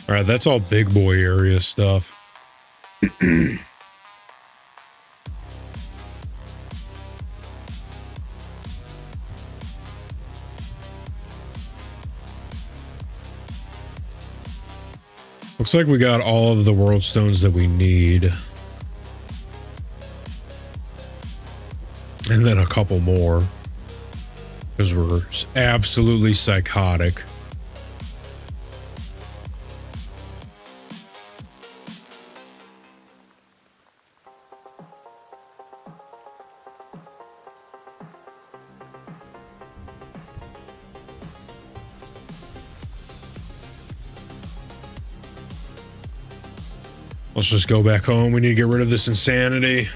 [SPEAKER 3] All right, that's all big boy area stuff. Looks like we got all of the world stones that we need. And then a couple more. Because we're absolutely psychotic. Let's just go back home. We need to get rid of this insanity.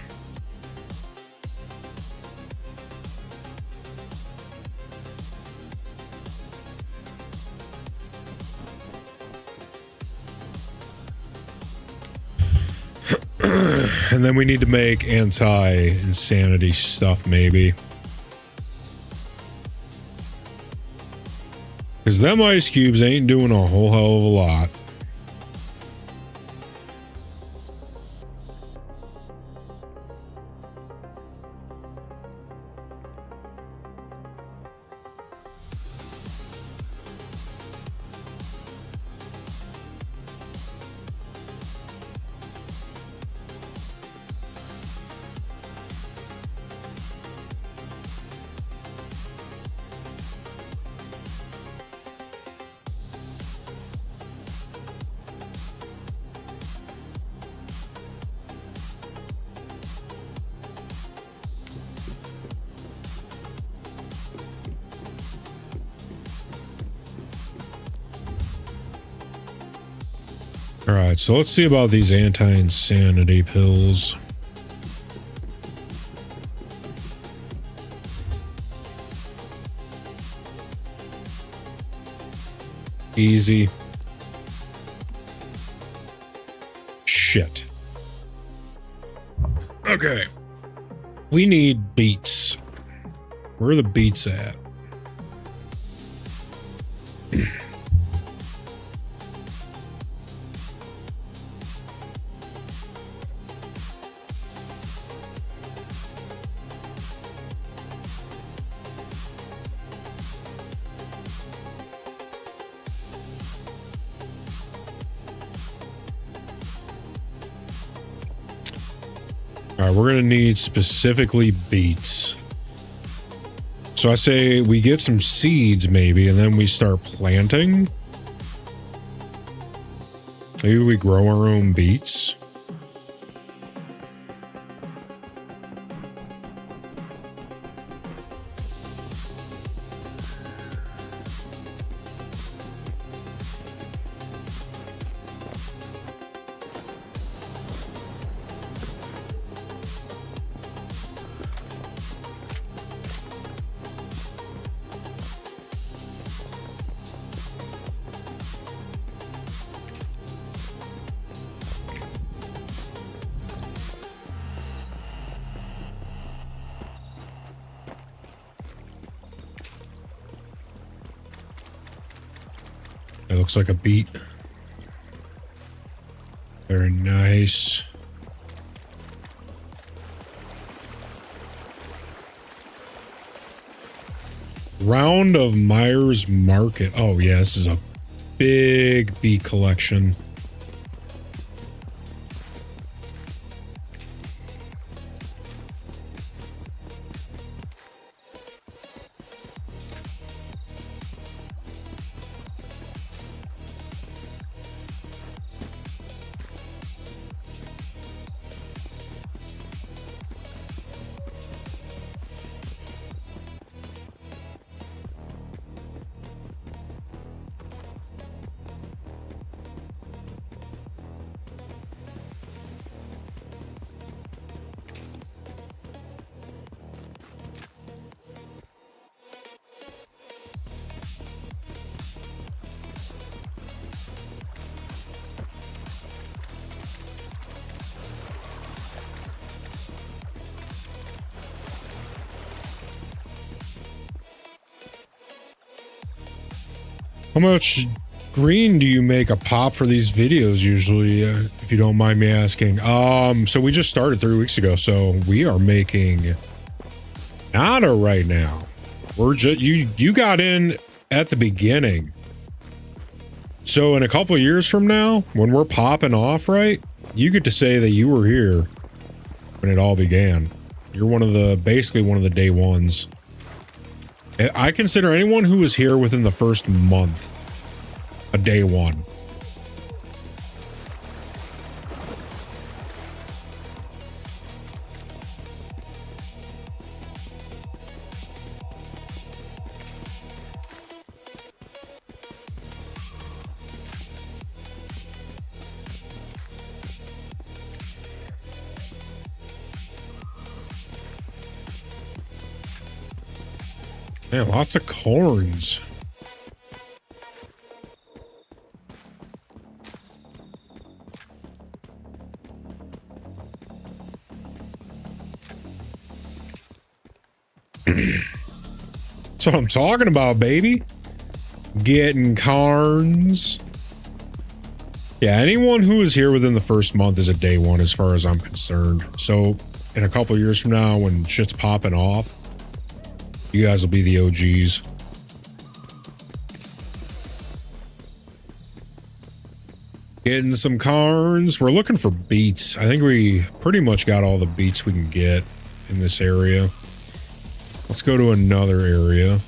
[SPEAKER 3] And then we need to make anti-insanity stuff, maybe. Because them ice cubes ain't doing a whole hell of a lot. All right, so let's see about these anti-insanity pills. Easy. Shit. Okay. We need beets. Where are the beets at? All right, we're going to need specifically beets. So I say we get some seeds maybe, and then we start planting. Maybe we grow our own beets. It looks like a beet. Very nice. Round of Myers Market. Oh yeah, this is a big beet collection. How much green do you make a pop for these videos usually, if you don't mind me asking? So we just started 3 weeks ago, so we are making nada right now. We're just you got in at the beginning. So in a couple of years from now, when we're popping off, right, you get to say that you were here when it all began. You're one of the, basically one of the day ones. I consider anyone who was here within the first month a day one. Man, lots of corns. That's what I'm talking about, baby. Getting carns. Yeah, anyone who is here within the first month is a day one as far as I'm concerned. So in a couple of years from now, when shit's popping off, you guys will be the OGs. Getting some carns. We're looking for beets. I think we pretty much got all the beets we can get in this area. Let's go to another area.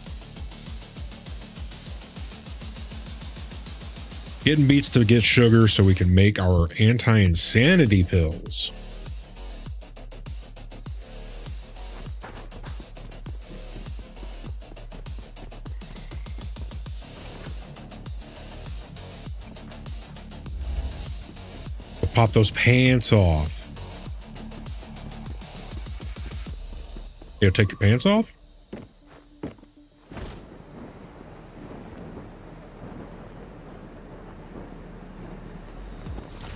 [SPEAKER 3] Getting beets to get sugar so we can make our anti-insanity pills. Pop those pants off. Yo, take your pants off?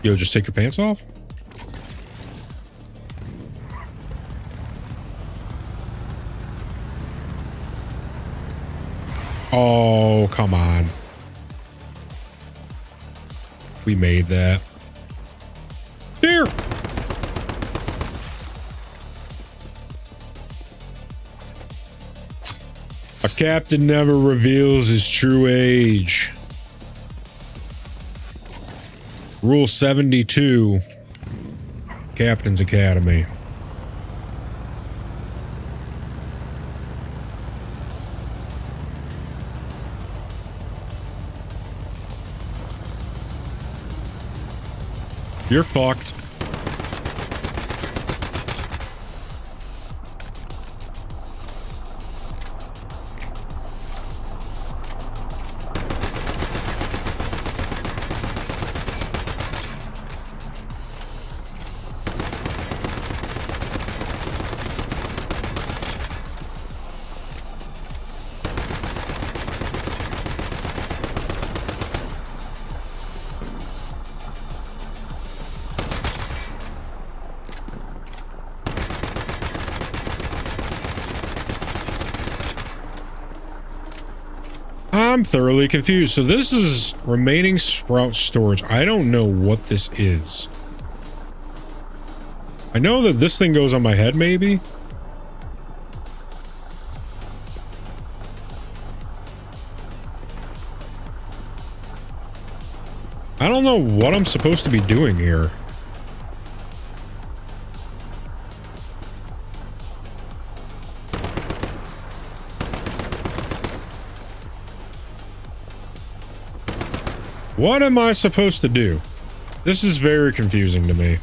[SPEAKER 3] Yo, just take your pants off? Oh, come on. We made that. Here. A captain never reveals his true age. Rule 72. Captain's Academy. You're fucked. I'm thoroughly confused. So this is remaining sprout storage. I don't know what this is. I know that this thing goes on my head, maybe. I don't know what I'm supposed to be doing here. What am I supposed to do? This is very confusing to me.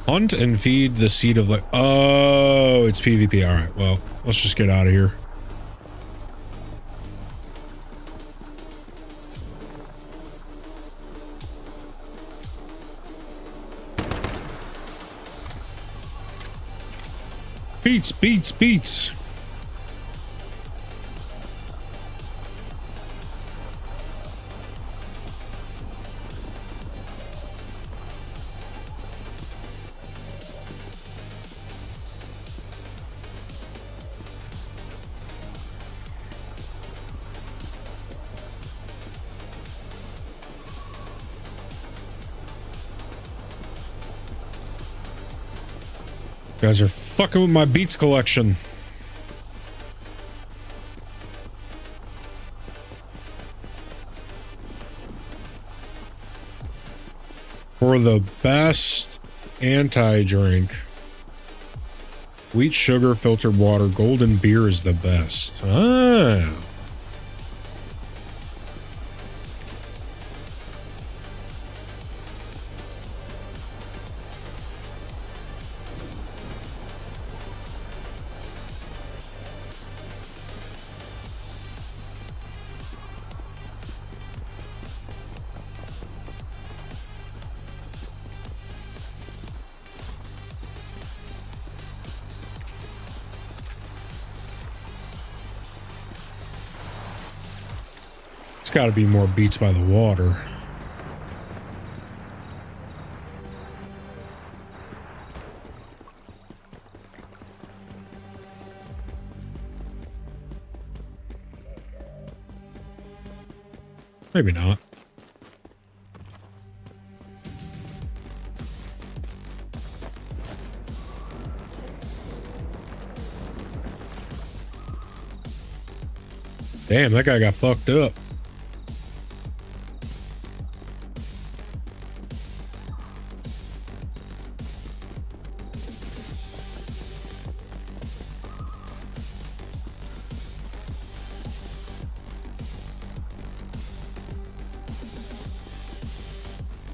[SPEAKER 3] Hunt and feed the seed of life. Oh, it's PvP. All right, well, let's just get out of here. Beats, beats, beats. Guys are fucking with my beats collection. For the best anti-drink, wheat, sugar, filtered water, golden beer is the best. Ah. It's got to be more beats by the water. Maybe not. Damn, that guy got fucked up.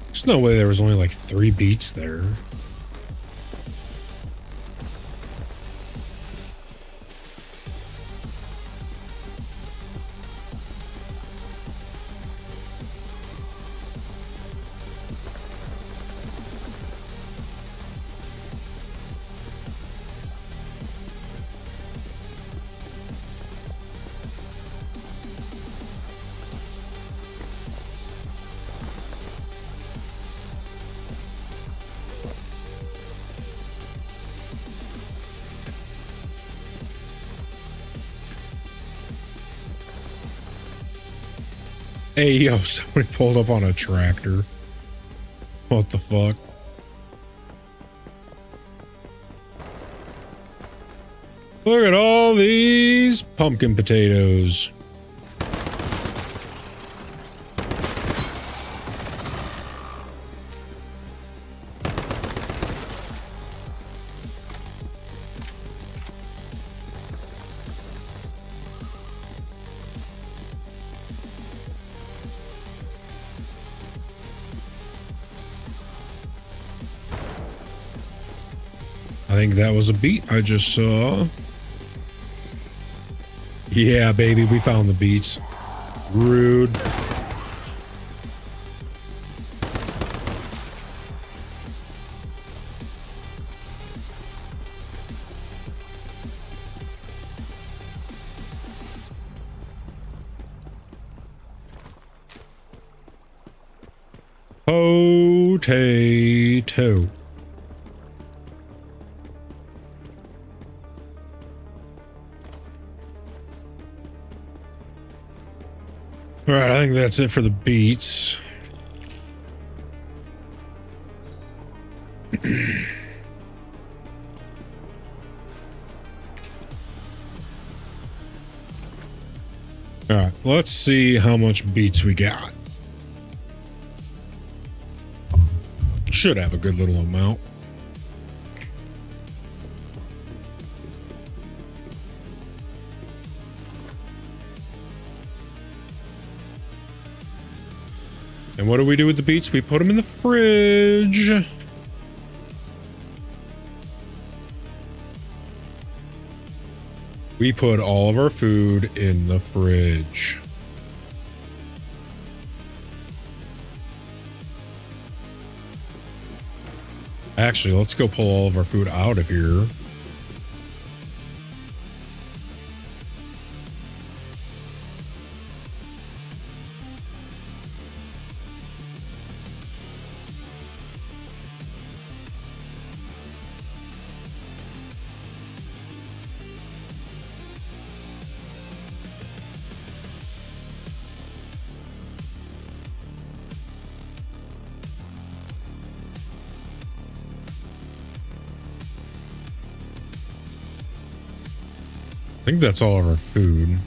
[SPEAKER 3] There's no way there was only like 3 beats there. Hey, yo, somebody pulled up on a tractor. What the fuck? Look at all these pumpkin potatoes. I think that was a beat I just saw. Yeah, baby, we found the beats. Rude. Potato. All right, I think that's it for the beats. All right, let's see how much beats we got. Should have a good little amount. And what do we do with the beets? We put them in the fridge. We put all of our food in the fridge. Actually, let's go pull all of our food out of here. think that's all of our food.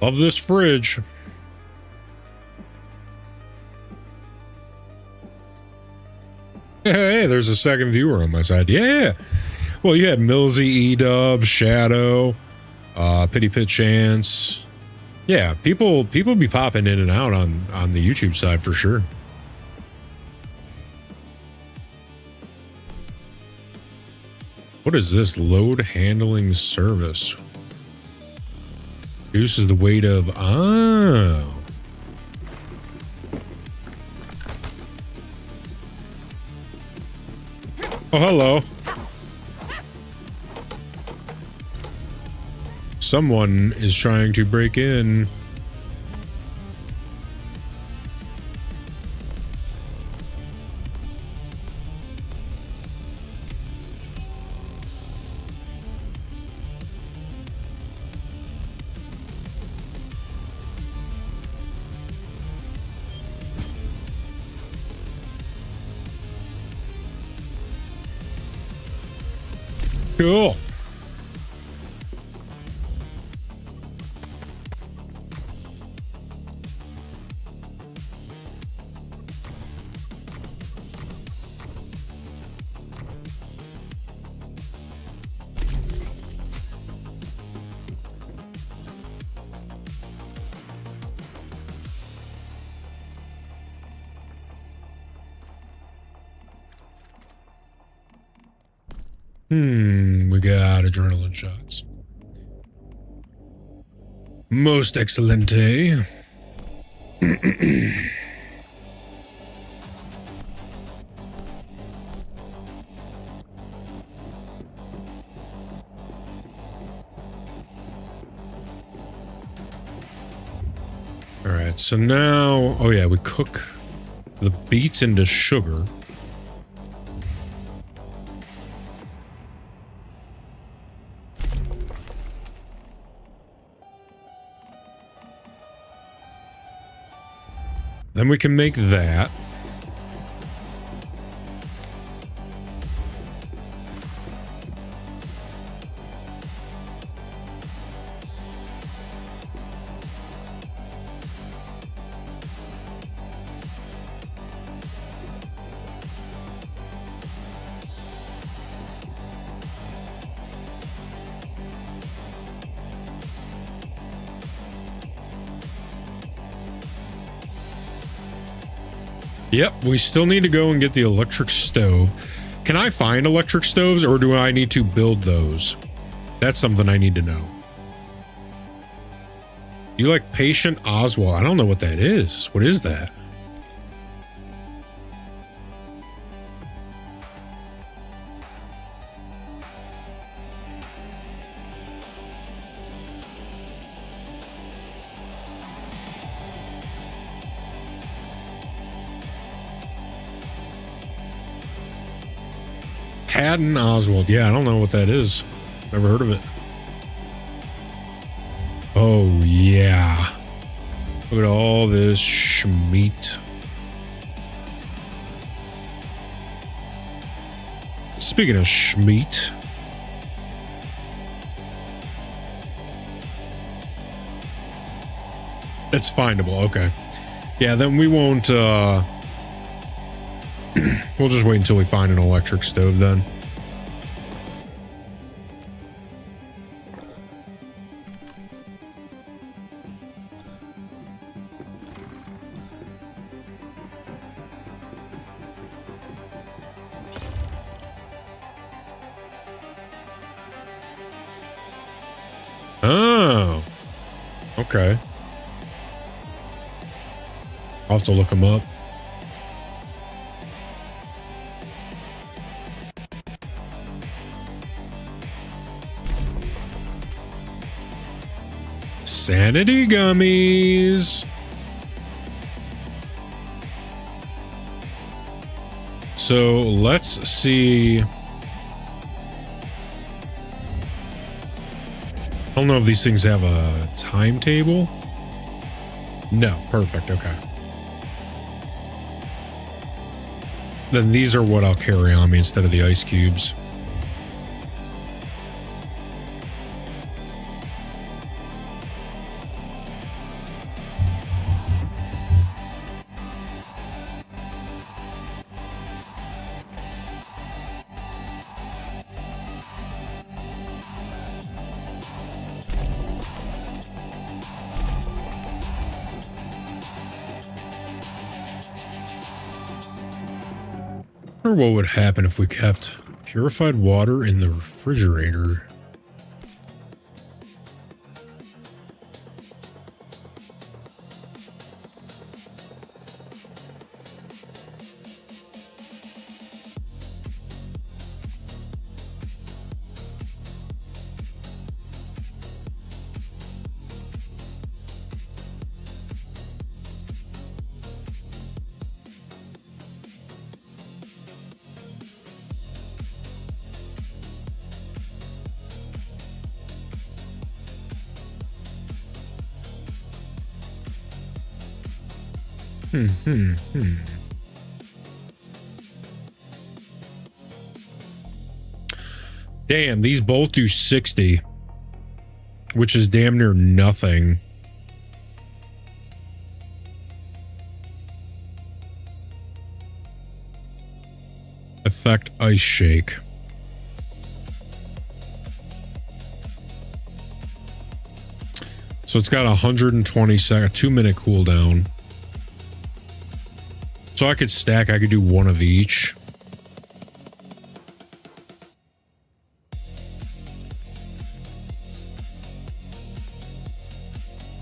[SPEAKER 3] Love this fridge. Hey, there's a second viewer on my side. Yeah. Well, you had Millsy, Edub, Shadow, Pity Pit Chance. Yeah, people be popping in and out on the YouTube side for sure. What is this? Load handling service. Reduces the weight of... Oh. Oh, hello. Someone is trying to break in. Cool. We got adrenaline shots. Most excelente. All right, so now, oh yeah, we cook the beets into sugar. Then we can make that. Yep, we still need to go and get the electric stove. Can I find electric stoves, or do I need to build those? That's something I need to know. You like Patient Oswald? I don't know what that is. What is that? Patton Oswald. Yeah, I don't know what that is. Never heard of it. Oh, yeah. Look at all this schmeat. Speaking of schmeat. It's findable. Okay. Yeah, then we won't, we'll just wait until we find an electric stove then. Oh. Okay. I'll have to look them up. Sanity gummies. So let's see. I don't know if these things have a timetable. No, perfect. Okay. Then these are what I'll carry on me instead of the ice cubes. I wonder what would happen if we kept purified water in the refrigerator. Damn, these both do 60, which is damn near nothing. Effect ice shake. So it's got 120 second, 2-minute cooldown. So I could stack, I could do one of each.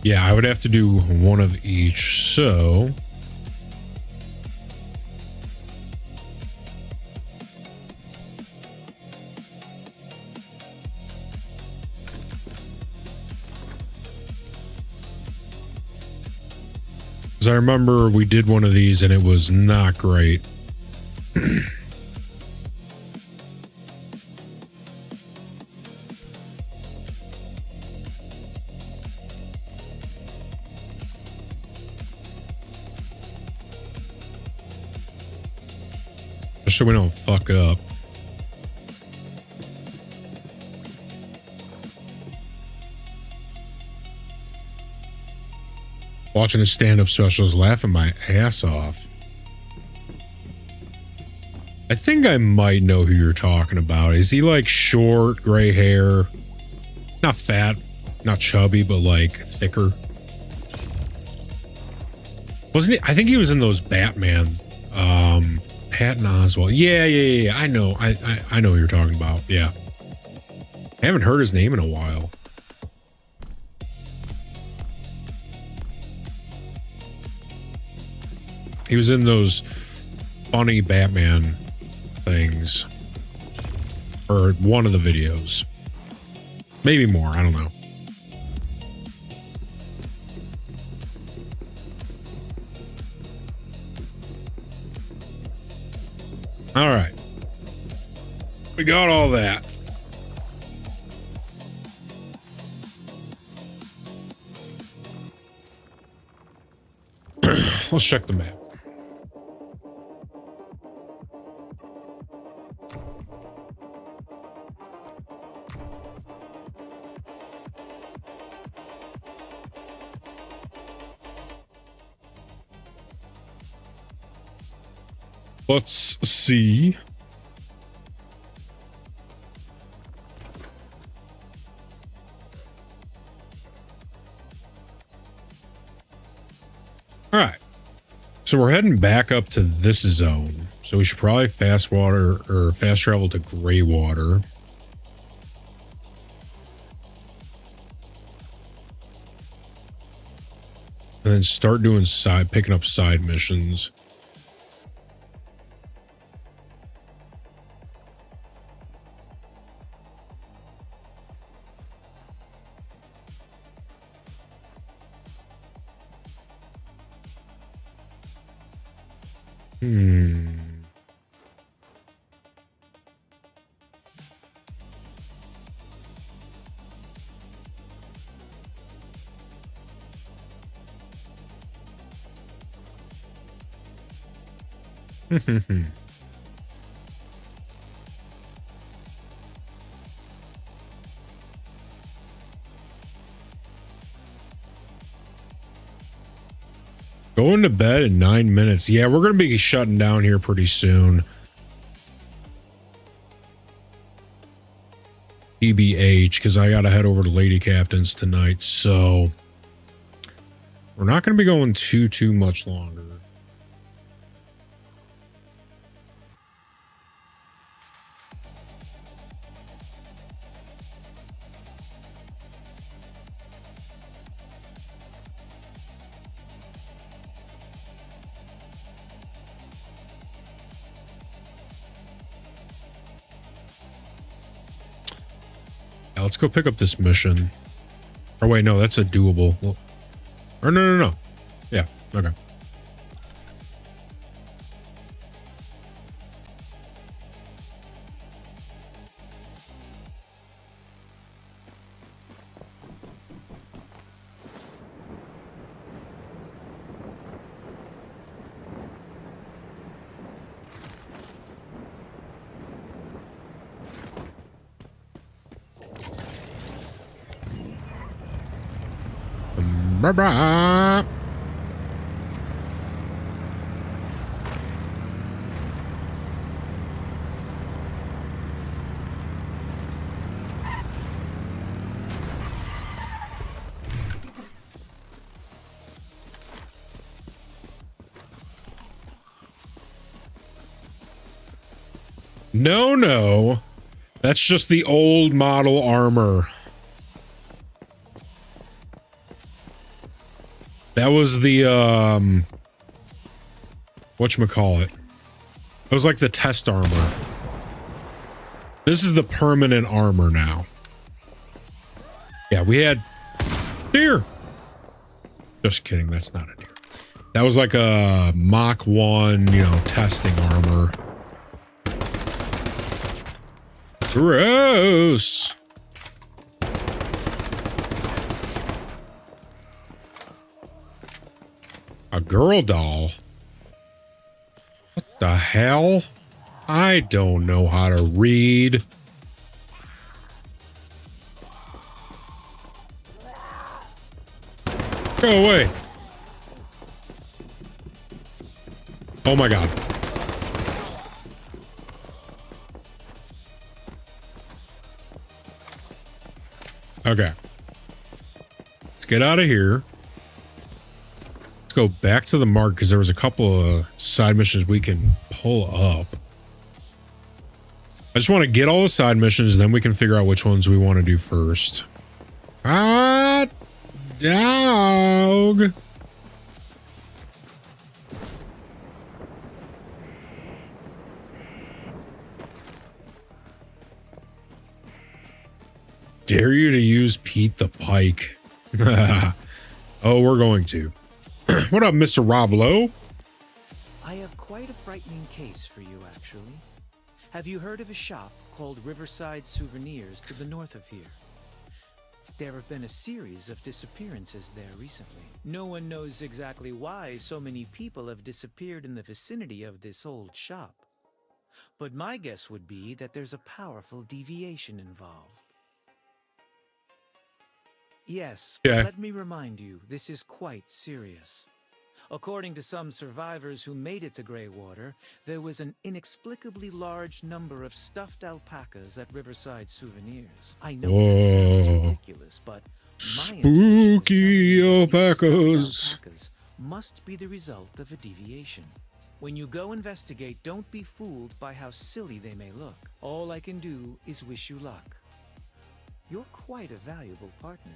[SPEAKER 3] Yeah, I would have to do one of each, so... Because I remember we did one of these and it was not great. Just so we don't fuck up. Watching his stand-up specials, laughing my ass off. I think I might know who you're talking about. Is he like short, gray hair? Not fat, not chubby, but like thicker. Wasn't he? I think he was in those Batman. Patton Oswalt. Yeah. I know. I know who you're talking about. Yeah. I haven't heard his name in a while. He was in those funny Batman things. Or one of the videos. Maybe more, I don't know. All right. We got all that. Let's check the map. Let's see. All right. So we're heading back up to this zone. So we should probably fast travel to gray water. And then start doing picking up side missions. Going to bed in 9 minutes. Yeah, we're going to be shutting down here pretty soon. TBH, because I got to head over to Lady Captain's tonight. So we're not going to be going too much longer. Yeah, let's go pick up this mission. Or wait, no, that's a doable. Well, or no. Yeah, okay. Bye-bye. No. That's just the old model armor. That was the, whatchamacallit. It was like the test armor. This is the permanent armor now. Yeah, we had deer. Just kidding, that's not a deer. That was like a Mach 1, testing armor. Gross. A girl doll? What the hell? I don't know how to read. Go away. Oh my god. Okay. Let's get out of here. Let's go back to the mark because there was a couple of side missions we can pull up. I just want to get all the side missions, then we can figure out which ones we want to do first. Ah, dog. Dare you to use Pete the Pike. Oh, we're going to. What up, Mr. Rob Lowe?
[SPEAKER 5] I have quite a frightening case for you, actually. Have you heard of a shop called Riverside Souvenirs to the north of here? There have been a series of disappearances there recently. No one knows exactly why so many people have disappeared in the vicinity of this old shop. But my guess would be that there's a powerful deviation involved. Yes, but let me remind you, this is quite serious. According to some survivors who made it to Greywater, there was an inexplicably large number of stuffed alpacas at Riverside Souvenirs. I know that sounds ridiculous, but
[SPEAKER 3] spooky alpacas
[SPEAKER 5] must be the result of a deviation. When you go investigate, don't be fooled by how silly they may look. All I can do is wish you luck. You're quite a valuable partner.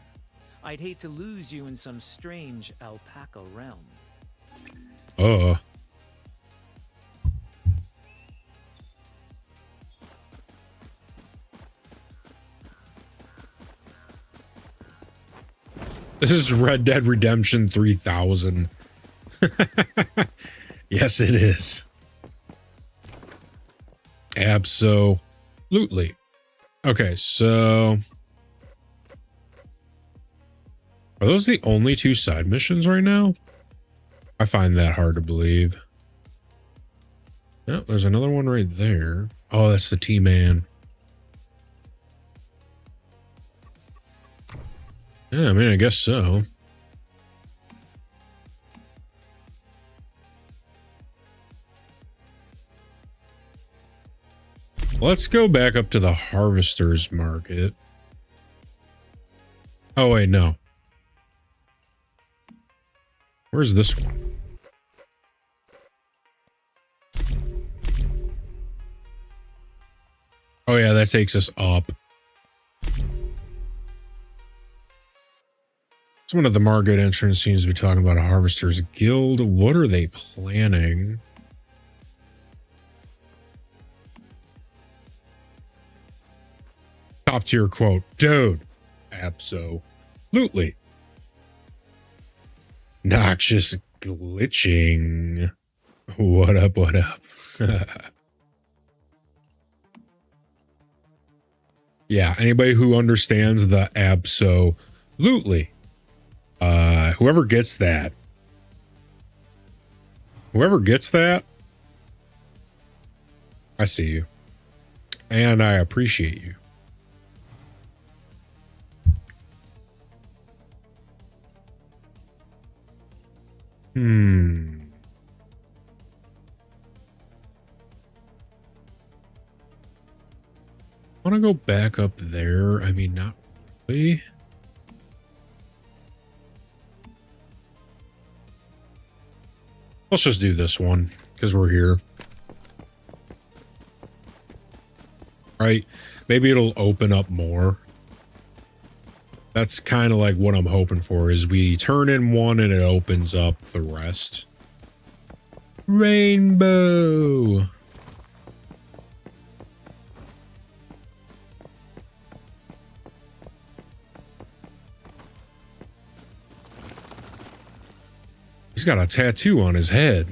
[SPEAKER 5] I'd hate to lose you in some strange alpaca realm.
[SPEAKER 3] This is Red Dead Redemption 3000. Yes, it is. Absolutely. Okay, so are those the only two side missions right now? I find that hard to believe. Oh, there's another one right there. Oh, that's the T-Man. Yeah, I mean, I guess so. Let's go back up to the Harvester's Market. Oh, wait, no. Where's this one? Oh, yeah, that takes us up. Someone at the market entrance seems to be talking about a Harvester's Guild. What are they planning? Top tier quote. Dude, absolutely. Noxious glitching. What up, what up? Yeah, anybody who understands the absolutely. Whoever gets that, I see you. And I appreciate you. Want to go back up there? I mean, not really. Let's just do this one because we're here. Right? Maybe it'll open up more. That's kind of like what I'm hoping for, is we turn in one and it opens up the rest. Rainbow. He's got a tattoo on his head.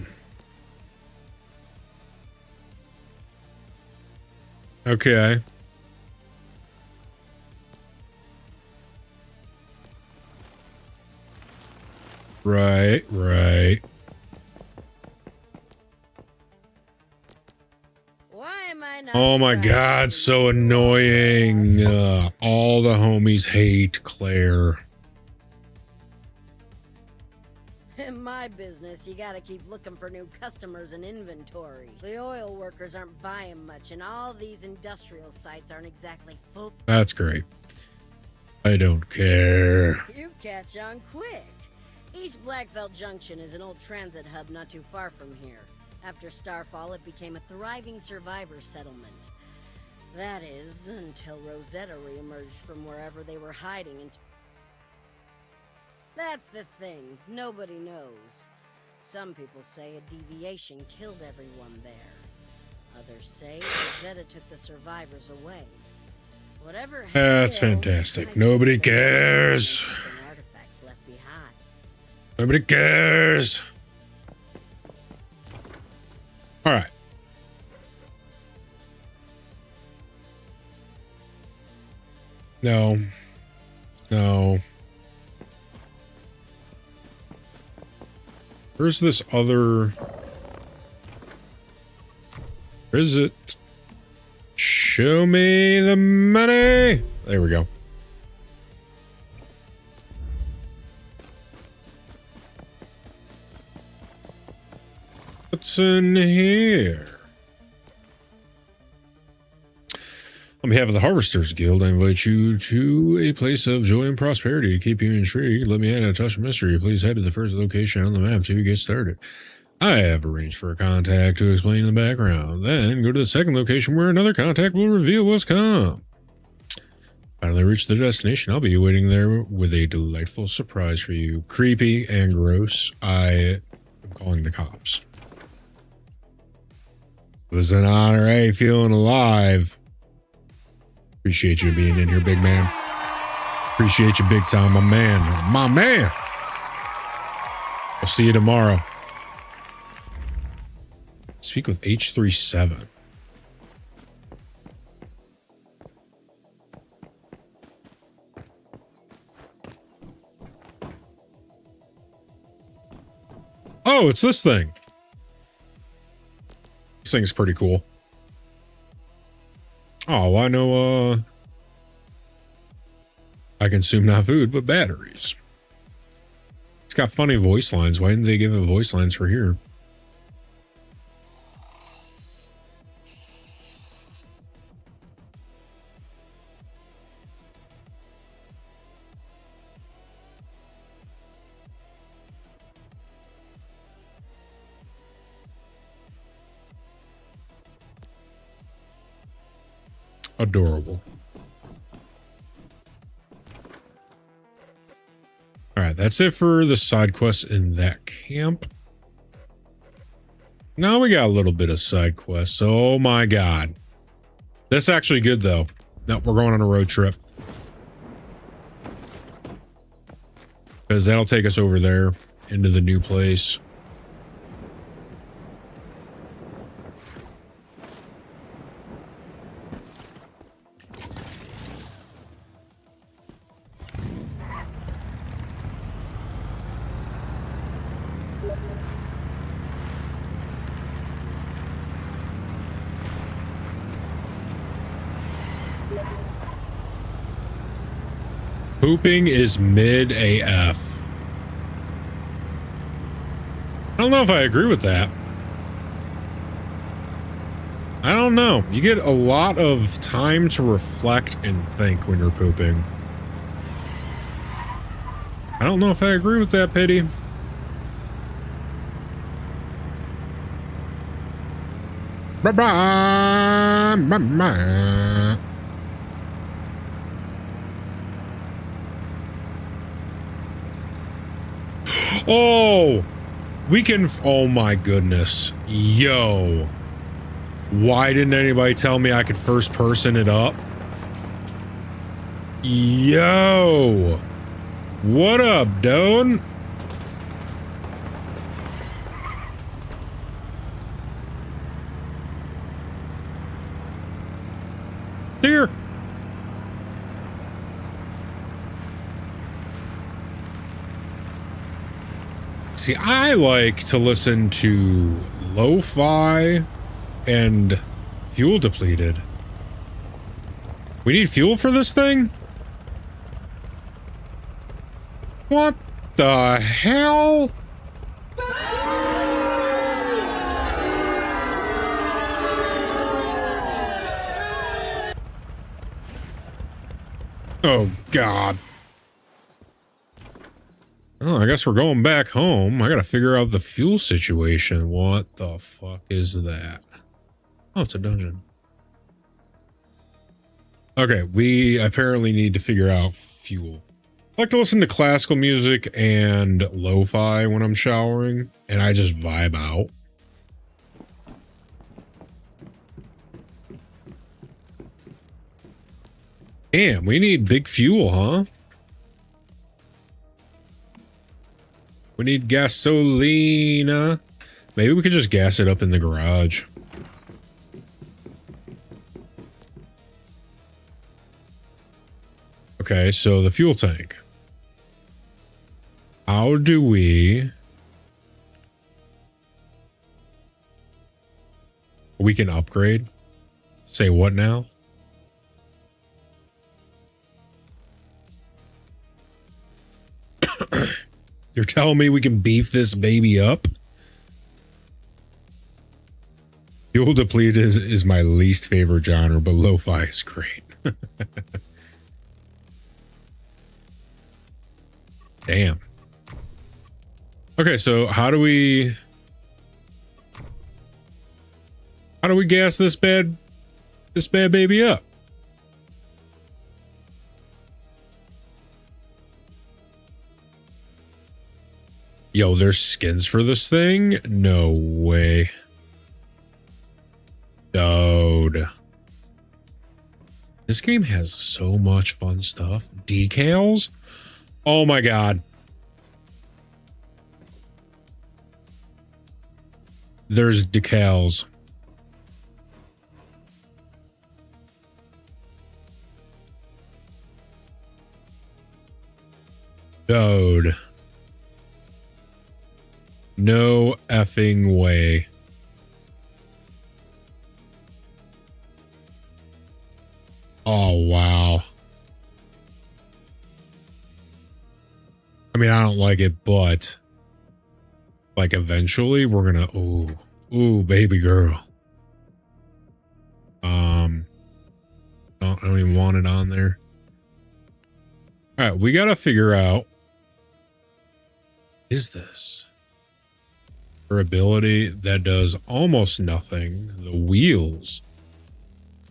[SPEAKER 3] Okay. Right, right.
[SPEAKER 6] Why am I not?
[SPEAKER 3] Oh my God, so annoying. All the homies hate Claire.
[SPEAKER 6] In my business, you gotta keep looking for new customers and inventory. The oil workers aren't buying much, and all these industrial sites aren't exactly full.
[SPEAKER 3] That's great. I don't care.
[SPEAKER 6] You catch on quick. East Blackfeld Junction is an old transit hub not too far from here. After Starfall, it became a thriving survivor settlement. That is, until Rosetta reemerged from wherever they were hiding and... That's the thing. Nobody knows. Some people say a deviation killed everyone there. Others say Rosetta took the survivors away. Whatever.
[SPEAKER 3] That's fantastic. Nobody cares.
[SPEAKER 6] Artifacts left behind.
[SPEAKER 3] Nobody cares. All right. No. No. Where's this other... Where is it? Show me the money! There we go. What's in here? On behalf of the Harvesters Guild, I invite you to a place of joy and prosperity. To keep you intrigued, let me add a touch of mystery. Please head to the first location on the map to get started. I have arranged for a contact to explain in the background. Then go to the second location where another contact will reveal what's come. Finally reach the destination. I'll be waiting there with a delightful surprise for you. Creepy and gross. I am calling the cops. It was an honor. Hey, feeling alive. Appreciate you being in here, big man. Appreciate you big time, my man. My man. I'll see you tomorrow. Speak with H37. Oh, it's this thing. thing's pretty cool. Oh, I know, I consume not food, but batteries. It's got funny voice lines. Why didn't they give it voice lines for here? Adorable. All right, that's it for the side quests in that camp. Now we got a little bit of side quests. Oh my god. That's actually good though. No, we're going on a road trip. Because that'll take us over there into the new place. Pooping is mid AF. I don't know if I agree with that. I don't know. You get a lot of time to reflect and think when you're pooping. I don't know if I agree with that, Pity. Bye-bye. Bye-bye. Oh, we can. Oh my goodness. Yo. Why didn't anybody tell me I could first person it up? Yo. What up, dude? Here. See, I like to listen to lo-fi and fuel depleted. We need fuel for this thing? What the hell? Oh, God. Oh, I guess we're going back home. I gotta figure out the fuel situation. What the fuck is that? Oh, it's a dungeon. Okay, we apparently need to figure out fuel. I like to listen to classical music and lo-fi when I'm showering, and I just vibe out. Damn, we need big fuel, huh? We need gasolina. Maybe we could just gas it up in the garage. Okay, so the fuel tank. How do we... We can upgrade? Say what now? You're telling me we can beef this baby up? Fuel depleted is my least favorite genre, but lo-fi is great. Damn. Okay, so how do we gas this bad baby up? Yo, there's skins for this thing? No way. Dude. This game has so much fun stuff. Decals? Oh my god. There's decals. Dude. No effing way. Oh, wow. I mean, I don't like it, but like eventually we're gonna, ooh, baby girl. I don't even want it on there. All right, we gotta figure out, is this her ability that does almost nothing? The wheels.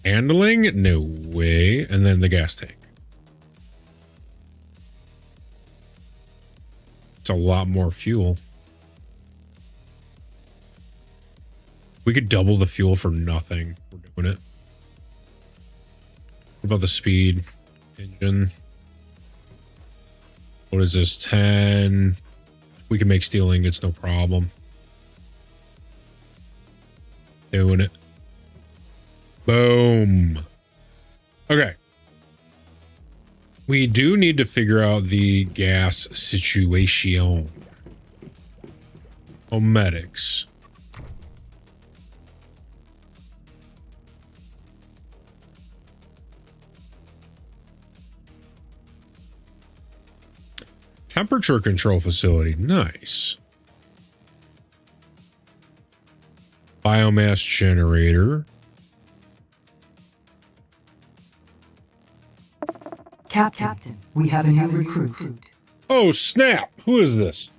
[SPEAKER 3] Handling? No way. And then the gas tank. It's a lot more fuel. We could double the fuel for nothing. We're doing it. What about the speed? Engine. What is this? 10. We can make steel ingots, no problem. Doing it. Boom. Okay. We do need to figure out the gas situation. Oh, medics. Temperature control facility. Nice. Biomass generator.
[SPEAKER 2] Captain, we have a new recruit.
[SPEAKER 3] Oh, snap. Who is this?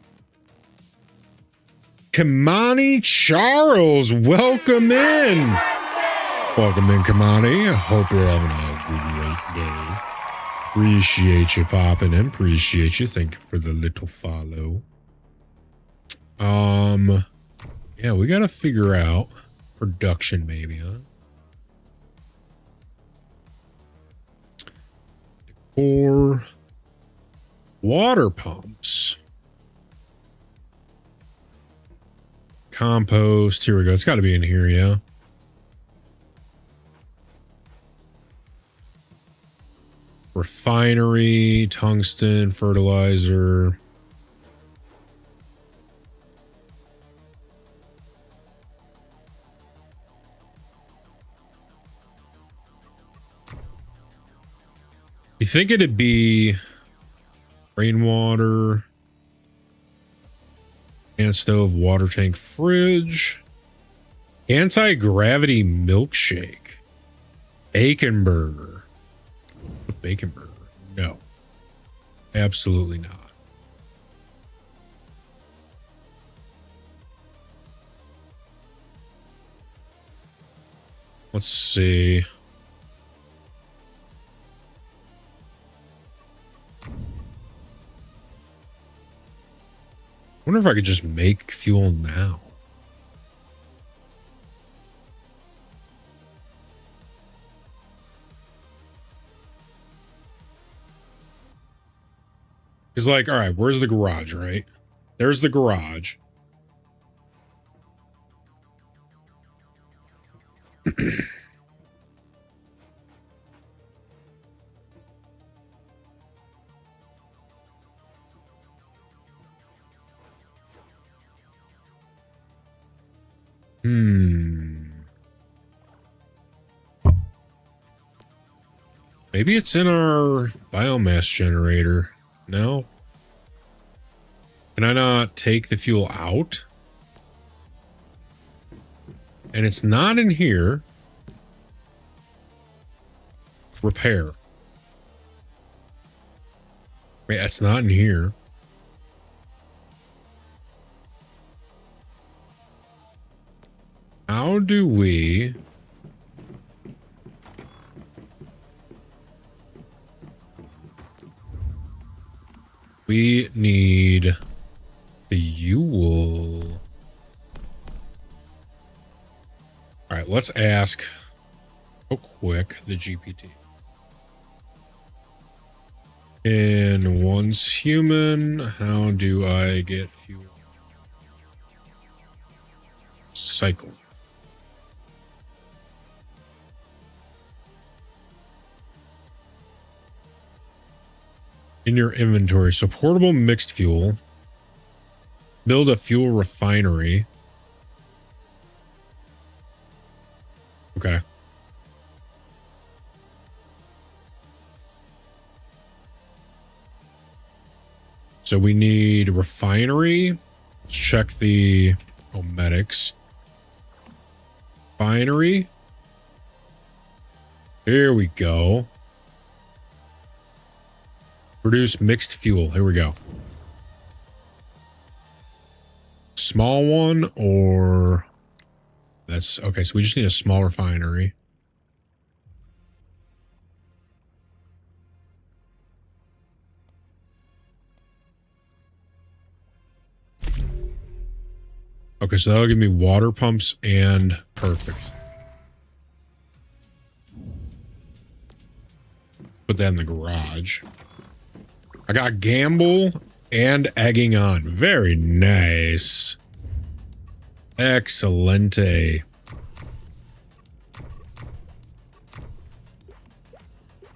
[SPEAKER 3] Kamani Charles. Welcome in. Welcome in, Kamani. I hope you're having a great day. Appreciate you popping in. Appreciate you. Thank you for the little follow. Yeah, we gotta figure out production maybe, huh? Or water pumps. Compost. Here we go. It's got to be in here, yeah. Refinery, tungsten, fertilizer. You think it'd be rainwater, hand stove, water tank, fridge, anti-gravity milkshake, bacon burger. Bacon burger? No. Absolutely not. Let's see. I wonder if I could just make fuel now. It's like, all right, where's the garage, right? There's the garage. Maybe it's in our biomass generator. No? Can I not take the fuel out? And it's not in here. Repair. Wait, that's not in here. How do we... We need fuel. All right, let's ask real quick the GPT. And one's human. How do I get fuel? Cycle. In your inventory. So portable mixed fuel. Build a fuel refinery. Okay. So we need refinery. Let's check the medics. Refinery. Here we go. Produce mixed fuel. Here we go. Small one or that's okay. So we just need a small refinery. Okay, so that'll give me water pumps and perfect. Put that in the garage. I got gamble and egging on. Very nice. Excelente.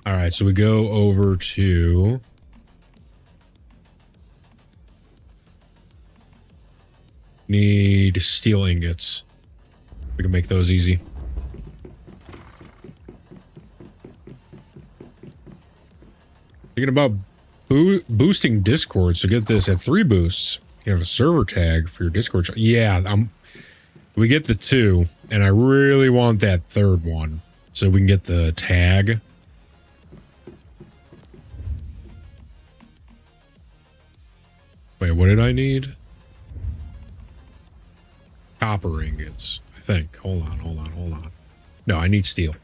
[SPEAKER 3] All right, so we go over to need steel ingots. We can make those easy. Thinking about boosting Discord. So get this at 3 boosts. You have a server tag for your Discord. Yeah, we get the 2, and I really want that 3rd one so we can get the tag. Wait, what did I need? Copper ingots, I think. Hold on. No, I need steel.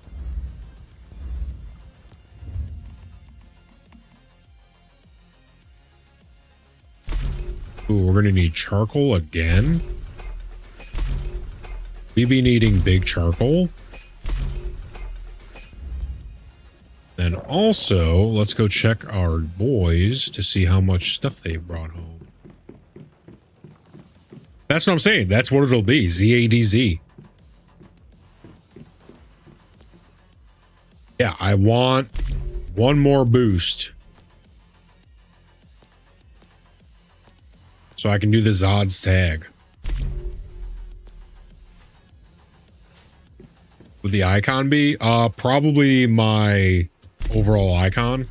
[SPEAKER 3] Ooh, we're gonna need charcoal again. We be needing big charcoal. Then also, let's go check our boys to see how much stuff they brought home. That's what I'm saying. That's what it'll be. ZADZ. Yeah, I want one more boost. So I can do the Zod's tag. Would the icon be? Probably my overall icon.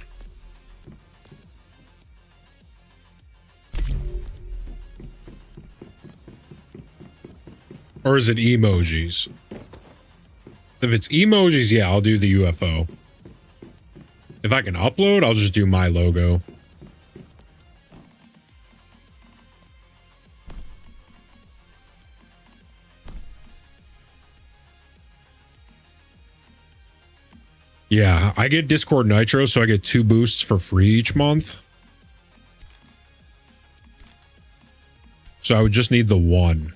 [SPEAKER 3] Or is it emojis? If it's emojis, yeah, I'll do the UFO. If I can upload, I'll just do my logo. Yeah, I get Discord Nitro, so I get 2 boosts for free each month. So I would just need the 1.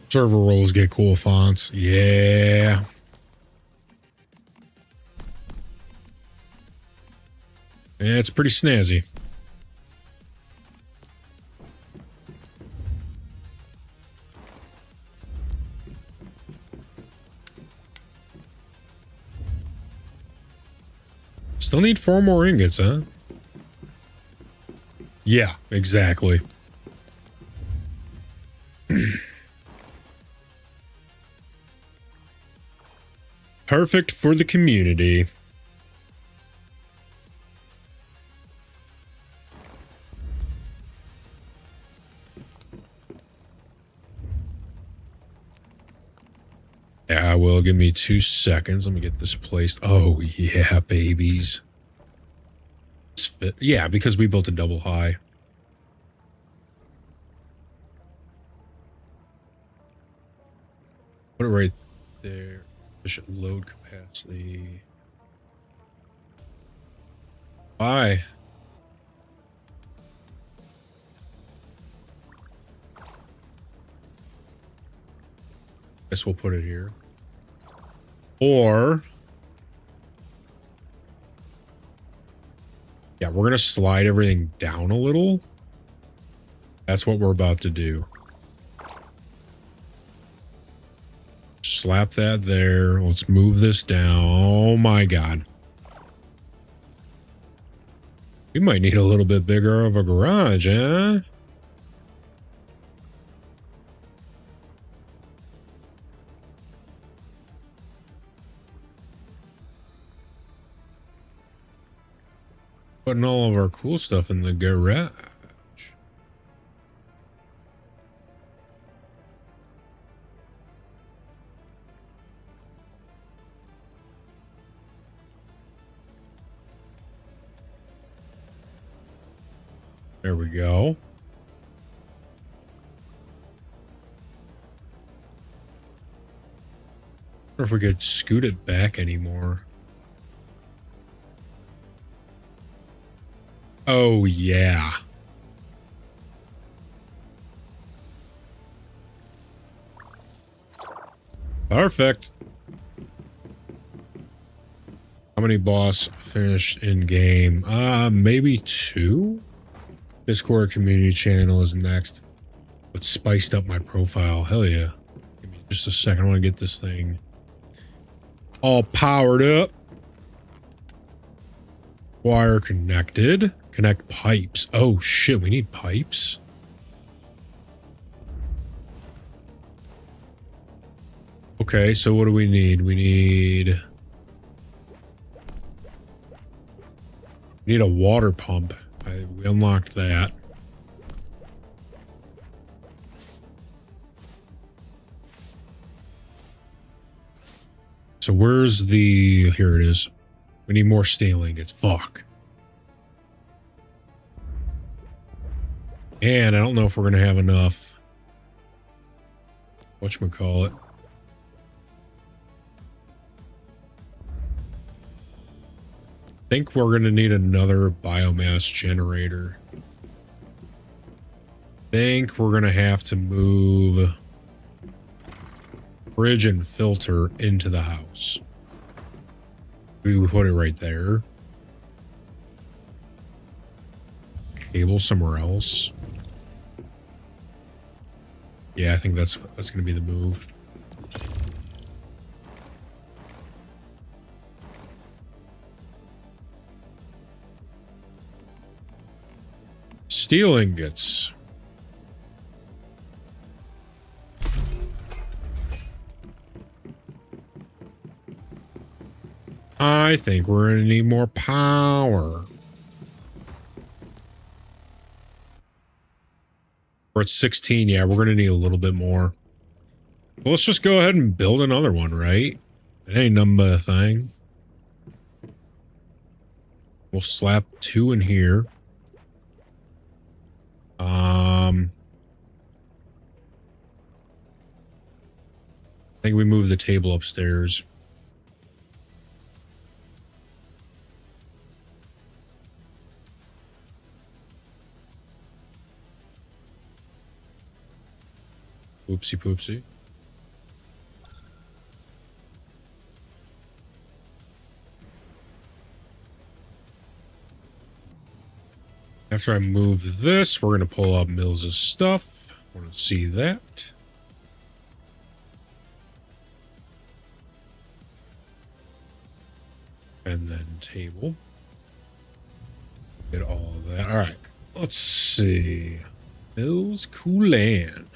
[SPEAKER 3] Server roles get cool fonts. Yeah. Yeah, it's pretty snazzy. Still need 4 more ingots, huh? Yeah, exactly. Perfect for the community. Yeah, well, give me 2 seconds. Let me get this placed. Oh, yeah, babies. Yeah, because we built a double high. Put it right there. Efficient load capacity. Why? Guess we'll put it here. Or Yeah, we're going to slide everything down a little. That's what we're about to do. Slap that there. Let's move this down. Oh my God. We might need a little bit bigger of a garage, huh? Putting all of our cool stuff in the garage. There we go. I wonder if we could scoot it back anymore. Oh, yeah. Perfect. How many boss finished in game? Maybe 2? Discord community channel is next. But spiced up my profile. Hell yeah. Give me just a second. I want to get this thing all powered up. Wire connected. Connect pipes. Oh shit, we need pipes. Okay, so what do we need? We need a water pump. We unlocked that. So where's the... Here it is. We need more steel ingots. Fuck. And I don't know if we're going to have enough... Whatchamacallit. I think we're going to need another biomass generator. Think we're going to have to move fridge and filter into the house. We put it right there. Cable somewhere else. Yeah, I think that's going to be the move. Steel ingots. I think we're going to need more power. We're at 16. Yeah, we're going to need a little bit more. Well, let's just go ahead and build another one, right? It ain't nothing but a thing. We'll slap 2 in here. I think we move the table upstairs. Oopsie poopsie. After I move this, we're going to pull up Mills' stuff. Want to see that. And then table. Get all of that. All right. Let's see. Mills Coolan.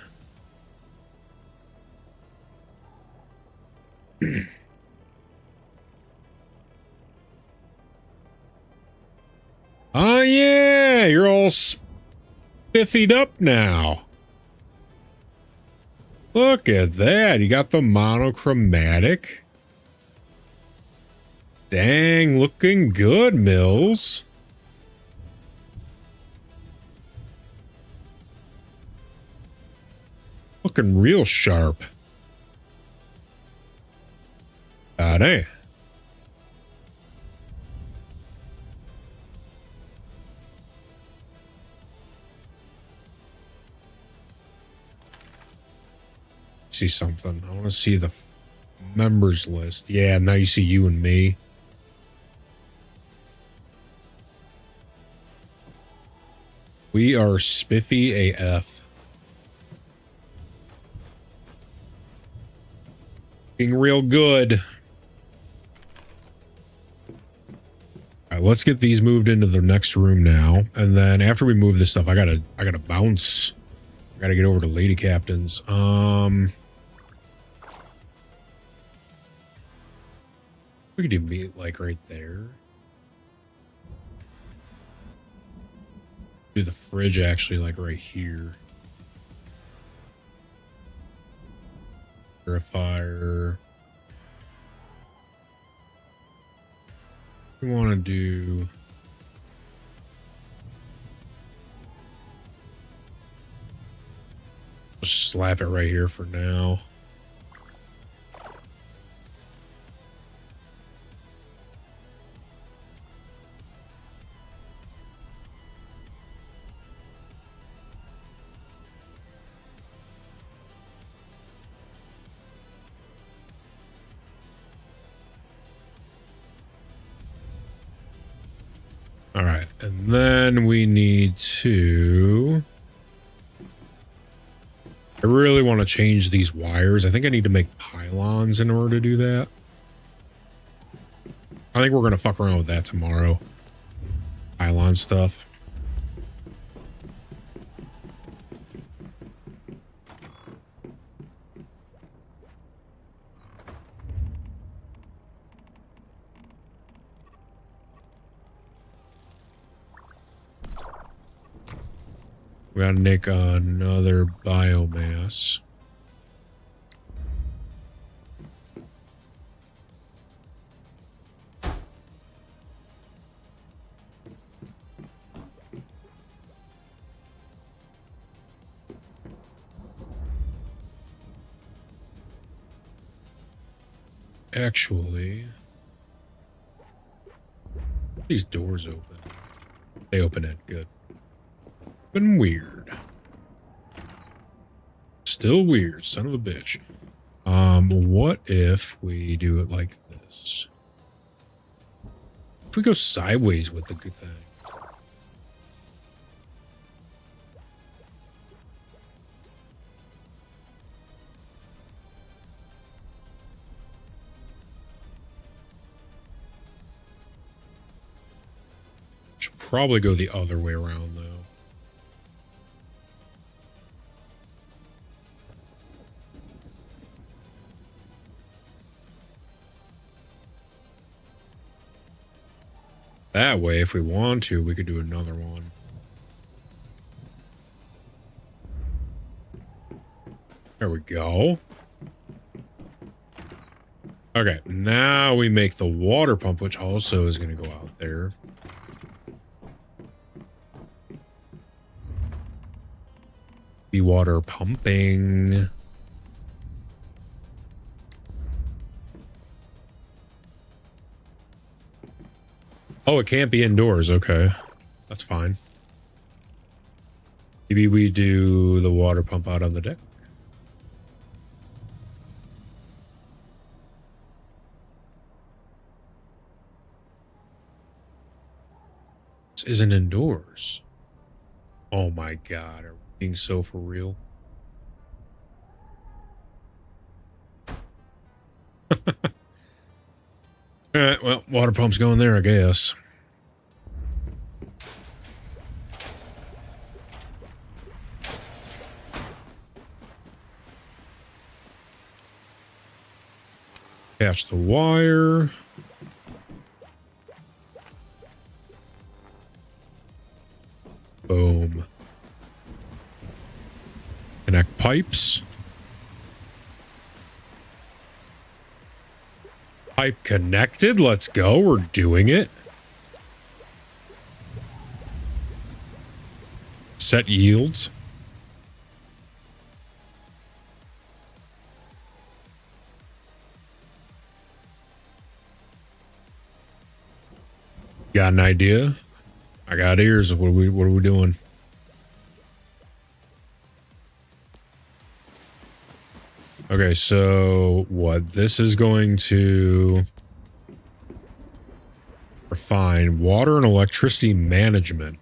[SPEAKER 3] Oh, yeah. You're all spiffied up now. Look at that. You got the monochromatic. Dang, looking good, Mills. Looking real sharp. Damn. See something. I want to see the members list. Yeah, now you see you and me. We are spiffy AF. Being real good. All right, let's get these moved into the next room now. And then after we move this stuff, I gotta bounce. I gotta get over to Lady Captain's. We could do meet like right there. Do the fridge actually like right here. Purifier. We want to do. Just slap it right here for now. All right, and then we need to... I really want to change these wires. I think I need to make pylons in order to do that. I think we're going to fuck around with that tomorrow. Pylon stuff. We gotta make another biomass. Actually, these doors open. They open it. Good. Been weird. Still weird, son of a bitch. What if we do it like this? If we go sideways with the good thing. Should probably go the other way around though. That way, if we want to, we could do another one. There we go. Okay, now we make the water pump, which also is going to go out there. Be water pumping. Oh, it can't be indoors. Okay. That's fine. Maybe we do the water pump out on the deck. This isn't indoors. Oh my God. Are we being so for real? All right, well, water pump's going there, I guess. Catch the wire. Boom. Connect pipes. Pipe connected. Let's go. We're doing it. Set yields. Got an idea? I got ears. What are we doing? Okay, so what this is going to refine water and electricity management.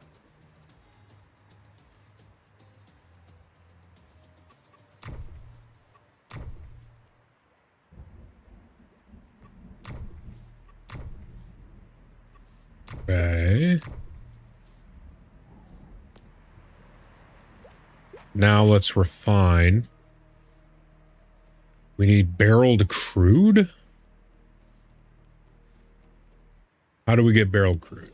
[SPEAKER 3] Okay. Now let's refine. We need barreled crude? How do we get barreled crude?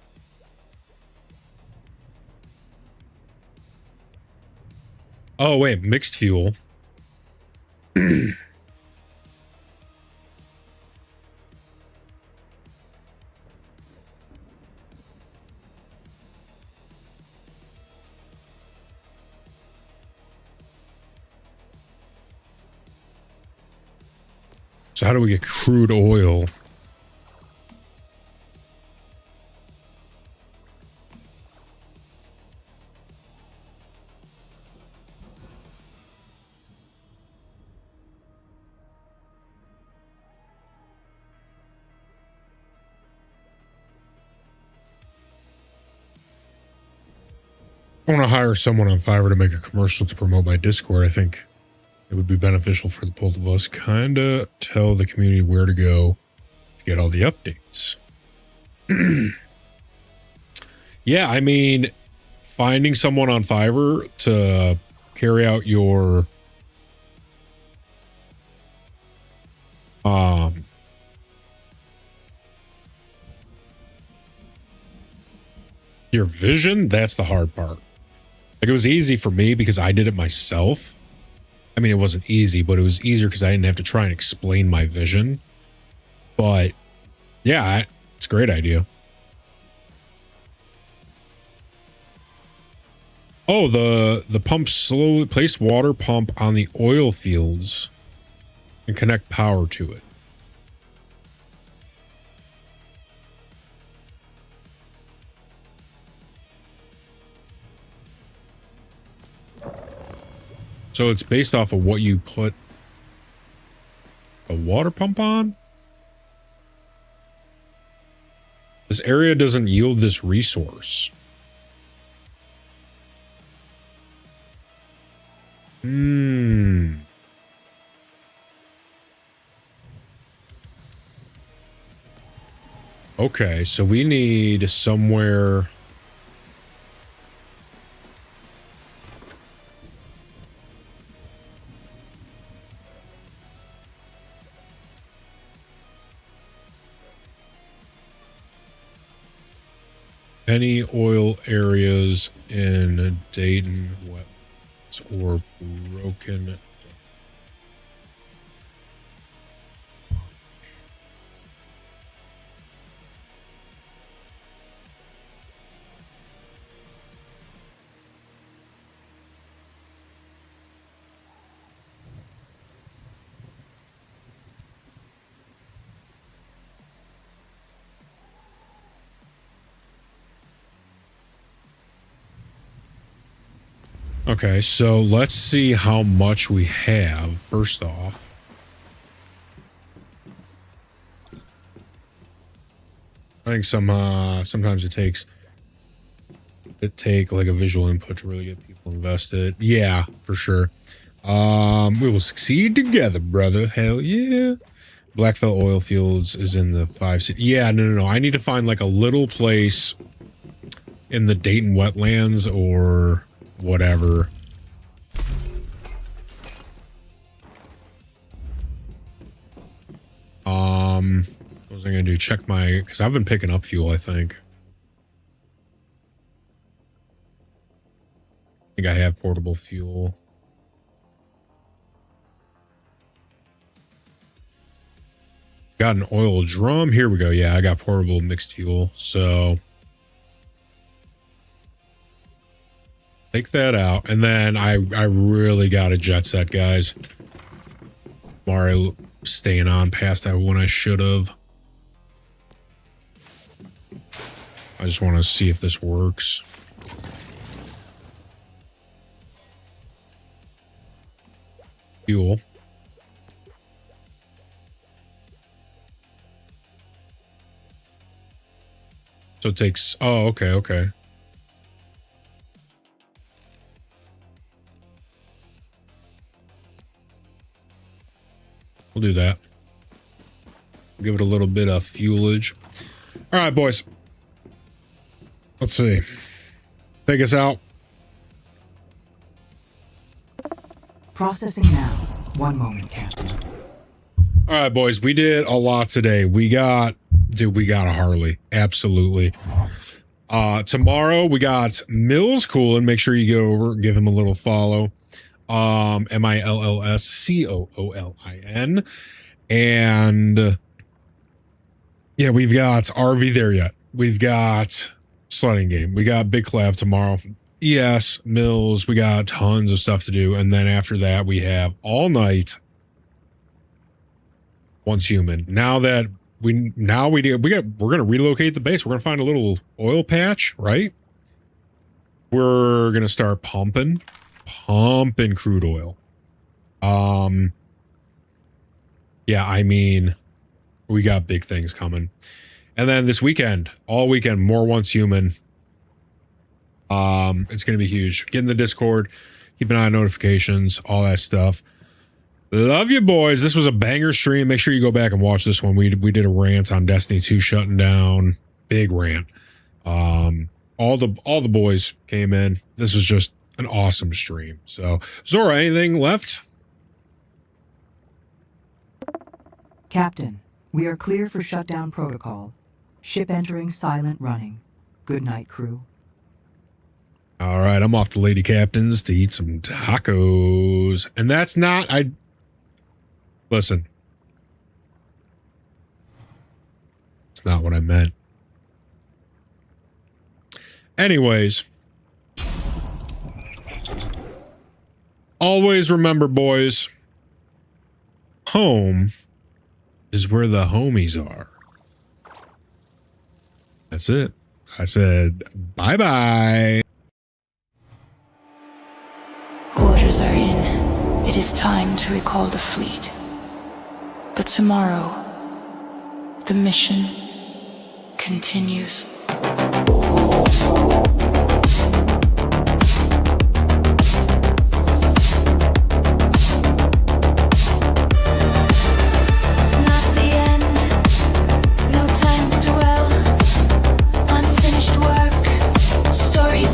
[SPEAKER 3] Oh, wait, mixed fuel. So how do we get crude oil? I want to hire someone on Fiverr to make a commercial to promote my Discord. I think it would be beneficial for the both of us. Kinda tell the community where to go to get all the updates. Yeah, I mean, finding someone on Fiverr to carry out your vision, that's the hard part. Like, it was easy for me because I did it myself. I mean, it wasn't easy, but it was easier because I didn't have to try and explain my vision. But yeah, it's a great idea. Oh, the pump slowly place water pump on the oil fields and connect power to it. So it's based off of what you put a water pump on? This area doesn't yield this resource. Okay, so we need somewhere. Any oil areas in Dayton wetlands or broken. Okay, so let's see how much we have first off. I think sometimes it takes like a visual input to really get people invested. Yeah, for sure. We will succeed together, brother. Hell yeah. Blackfell oil fields is in the 5 city. Yeah, no. I need to find like a little place in the Dayton wetlands or whatever. What was I gonna do? Check my, because I've been picking up fuel, I think. I have portable fuel. Got an oil drum. Here we go. Yeah, I got portable mixed fuel. So take that out. And then I really got a jet set, guys. I'm already staying on past that one I should have. I just want to see if this works. Fuel. So it takes, oh, okay. We'll do that. Give it a little bit of fuelage. All right, boys. Let's see. Take us out.
[SPEAKER 2] Processing now. One moment, Captain.
[SPEAKER 3] All right, boys. We did a lot today. We got a Harley. Absolutely. Tomorrow we got Mills Coolin. Make sure you go over, give him a little follow. MILLSCOOLIN. And yeah, we've got RV there yet. We've got sledding game. We got Big Clav tomorrow. ES, Mills, we got tons of stuff to do. And then after that, we have all night Once Human. We're gonna relocate the base. We're gonna find a little oil patch, right? We're gonna start pumping crude oil. Yeah, I mean, we got big things coming. And then this weekend, all weekend, more Once Human. It's gonna be huge. Get in the Discord, keep an eye on notifications, all that stuff. Love you, boys. This was a banger stream. Make sure you go back and watch this one. We did a rant on Destiny 2 shutting down. Big rant. All the boys came in. This was just an awesome stream. So, Zora, anything left?
[SPEAKER 2] Captain, we are clear for shutdown protocol. Ship entering silent running. Good night, crew.
[SPEAKER 3] All right, I'm off to Lady Captain's to eat some tacos. And that's not... Listen. It's not what I meant. Anyways. Always remember, boys. Home is where the homies are. That's it. I said bye-bye.
[SPEAKER 7] Orders are in. It is time to recall the fleet. But tomorrow, the mission continues.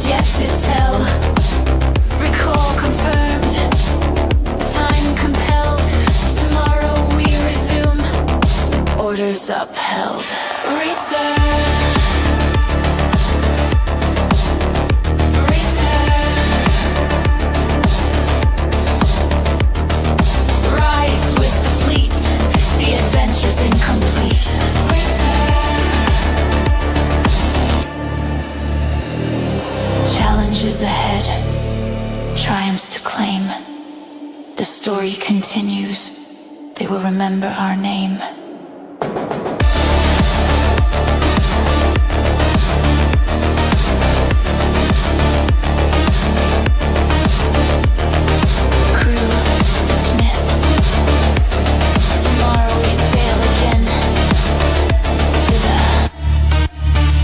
[SPEAKER 7] Yet to tell. Recall confirmed. Time compelled. Tomorrow we resume. Orders upheld. Return. Return. Rise with the fleet. The adventure's incomplete. Return. Challenges ahead, triumphs to claim. The story continues. They will remember our name.